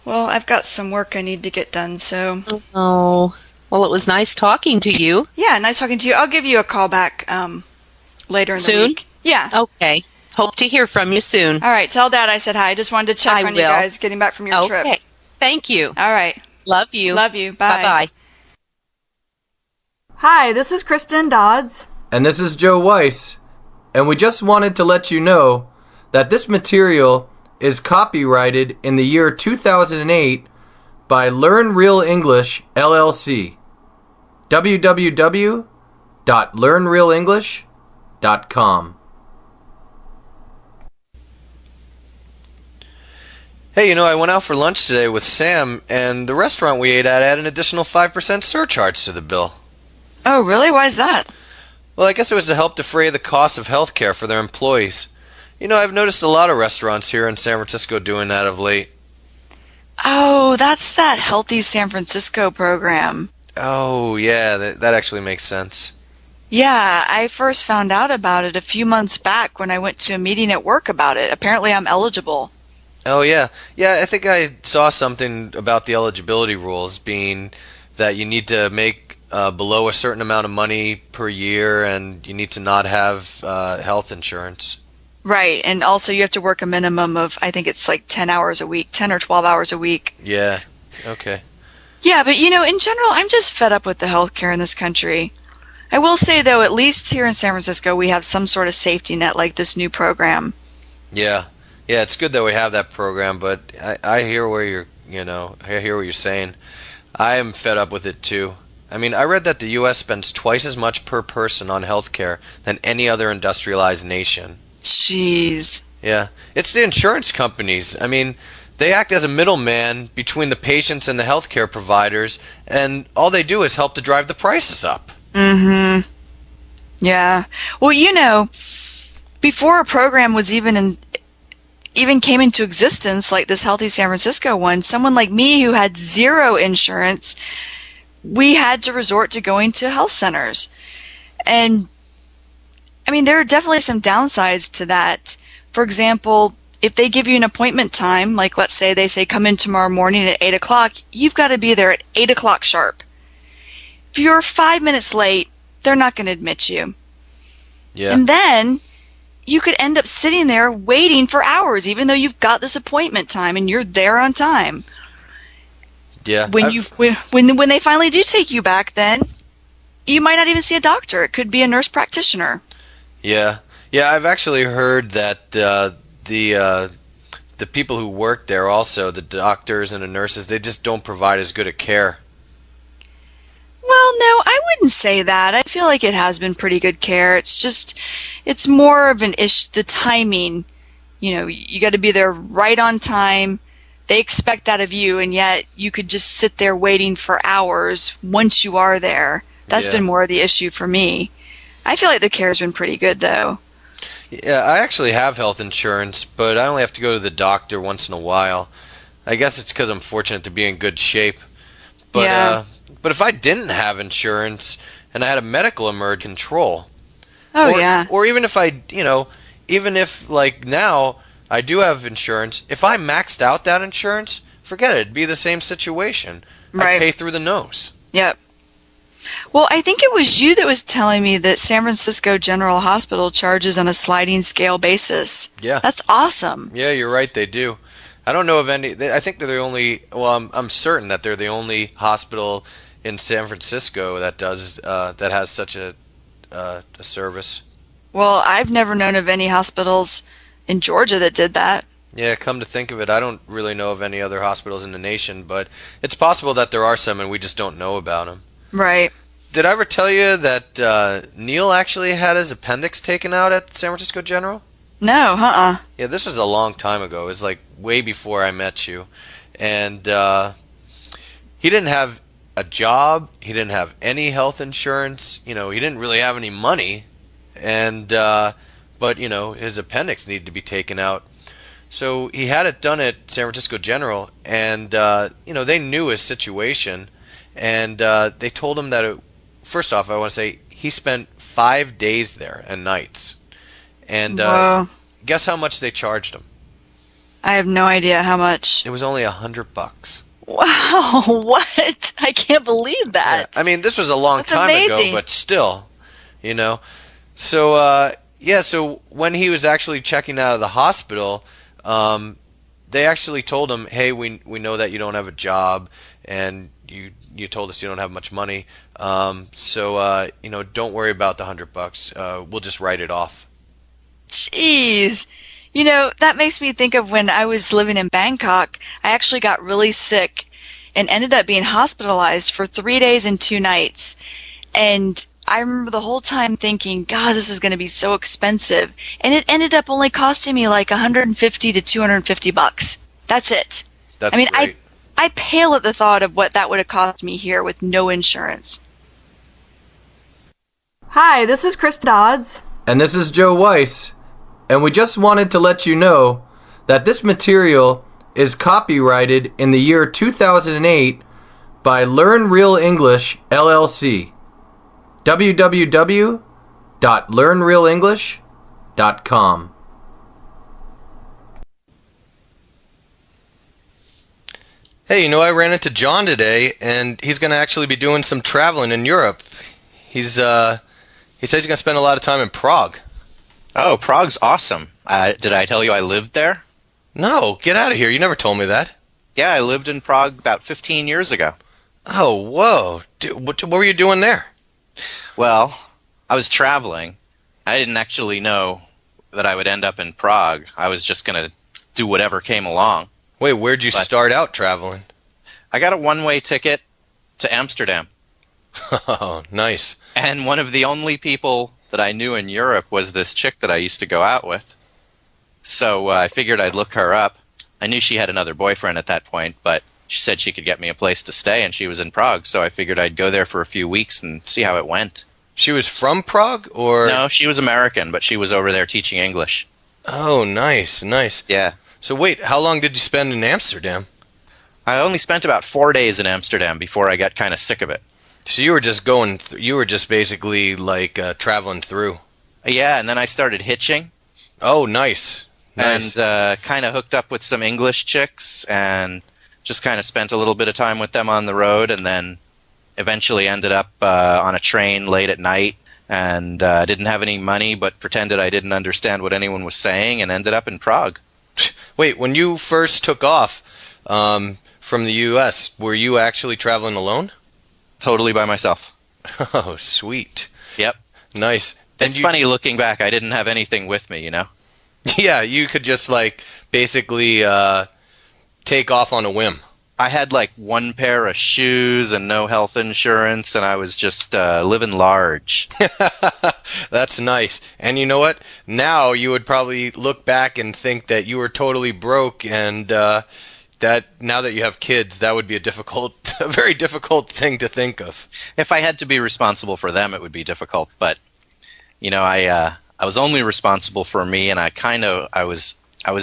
Well, I've got some work I need to get done, so... Oh, well, it was nice talking to you. Yeah, nice talking to you. I'll give you a call back later in the Soon? week. Yeah. Okay. Hope to hear from you soon. All right, tell Dad I said hi. I just wanted to check I on you will. guys getting back from your trip. Okay. Thank you. All right. Love you. Love you. Bye. Bye-bye. Hi, this is Kristen Dodds. And this is Joe Weiss. And we just wanted to let you know that this material is copyrighted in the year 2008 by Learn Real English, LLC. www.learnrealenglish.com. Hey, I went out for lunch today with Sam, and the restaurant we ate at had an additional 5% surcharge to the bill. Oh, really? Why is that? Well, I guess it was to help defray the cost of health care for their employees. I've noticed a lot of restaurants here in San Francisco doing that of late. Oh, that's that Healthy San Francisco program. Oh, yeah, that actually makes sense. Yeah, I first found out about it a few months back when I went to a meeting at work about it. Apparently I'm eligible. Oh, yeah. Yeah, I think I saw something about the eligibility rules being that you need to make below a certain amount of money per year, and you need to not have health insurance. Right, and also you have to work a minimum of, I think it's like 10 hours a week, 10 or 12 hours a week. Yeah, okay. Yeah, but in general, I'm just fed up with the healthcare in this country. I will say, though, at least here in San Francisco, we have some sort of safety net like this new program. Yeah. Yeah, it's good that we have that program, but I hear where I hear what you're saying. I am fed up with it too. I read that the U.S. spends twice as much per person on healthcare than any other industrialized nation. Jeez. Yeah, it's the insurance companies. They act as a middleman between the patients and the healthcare providers, and all they do is help to drive the prices up. Mm-hmm. Yeah. Well, before a program was even came into existence, like this Healthy San Francisco one, someone like me who had zero insurance, we had to resort to going to health centers. And there are definitely some downsides to that. For example, if they give you an appointment time, like let's say they say come in tomorrow morning at 8 o'clock, you've got to be there at 8 o'clock sharp. If you're 5 minutes late, they're not going to admit you. Yeah. And then you could end up sitting there waiting for hours, even though you've got this appointment time and you're there on time. Yeah. When they finally do take you back, then you might not even see a doctor. It could be a nurse practitioner. Yeah. Yeah, I've actually heard that the people who work there also, the doctors and the nurses, they just don't provide as good a care. Well, no, I wouldn't say that. I feel like it has been pretty good care. It's more of an issue, the timing. You got to be there right on time. They expect that of you, and yet you could just sit there waiting for hours once you are there. That's been more of the issue for me. I feel like the care's been pretty good, though. Yeah, I actually have health insurance, but I only have to go to the doctor once in a while. I guess it's because I'm fortunate to be in good shape. But Yeah. But if I didn't have insurance and I had a medical emergency control, or even if I, even if like now I do have insurance, if I maxed out that insurance, forget it. It'd be the same situation. Right. I'd pay through the nose. Yep. Well, I think it was you that was telling me that San Francisco General Hospital charges on a sliding scale basis. Yeah. That's awesome. Yeah, you're right. They do. I don't know of any. I think they're the only. Well, I'm certain that they're the only hospital in San Francisco that does that has such a service. Well, I've never known of any hospitals in Georgia that did that. Yeah, come to think of it, I don't really know of any other hospitals in the nation, but it's possible that there are some and we just don't know about them. Right. Did I ever tell you that Neil actually had his appendix taken out at San Francisco General? No, Yeah, this was a long time ago. It was like way before I met you. And he didn't have a job. He didn't have any health insurance. He didn't really have any money. And but, his appendix needed to be taken out. So he had it done at San Francisco General. And, they knew his situation. And they told him that, first off, I want to say he spent 5 days there and nights. And guess how much they charged him? I have no idea how much. It was only $100. Wow, what? I can't believe that. Yeah. I mean, this was a long time ago, but still, So, so when he was actually checking out of the hospital, they actually told him, hey, we know that you don't have a job and you told us you don't have much money. So, don't worry about the $100. We'll just write it off. Jeez. That makes me think of when I was living in Bangkok. I actually got really sick and ended up being hospitalized for 3 days and 2 nights. And I remember the whole time thinking, God, this is going to be so expensive. And it ended up only costing me like $150 to $250. That's it. That's great. I pale at the thought of what that would have cost me here with no insurance. Hi, this is Chris Dodds. And this is Joe Weiss. And we just wanted to let you know that this material is copyrighted in the year 2008 by Learn Real English, LLC. www.learnrealenglish.com. Hey, I ran into John today, and he's going to actually be doing some traveling in Europe. He says he's going to spend a lot of time in Prague. Oh, Prague's awesome. Did I tell you I lived there? No, get out of here. You never told me that. Yeah, I lived in Prague about 15 years ago. Oh, whoa. What were you doing there? Well, I was traveling. I didn't actually know that I would end up in Prague. I was just going to do whatever came along. Wait, where'd you start out traveling? I got a one-way ticket to Amsterdam. Oh, nice. And one of the only people that I knew in Europe was this chick that I used to go out with. So I figured I'd look her up. I knew she had another boyfriend at that point, but she said she could get me a place to stay, and she was in Prague, so I figured I'd go there for a few weeks and see how it went. She was from Prague, or...? No, she was American, but she was over there teaching English. Oh, nice, nice. Yeah. So wait, how long did you spend in Amsterdam? I only spent about 4 days in Amsterdam before I got kind of sick of it. So you were just going, you were just basically like traveling through. Yeah, and then I started hitching. Oh, nice. And kind of hooked up with some English chicks and just kind of spent a little bit of time with them on the road, and then eventually ended up on a train late at night and didn't have any money but pretended I didn't understand what anyone was saying and ended up in Prague. Wait, when you first took off from the U.S., were you actually traveling alone? Totally by myself. Oh, sweet. Yep. Nice. It's funny looking back. I didn't have anything with me, Yeah, you could just like basically take off on a whim. I had like one pair of shoes and no health insurance, and I was just living large. That's nice. And you know what? Now you would probably look back and think that you were totally broke, and that now that you have kids, that would be a very difficult thing to think of. If I had to be responsible for them, it would be difficult. But I was only responsible for me, and I was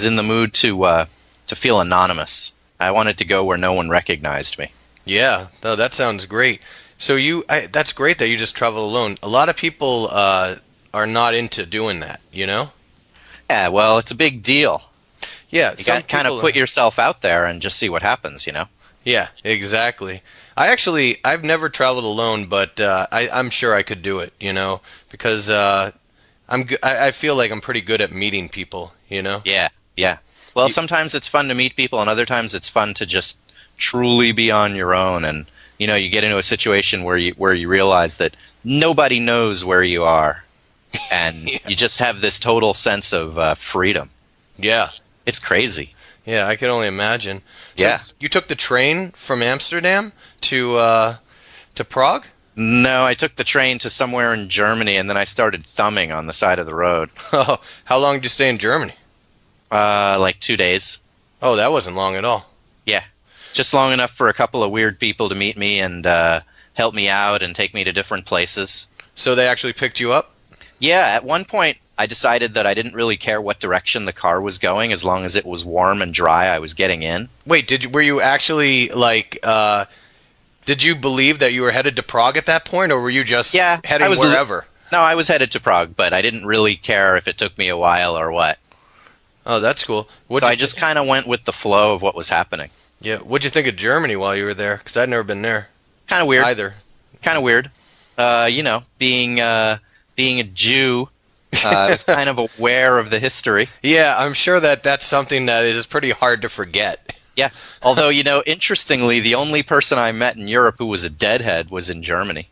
in the mood to feel anonymous. I wanted to go where no one recognized me. Yeah, no, that sounds great. So that's great that you just travel alone. A lot of people are not into doing that, you know? Yeah, well, it's a big deal. Yeah, you got to kind of put yourself out there and just see what happens, you know? Yeah, exactly. I've never traveled alone, but I'm sure I could do it, you know, because I feel like I'm pretty good at meeting people, you know? Yeah, yeah. Well, sometimes it's fun to meet people, and other times it's fun to just truly be on your own. And you know, you get into a situation where you realize that nobody knows where you are, and you just have this total sense of freedom. Yeah, it's crazy. Yeah, I can only imagine. So Yeah. you took the train from Amsterdam to Prague? No, I took the train to somewhere in Germany, and then I started thumbing on the side of the road. Oh, how long did you stay in Germany? Like 2 days. Oh, that wasn't long at all. Yeah, just long enough for a couple of weird people to meet me and help me out and take me to different places. So they actually picked you up? Yeah, at one point I decided that I didn't really care what direction the car was going as long as it was warm and dry. I was getting in. Wait, were you actually like did you believe that you were headed to Prague at that point, or were you just heading wherever? No, I was headed to Prague, but I didn't really care if it took me a while or what. Oh, that's cool. So I just kind of went with the flow of what was happening. Yeah, what'd you think of Germany while you were there? Because I'd never been there. Kind of weird. Either. Kind of weird. You know, being a Jew, I was kind of aware of the history. Yeah, I'm sure that's something that is pretty hard to forget. Yeah, although, you know, interestingly, the only person I met in Europe who was a deadhead was in Germany.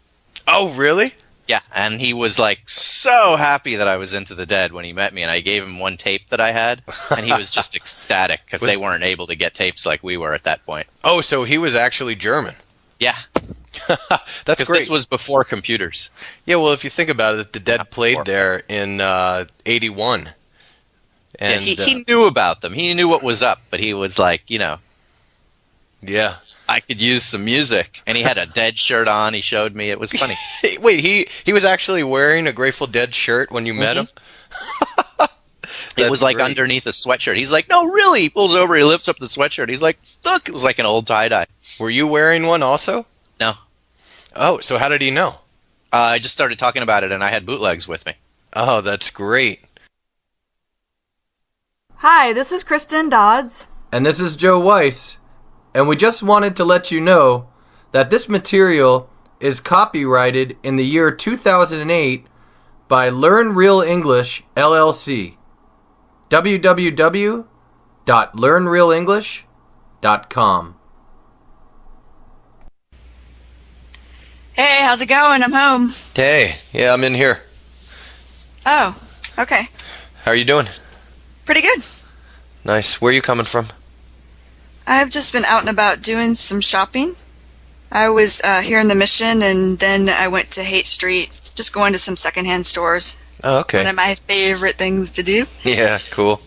Oh, really? Yeah, and he was like so happy that I was into the Dead when he met me, and I gave him one tape that I had, and he was just ecstatic because they weren't able to get tapes like we were at that point. Oh, so he was actually German. Yeah. That's great. This was before computers. Yeah, well, if you think about it, the Dead played there in 81. And yeah, he knew about them. He knew what was up, but he was like, you know, yeah, I could use some music. And he had a Dead shirt on. He showed me. It was funny. Wait, he was actually wearing a Grateful Dead shirt when you met him? It was like underneath a sweatshirt. He's like, no, really? He pulls over. He lifts up the sweatshirt. He's like, look, it was like an old tie-dye. Were you wearing one also? No. Oh, so how did he know? I just started talking about it, and I had bootlegs with me. Oh, that's great. Hi, this is Kristen Dodds. And this is Joe Weiss. And we just wanted to let you know that this material is copyrighted in the year 2008 by Learn Real English, LLC. www.learnrealenglish.com. Hey, how's it going? I'm home. Hey, yeah, I'm in here. Oh, okay. How are you doing? Pretty good. Nice. Where are you coming from? I've just been out and about doing some shopping. I was here in the Mission, and then I went to Haight Street, just going to some secondhand stores. Oh, okay. One of my favorite things to do. Yeah, cool.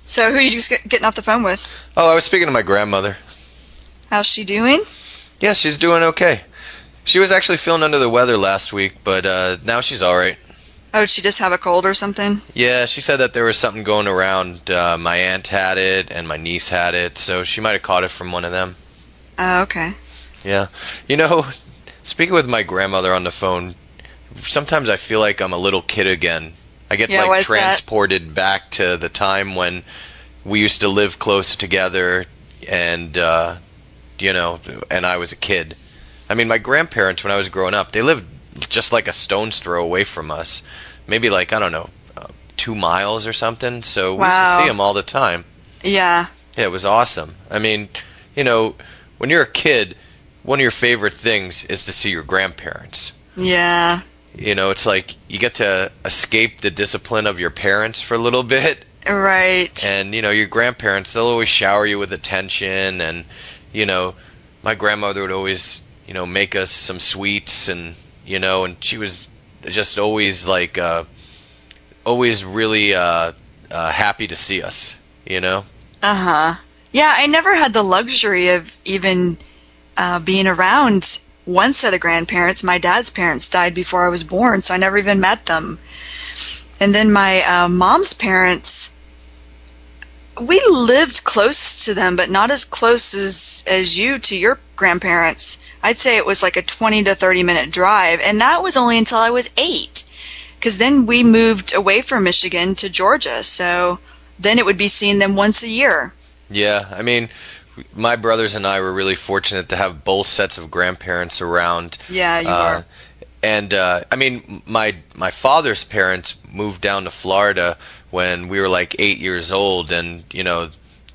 So who are you just getting off the phone with? Oh, I was speaking to my grandmother. How's she doing? Yeah, she's doing okay. She was actually feeling under the weather last week, but now she's all right. Oh, did she just have a cold or something? Yeah, she said that there was something going around. My aunt had it, and my niece had it, so she might have caught it from one of them. Oh, okay. Yeah. You know, speaking with my grandmother on the phone, sometimes I feel like I'm a little kid again. I get like transported back to the time when we used to live close together, and you know, and I was a kid. I mean, my grandparents, when I was growing up, they lived just like a stone's throw away from us. Maybe like, I don't know, 2 miles or something. So we used to see them all the time. Yeah. Yeah, it was awesome. I mean, you know, when you're a kid, one of your favorite things is to see your grandparents. Yeah. You know, it's like you get to escape the discipline of your parents for a little bit. Right. And, you know, your grandparents, they'll always shower you with attention. And, you know, my grandmother would always, you know, make us some sweets, and, you know, and she was just always like, always really happy to see us, you know? Uh-huh. Yeah, I never had the luxury of even being around one set of grandparents. My dad's parents died before I was born, so I never even met them. And then my mom's parents, We lived close to them, but not as close as you to your grandparents. I'd say it was like a 20 to 30-minute drive, and that was only until I was 8. Because then we moved away from Michigan to Georgia, so then it would be seeing them once a year. Yeah, I mean, my brothers and I were really fortunate to have both sets of grandparents around. Yeah, you are. And I mean, my father's parents moved down to Florida when we were like 8 years old, and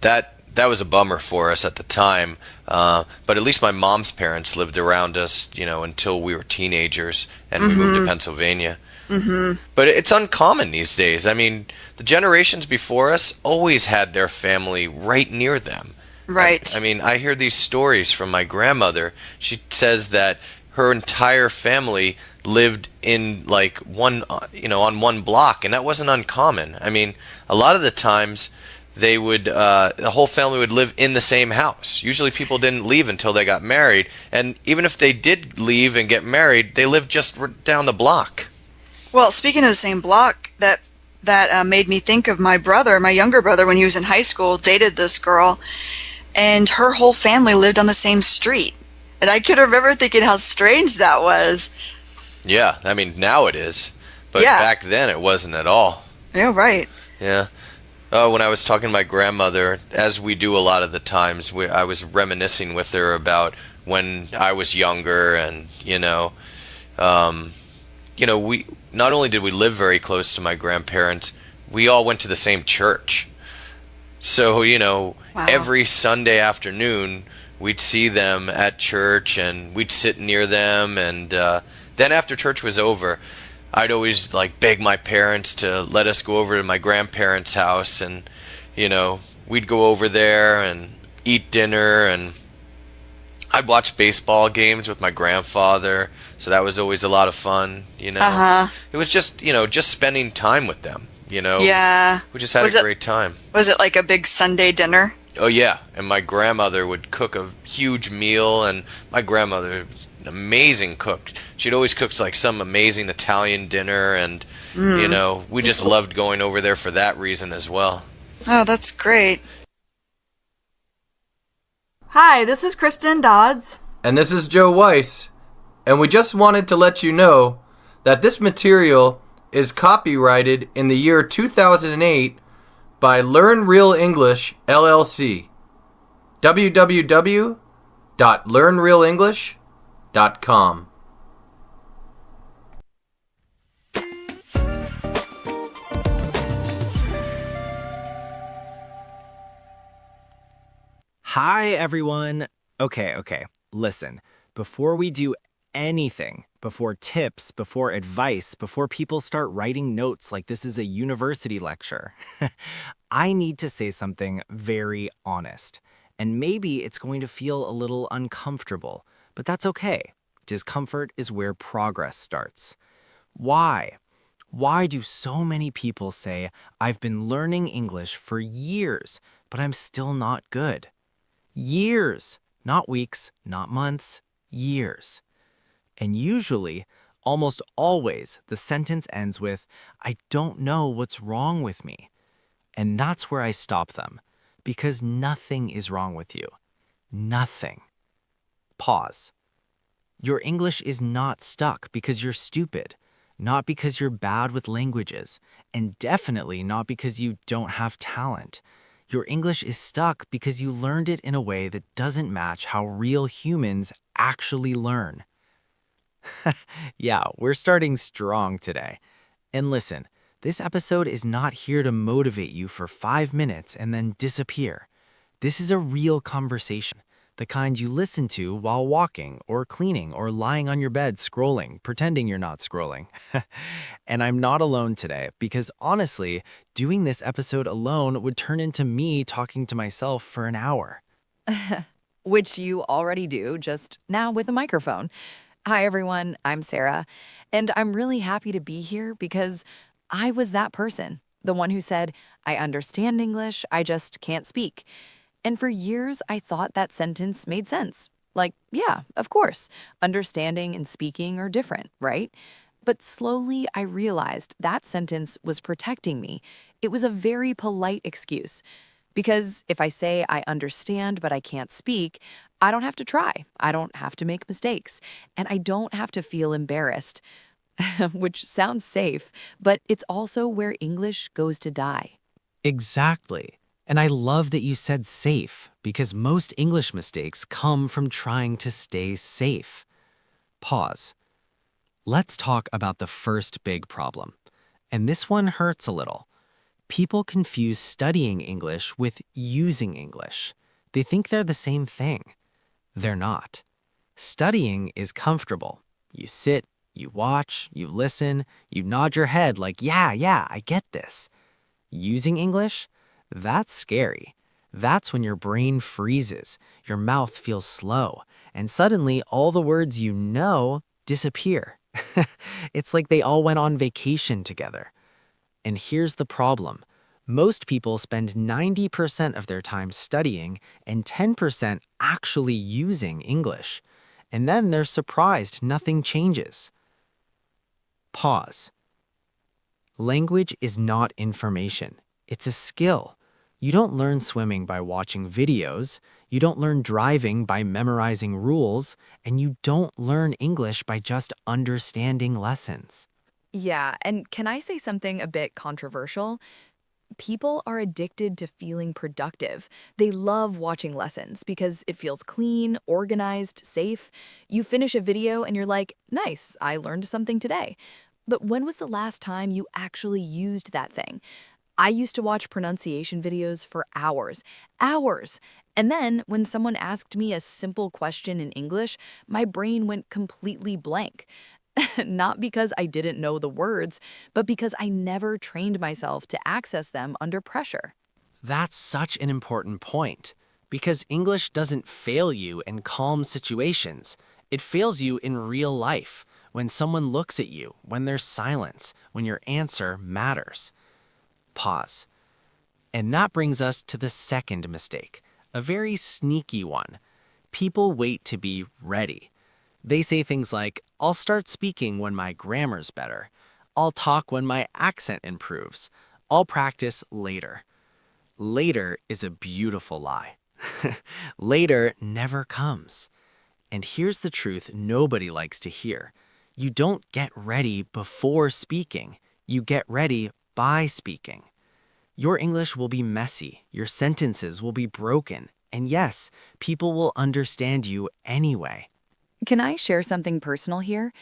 that was a bummer for us at the time. But at least my mom's parents lived around us, until we were teenagers, and we moved to Pennsylvania. But it's uncommon these days. I mean, the generations before us always had their family right near them. Right. I mean, I hear these stories from my grandmother. She says that her entire family lived in like one, on one block, and that wasn't uncommon. I mean, a lot of the times they would, the whole family would live in the same house. Usually people didn't leave until they got married, and even if they did leave and get married, they lived just down the block. Well, speaking of the same block, that made me think of my brother, my younger brother, when he was in high school, dated this girl, and her whole family lived on the same street. And I can remember thinking how strange that was. Yeah, I mean, now it is. But back then it wasn't at all. Yeah, right. Yeah. When I was talking to my grandmother, as we do a lot of the times, I was reminiscing with her about when I was younger, and we not only did we live very close to my grandparents, we all went to the same church. So, every Sunday afternoon, we'd see them at church, and we'd sit near them, and then after church was over, I'd always beg my parents to let us go over to my grandparents' house, and we'd go over there and eat dinner, and I'd watch baseball games with my grandfather, so that was always a lot of fun. It was just just spending time with them. Yeah. We just had a great time. Was it like a big Sunday dinner? Oh yeah, and my grandmother would cook a huge meal, and my grandmother was an amazing cook. She'd always cook like some amazing Italian dinner, and we just loved going over there for that reason as well. Oh, that's great. Hi, this is Kristen Dodds. And this is Joe Weiss, and we just wanted to let you know that this material is copyrighted in the year 2008 by Learn Real English, LLC. www.learnrealenglish.com. Hi, everyone. Okay. Listen, before we do anything, before tips, before advice, before people start writing notes like this is a university lecture, I need to say something very honest. And maybe it's going to feel a little uncomfortable, but that's okay. Discomfort is where progress starts. Why? Why do so many people say, I've been learning English for years, but I'm still not good? Years, not weeks, not months, years. And usually, almost always, the sentence ends with, I don't know what's wrong with me. And that's where I stop them, because nothing is wrong with you. Nothing. Pause. Your English is not stuck because you're stupid, not because you're bad with languages, and definitely not because you don't have talent. Your English is stuck because you learned it in a way that doesn't match how real humans actually learn. Yeah, we're starting strong today. And listen, this episode is not here to motivate you for 5 minutes and then disappear. This is a real conversation, the kind you listen to while walking or cleaning or lying on your bed scrolling, pretending you're not scrolling. And I'm not alone today because honestly, doing this episode alone would turn into me talking to myself for an hour. Which you already do, just now with a microphone. Hi, everyone. I'm Sarah, and I'm really happy to be here because I was that person, the one who said, I understand English, I just can't speak. And for years, I thought that sentence made sense. Like, yeah, of course, understanding and speaking are different, right? But slowly, I realized that sentence was protecting me. It was a very polite excuse. Because if I say I understand but I can't speak, I don't have to try. I don't have to make mistakes. And I don't have to feel embarrassed, which sounds safe, but it's also where English goes to die. Exactly. And I love that you said safe, because most English mistakes come from trying to stay safe. Pause. Let's talk about the first big problem. And this one hurts a little. People confuse studying English with using English. They think they're the same thing. They're not. Studying is comfortable. You sit, you watch, you listen, you nod your head like, yeah, I get this. Using English? That's scary. That's when your brain freezes, your mouth feels slow, and suddenly all the words you know disappear. It's like they all went on vacation together. And here's the problem. Most people spend 90% of their time studying and 10% actually using English. And then they're surprised nothing changes. Pause. Language is not information. It's a skill. You don't learn swimming by watching videos, you don't learn driving by memorizing rules, and you don't learn English by just understanding lessons. Yeah, and can I say something a bit controversial? People are addicted to feeling productive. They love watching lessons because it feels clean, organized, safe. You finish a video and you're like, nice, I learned something today. But when was the last time you actually used that thing? I used to watch pronunciation videos for hours, hours. And then when someone asked me a simple question in English, my brain went completely blank. Not because I didn't know the words, but because I never trained myself to access them under pressure. That's such an important point, because English doesn't fail you in calm situations. It fails you in real life, when someone looks at you, when there's silence, when your answer matters. Pause. And that brings us to the second mistake, a very sneaky one. People wait to be ready. They say things like, I'll start speaking when my grammar's better. I'll talk when my accent improves. I'll practice later. Later is a beautiful lie. Later never comes. And here's the truth nobody likes to hear. You don't get ready before speaking. You get ready by speaking. Your English will be messy. Your sentences will be broken. And yes, people will understand you anyway. Can I share something personal here?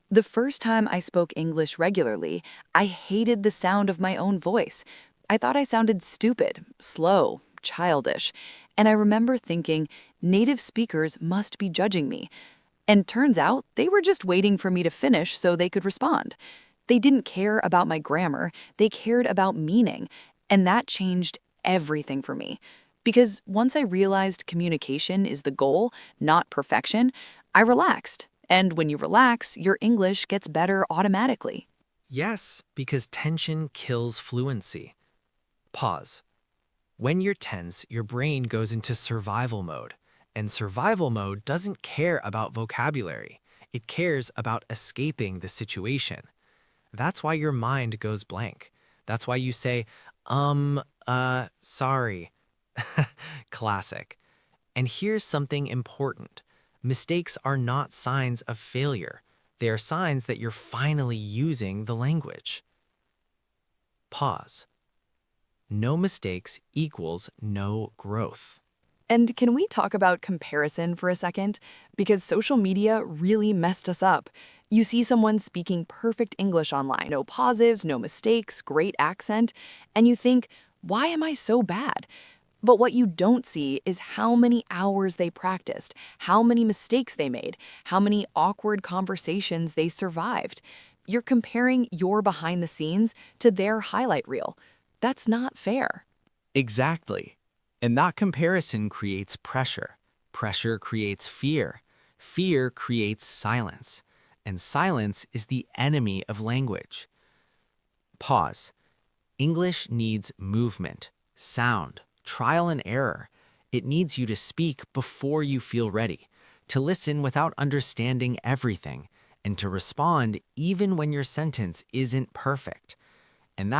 The first time I spoke English regularly, I hated the sound of my own voice. I thought I sounded stupid, slow, childish. And I remember thinking, native speakers must be judging me. And turns out they were just waiting for me to finish so they could respond. They didn't care about my grammar, they cared about meaning. And that changed everything for me. Because once I realized communication is the goal, not perfection, I relaxed. And when you relax, your English gets better automatically. Yes, because tension kills fluency. Pause. When you're tense, your brain goes into survival mode. And survival mode doesn't care about vocabulary. It cares about escaping the situation. That's why your mind goes blank. That's why you say, sorry. Classic. And here's something important. Mistakes are not signs of failure. They are signs that you're finally using the language. Pause. No mistakes equals no growth. And can we talk about comparison for a second? Because social media really messed us up. You see someone speaking perfect English online, no pauses, no mistakes, great accent, and you think, why am I so bad? But what you don't see is how many hours they practiced, how many mistakes they made, how many awkward conversations they survived. You're comparing your behind the scenes to their highlight reel. That's not fair. Exactly. And that comparison creates pressure. Pressure creates fear. Fear creates silence. And silence is the enemy of language. Pause. English needs movement, sound, trial and error. It needs you to speak before you feel ready, to listen without understanding everything, and to respond even when your sentence isn't perfect. And that